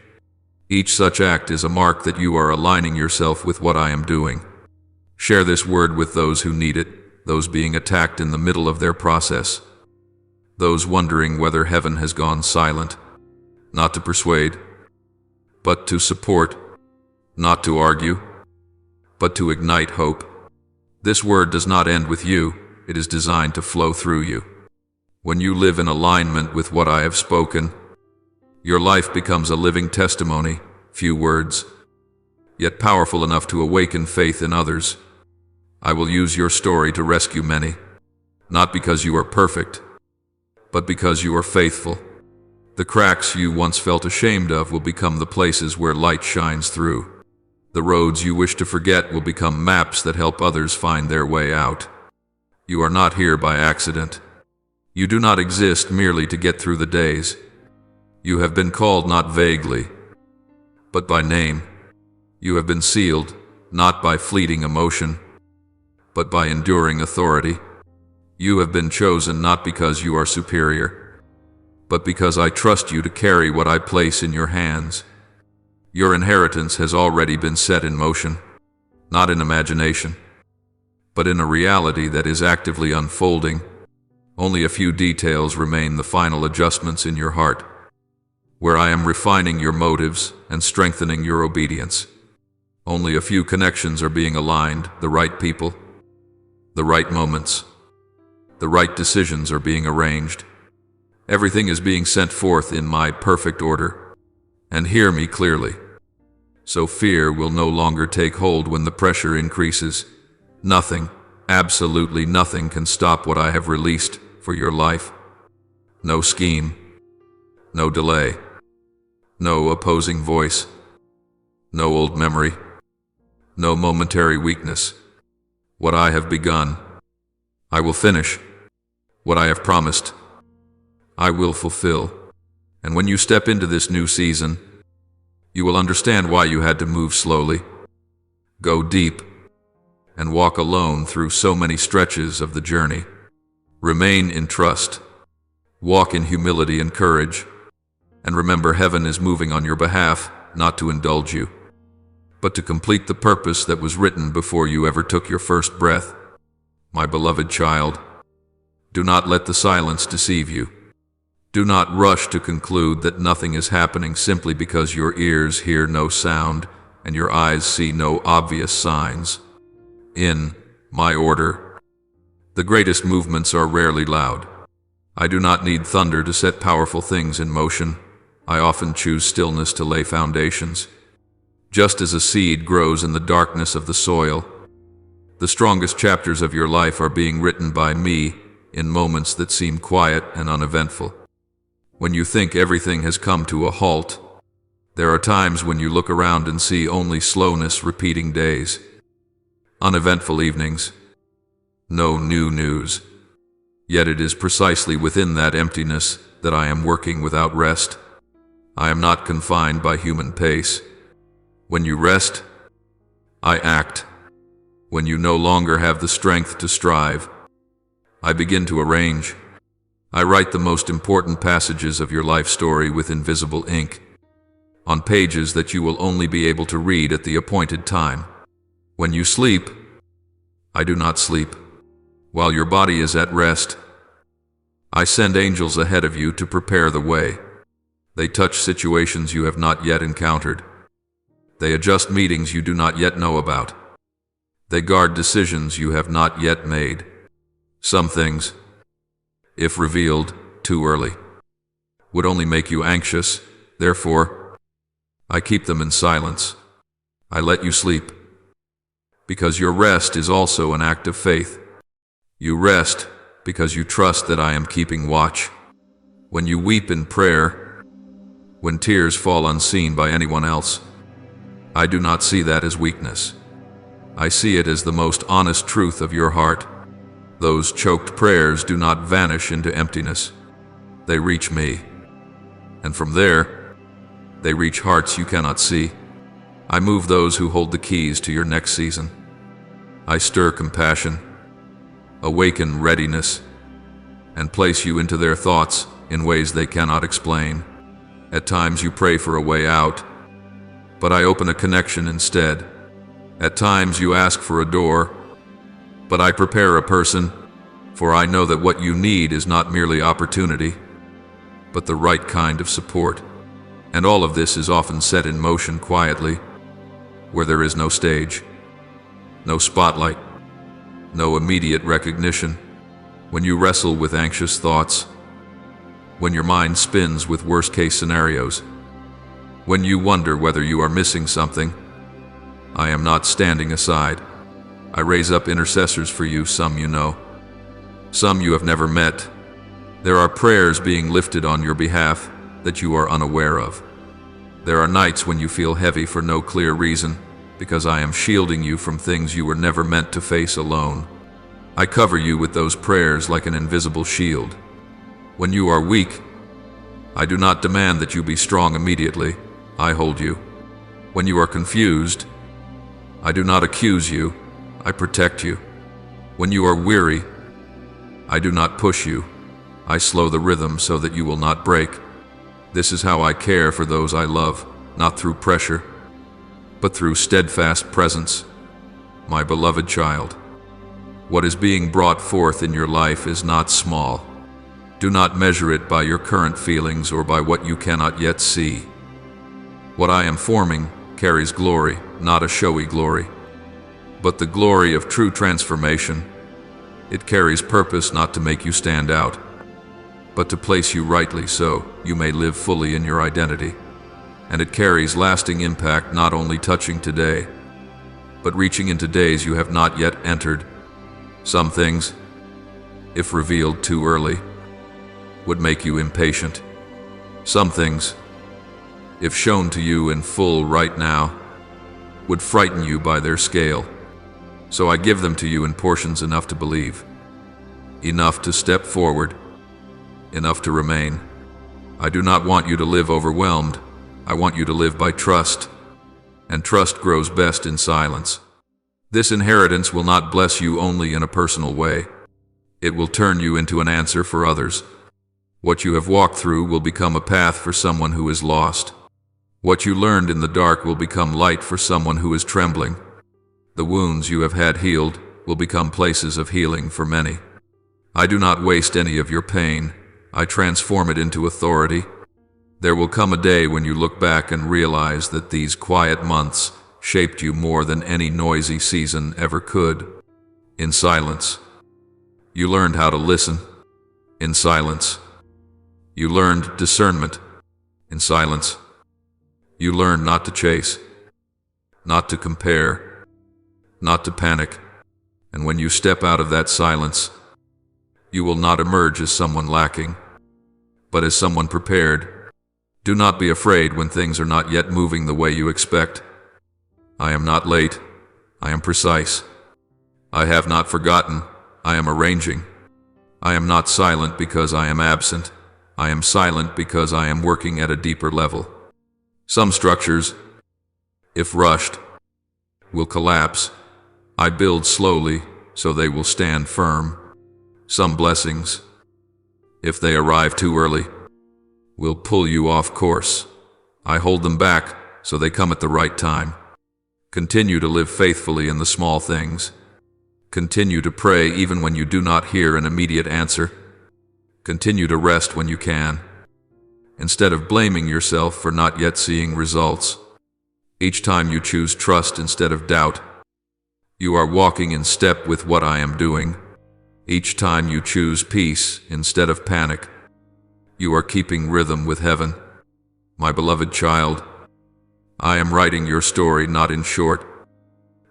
Each such act is a mark that you are aligning yourself with what I am doing. Share this word with those who need it, those being attacked in the middle of their process, those wondering whether heaven has gone silent. Not to persuade, but to support, not to argue, but to ignite hope. This word does not end with you. It is designed to flow through you. When you live in alignment with what I have spoken, your life becomes a living testimony, few words, yet powerful enough to awaken faith in others. I will use your story to rescue many, not because you are perfect, but because you are faithful. The cracks you once felt ashamed of will become the places where light shines through. The roads you wish to forget will become maps that help others find their way out. You are not here by accident. You do not exist merely to get through the days. You have been called not vaguely, but by name. You have been sealed, not by fleeting emotion, but by enduring authority. You have been chosen not because you are superior, but because I trust you to carry what I place in your hands. Your inheritance has already been set in motion, not in imagination, but in a reality that is actively unfolding. Only a few details remain, the final adjustments in your heart, where I am refining your motives and strengthening your obedience. Only a few connections are being aligned, the right people, the right moments, the right decisions are being arranged. Everything is being sent forth in my perfect order. And hear me clearly. So fear will no longer take hold when the pressure increases. Nothing, absolutely nothing can stop what I have released for your life. No scheme, no delay, no opposing voice, no old memory, no momentary weakness. What I have begun, I will finish. What I have promised, I will fulfill. And when you step into this new season, you will understand why you had to move slowly, go deep, and walk alone through so many stretches of the journey. Remain in trust, walk in humility and courage, and remember heaven is moving on your behalf, not to indulge you, but to complete the purpose that was written before you ever took your first breath. My beloved child, do not let the silence deceive you. Do not rush to conclude that nothing is happening simply because your ears hear no sound and your eyes see no obvious signs. In my order, the greatest movements are rarely loud. I do not need thunder to set powerful things in motion. I often choose stillness to lay foundations. Just as a seed grows in the darkness of the soil, the strongest chapters of your life are being written by me in moments that seem quiet and uneventful. When you think everything has come to a halt, there are times when you look around and see only slowness repeating days, uneventful evenings, no new news. Yet it is precisely within that emptiness that I am working without rest. I am not confined by human pace. When you rest, I act. When you no longer have the strength to strive, I begin to arrange. I write the most important passages of your life story with invisible ink, on pages that you will only be able to read at the appointed time. When you sleep, I do not sleep. While your body is at rest, I send angels ahead of you to prepare the way. They touch situations you have not yet encountered. They adjust meetings you do not yet know about. They guard decisions you have not yet made. Some things, if revealed too early, would only make you anxious. Therefore, I keep them in silence. I let you sleep, because your rest is also an act of faith. You rest because you trust that I am keeping watch. When you weep in prayer, when tears fall unseen by anyone else, I do not see that as weakness. I see it as the most honest truth of your heart. Those choked prayers do not vanish into emptiness. They reach me. And from there, they reach hearts you cannot see. I move those who hold the keys to your next season. I stir compassion, awaken readiness, and place you into their thoughts in ways they cannot explain. At times you pray for a way out, but I open a connection instead. At times you ask for a door, but I prepare a person, for I know that what you need is not merely opportunity, but the right kind of support. And all of this is often set in motion quietly, where there is no stage, no spotlight, no immediate recognition. When you wrestle with anxious thoughts, when your mind spins with worst-case scenarios, when you wonder whether you are missing something, I am not standing aside. I raise up intercessors for you, some you know, some you have never met. There are prayers being lifted on your behalf that you are unaware of. There are nights when you feel heavy for no clear reason, because I am shielding you from things you were never meant to face alone. I cover you with those prayers like an invisible shield. When you are weak, I do not demand that you be strong immediately. I hold you. When you are confused, I do not accuse you, I protect you. When you are weary, I do not push you, I slow the rhythm so that you will not break. This is how I care for those I love, not through pressure, but through steadfast presence. My beloved child, what is being brought forth in your life is not small. Do not measure it by your current feelings or by what you cannot yet see. What I am forming carries glory, not a showy glory, but the glory of true transformation. It carries purpose not to make you stand out, but to place you rightly so you may live fully in your identity. And it carries lasting impact, not only touching today, but reaching into days you have not yet entered. Some things, if revealed too early, would make you impatient. Some things, if shown to you in full right now, would frighten you by their scale. So I give them to you in portions enough to believe, enough to step forward, enough to remain. I do not want you to live overwhelmed. I want you to live by trust, and trust grows best in silence. This inheritance will not bless you only in a personal way. It will turn you into an answer for others. What you have walked through will become a path for someone who is lost. What you learned in the dark will become light for someone who is trembling. The wounds you have had healed will become places of healing for many. I do not waste any of your pain. I transform it into authority. There will come a day when you look back and realize that these quiet months shaped you more than any noisy season ever could. In silence, you learned how to listen. In silence, you learned discernment. In silence, you learned not to chase, not to compare, not to panic. And when you step out of that silence, you will not emerge as someone lacking, but as someone prepared. Do not be afraid when things are not yet moving the way you expect. I am not late. I am precise. I have not forgotten. I am arranging. I am not silent because I am absent. I am silent because I am working at a deeper level. Some structures, if rushed, will collapse. I build slowly so they will stand firm. Some blessings, if they arrive too early, will pull you off course. I hold them back so they come at the right time. Continue to live faithfully in the small things. Continue to pray even when you do not hear an immediate answer. Continue to rest when you can, instead of blaming yourself for not yet seeing results. Each time you choose trust instead of doubt, you are walking in step with what I am doing. Each time you choose peace instead of panic, you are keeping rhythm with heaven. My beloved child, I am writing your story not in short,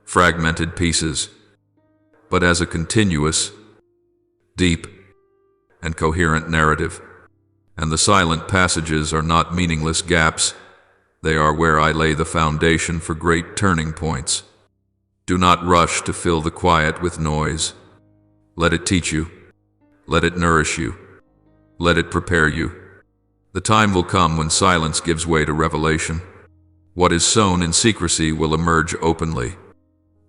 fragmented pieces, but as a continuous, deep, and coherent narrative. And the silent passages are not meaningless gaps. They are where I lay the foundation for great turning points. Do not rush to fill the quiet with noise. Let it teach you. Let it nourish you. Let it prepare you. The time will come when silence gives way to revelation. What is sown in secrecy will emerge openly.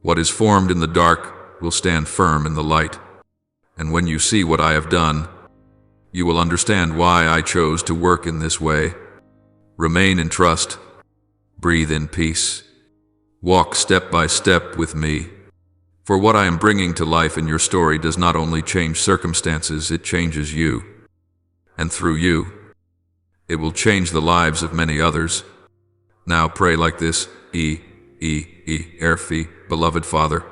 What is formed in the dark will stand firm in the light. And when you see what I have done, you will understand why I chose to work in this way. Remain in trust. Breathe in peace. Walk step by step with me. For what I am bringing to life in your story does not only change circumstances, it changes you. And through you, it will change the lives of many others. Now pray like this: Erfi, beloved Father,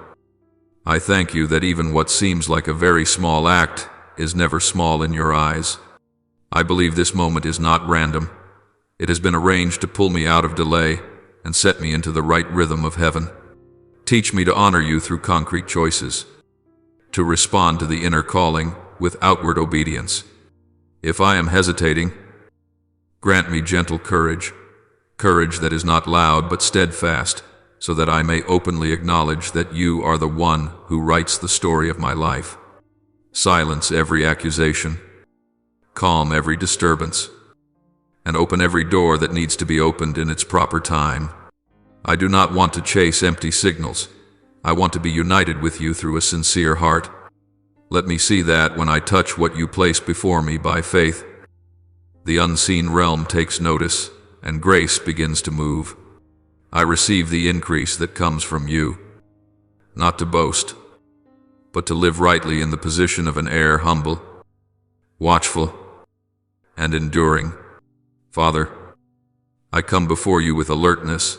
I thank you that even what seems like a very small act is never small in your eyes. I believe this moment is not random. It has been arranged to pull me out of delay and set me into the right rhythm of heaven. Teach me to honor you through concrete choices, to respond to the inner calling with outward obedience. If I am hesitating, grant me gentle courage, courage that is not loud but steadfast, so that I may openly acknowledge that you are the one who writes the story of my life. Silence every accusation, calm every disturbance, and open every door that needs to be opened in its proper time. I do not want to chase empty signals. I want to be united with you through a sincere heart. Let me see that when I touch what you place before me by faith. The unseen realm takes notice, and grace begins to move. I receive the increase that comes from you, not to boast, but to live rightly in the position of an heir, humble, watchful, and enduring. Father, I come before you with alertness,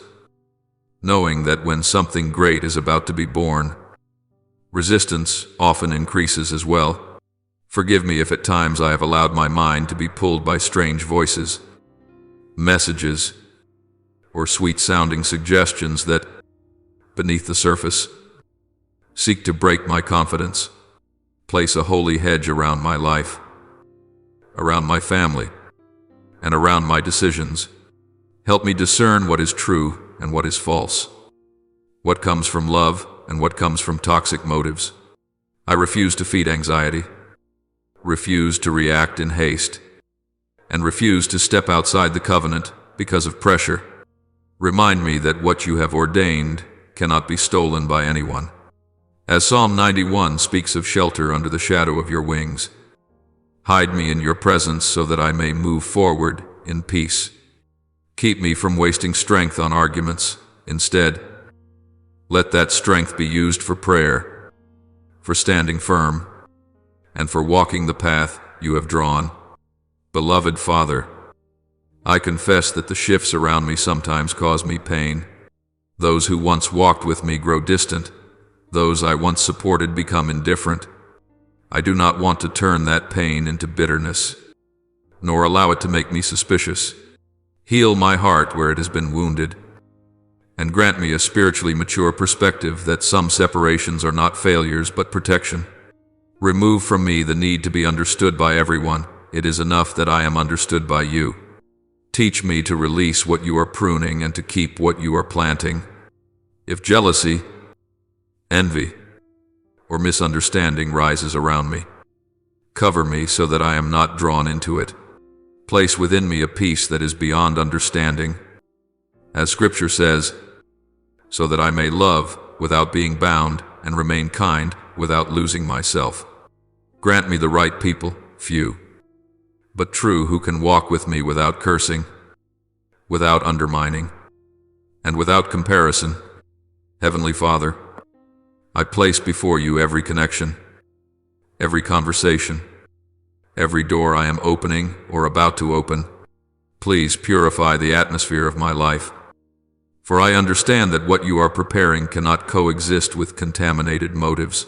knowing that when something great is about to be born, resistance often increases as well. Forgive me if at times I have allowed my mind to be pulled by strange voices, messages, or sweet-sounding suggestions that, beneath the surface, seek to break my confidence, place a holy hedge around my life, around my family, and around my decisions. Help me discern what is true and what is false, what comes from love and what comes from toxic motives. I refuse to feed anxiety, refuse to react in haste, and refuse to step outside the covenant because of pressure. Remind me that what you have ordained cannot be stolen by anyone. As Psalm 91 speaks of shelter under the shadow of your wings, hide me in your presence so that I may move forward in peace. Keep me from wasting strength on arguments. Instead, let that strength be used for prayer, for standing firm, and for walking the path you have drawn. Beloved Father, I confess that the shifts around me sometimes cause me pain. Those who once walked with me grow distant. Those I once supported become indifferent. I do not want to turn that pain into bitterness, nor allow it to make me suspicious. Heal my heart where it has been wounded, and grant me a spiritually mature perspective that some separations are not failures but protection. Remove from me the need to be understood by everyone. It is enough that I am understood by you. Teach me to release what you are pruning and to keep what you are planting. If jealousy, envy, or misunderstanding rises around me, cover me so that I am not drawn into it. Place within me a peace that is beyond understanding, as Scripture says, so that I may love without being bound and remain kind without losing myself. Grant me the right people, few, but true, who can walk with me without cursing, without undermining, and without comparison. Heavenly Father, I place before you every connection, every conversation, every door I am opening or about to open. Please purify the atmosphere of my life, for I understand that what you are preparing cannot coexist with contaminated motives.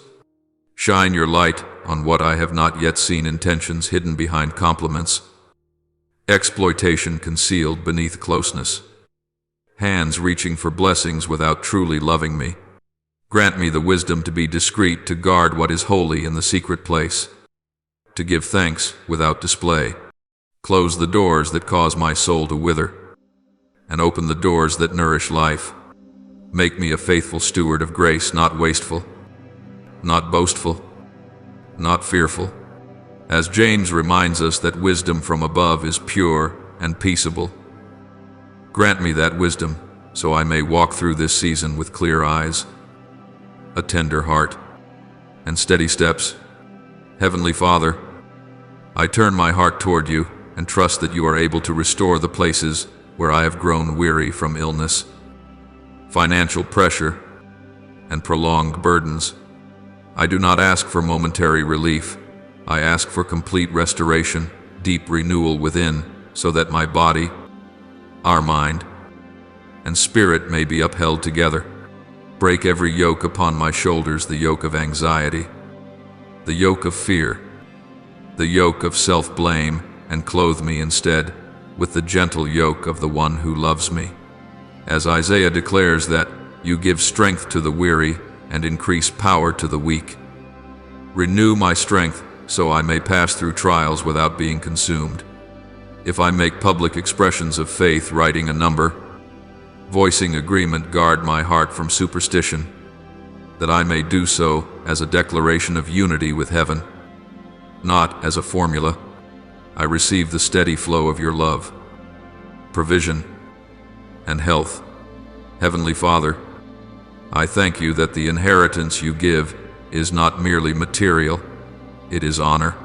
Shine your light on what I have not yet seen, intentions hidden behind compliments, exploitation concealed beneath closeness, hands reaching for blessings without truly loving me. Grant me the wisdom to be discreet, to guard what is holy in the secret place, to give thanks without display. Close the doors that cause my soul to wither, and open the doors that nourish life. Make me a faithful steward of grace, not wasteful, not boastful, not fearful. As James reminds us that wisdom from above is pure and peaceable. Grant me that wisdom so I may walk through this season with clear eyes, a tender heart, and steady steps. Heavenly Father, I turn my heart toward you and trust that you are able to restore the places where I have grown weary from illness, financial pressure, and prolonged burdens. I do not ask for momentary relief. I ask for complete restoration, deep renewal within, so that my body, our mind, and spirit may be upheld together. Break every yoke upon my shoulders, the yoke of anxiety, the yoke of fear, the yoke of self-blame, and clothe me instead with the gentle yoke of the one who loves me. As Isaiah declares that you give strength to the weary and increase power to the weak. Renew my strength so I may pass through trials without being consumed. If I make public expressions of faith, writing a number, voicing agreement, guard my heart from superstition, that I may do so as a declaration of unity with heaven, not as a formula. I receive the steady flow of your love, provision, and health. Heavenly Father, I thank you that the inheritance you give is not merely material, it is honor,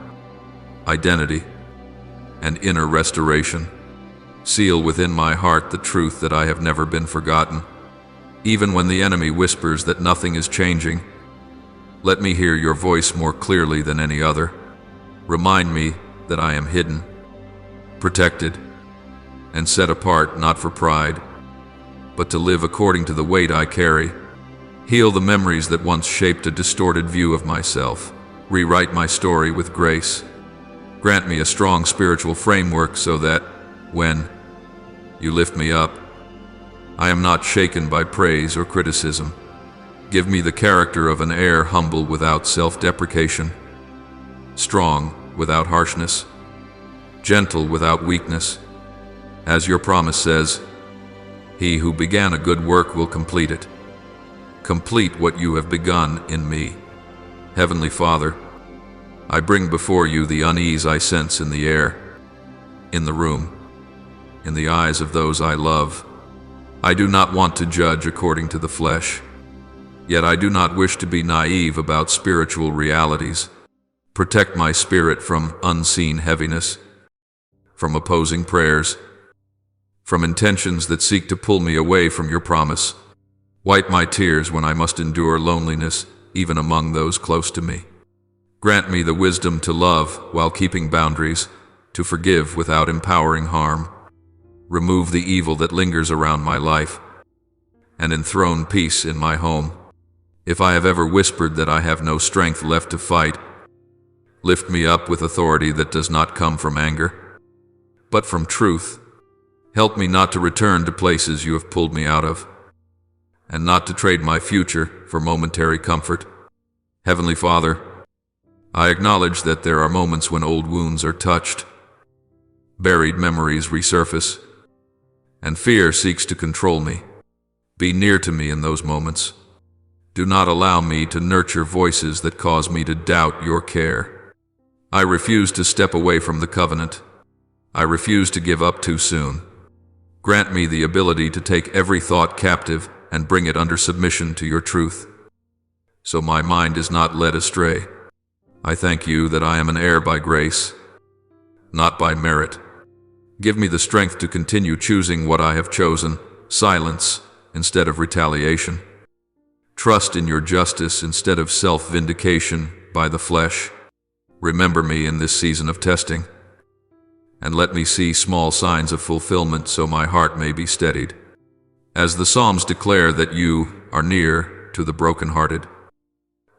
identity, and inner restoration. Seal within my heart the truth that I have never been forgotten. Even when the enemy whispers that nothing is changing, let me hear your voice more clearly than any other. Remind me that I am hidden, protected, and set apart not for pride, but to live according to the weight I carry. Heal the memories that once shaped a distorted view of myself. Rewrite my story with grace. Grant me a strong spiritual framework so that, when you lift me up, I am not shaken by praise or criticism. Give me the character of an heir, humble without self-deprecation, strong without harshness, gentle without weakness. As your promise says, he who began a good work will complete it. Complete what you have begun in me. Heavenly Father, I bring before you the unease I sense in the air, in the room, in the eyes of those I love. I do not want to judge according to the flesh, yet I do not wish to be naive about spiritual realities. Protect my spirit from unseen heaviness, from opposing prayers, from intentions that seek to pull me away from your promise. Wipe my tears when I must endure loneliness, even among those close to me. Grant me the wisdom to love while keeping boundaries, to forgive without empowering harm. Remove the evil that lingers around my life, and enthrone peace in my home. If I have ever whispered that I have no strength left to fight, lift me up with authority that does not come from anger, but from truth. Help me not to return to places you have pulled me out of, and not to trade my future for momentary comfort. Heavenly Father, I acknowledge that there are moments when old wounds are touched, buried memories resurface, and fear seeks to control me. Be near to me in those moments. Do not allow me to nurture voices that cause me to doubt your care. I refuse to step away from the covenant. I refuse to give up too soon. Grant me the ability to take every thought captive and bring it under submission to your truth, so my mind is not led astray. I thank you that I am an heir by grace, not by merit. Give me the strength to continue choosing what I have chosen, silence instead of retaliation. Trust in your justice instead of self-vindication by the flesh. Remember me in this season of testing, and let me see small signs of fulfillment so my heart may be steadied. As the Psalms declare that you are near to the brokenhearted,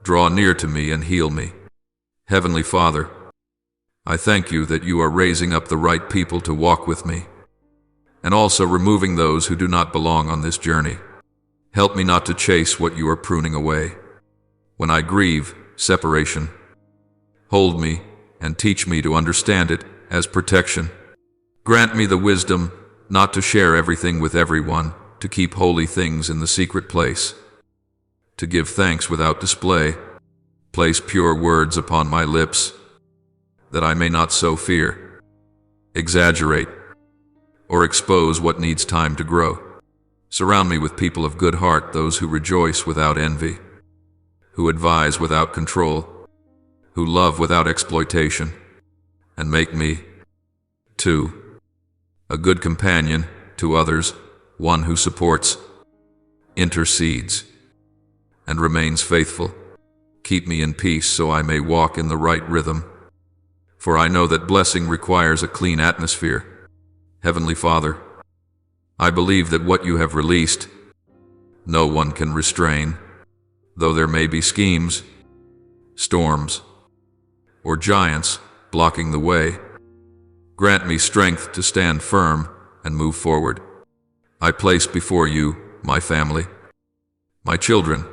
draw near to me and heal me. Heavenly Father, I thank you that you are raising up the right people to walk with me, and also removing those who do not belong on this journey. Help me not to chase what you are pruning away. When I grieve separation, hold me and teach me to understand it as protection. Grant me the wisdom not to share everything with everyone, to keep holy things in the secret place, to give thanks without display. Place pure words upon my lips, that I may not sow fear, exaggerate, or expose what needs time to grow. Surround me with people of good heart, those who rejoice without envy, who advise without control, who love without exploitation, and make me, too, a good companion to others, one who supports, intercedes, and remains faithful. Keep me in peace so I may walk in the right rhythm, for I know that blessing requires a clean atmosphere. Heavenly Father, I believe that what you have released, no one can restrain, though there may be schemes, storms, or giants blocking the way. Grant me strength to stand firm and move forward. I place before you my family, my children,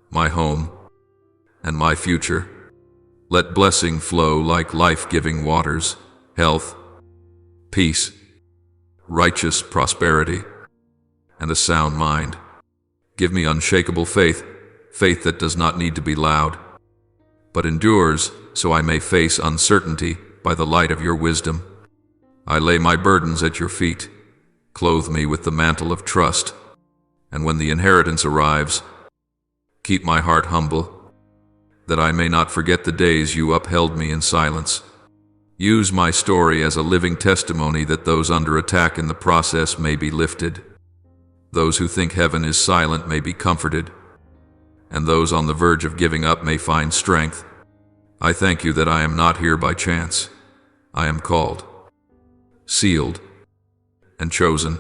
my home, and my future. Let blessing flow like life-giving waters, health, peace, righteous prosperity, and a sound mind. Give me unshakable faith, faith that does not need to be loud, but endures so I may face uncertainty by the light of your wisdom. I lay my burdens at your feet. Clothe me with the mantle of trust. and when the inheritance arrives, keep my heart humble, that I may not forget the days you upheld me in silence. Use my story as a living testimony that those under attack in the process may be lifted, those who think heaven is silent may be comforted, and those on the verge of giving up may find strength. I thank you that I am not here by chance. I am called, sealed, and chosen.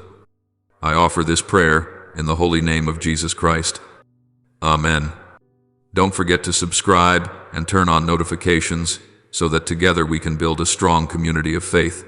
I offer this prayer in the holy name of Jesus Christ. Amen. Don't forget to subscribe and turn on notifications so that together we can build a strong community of faith.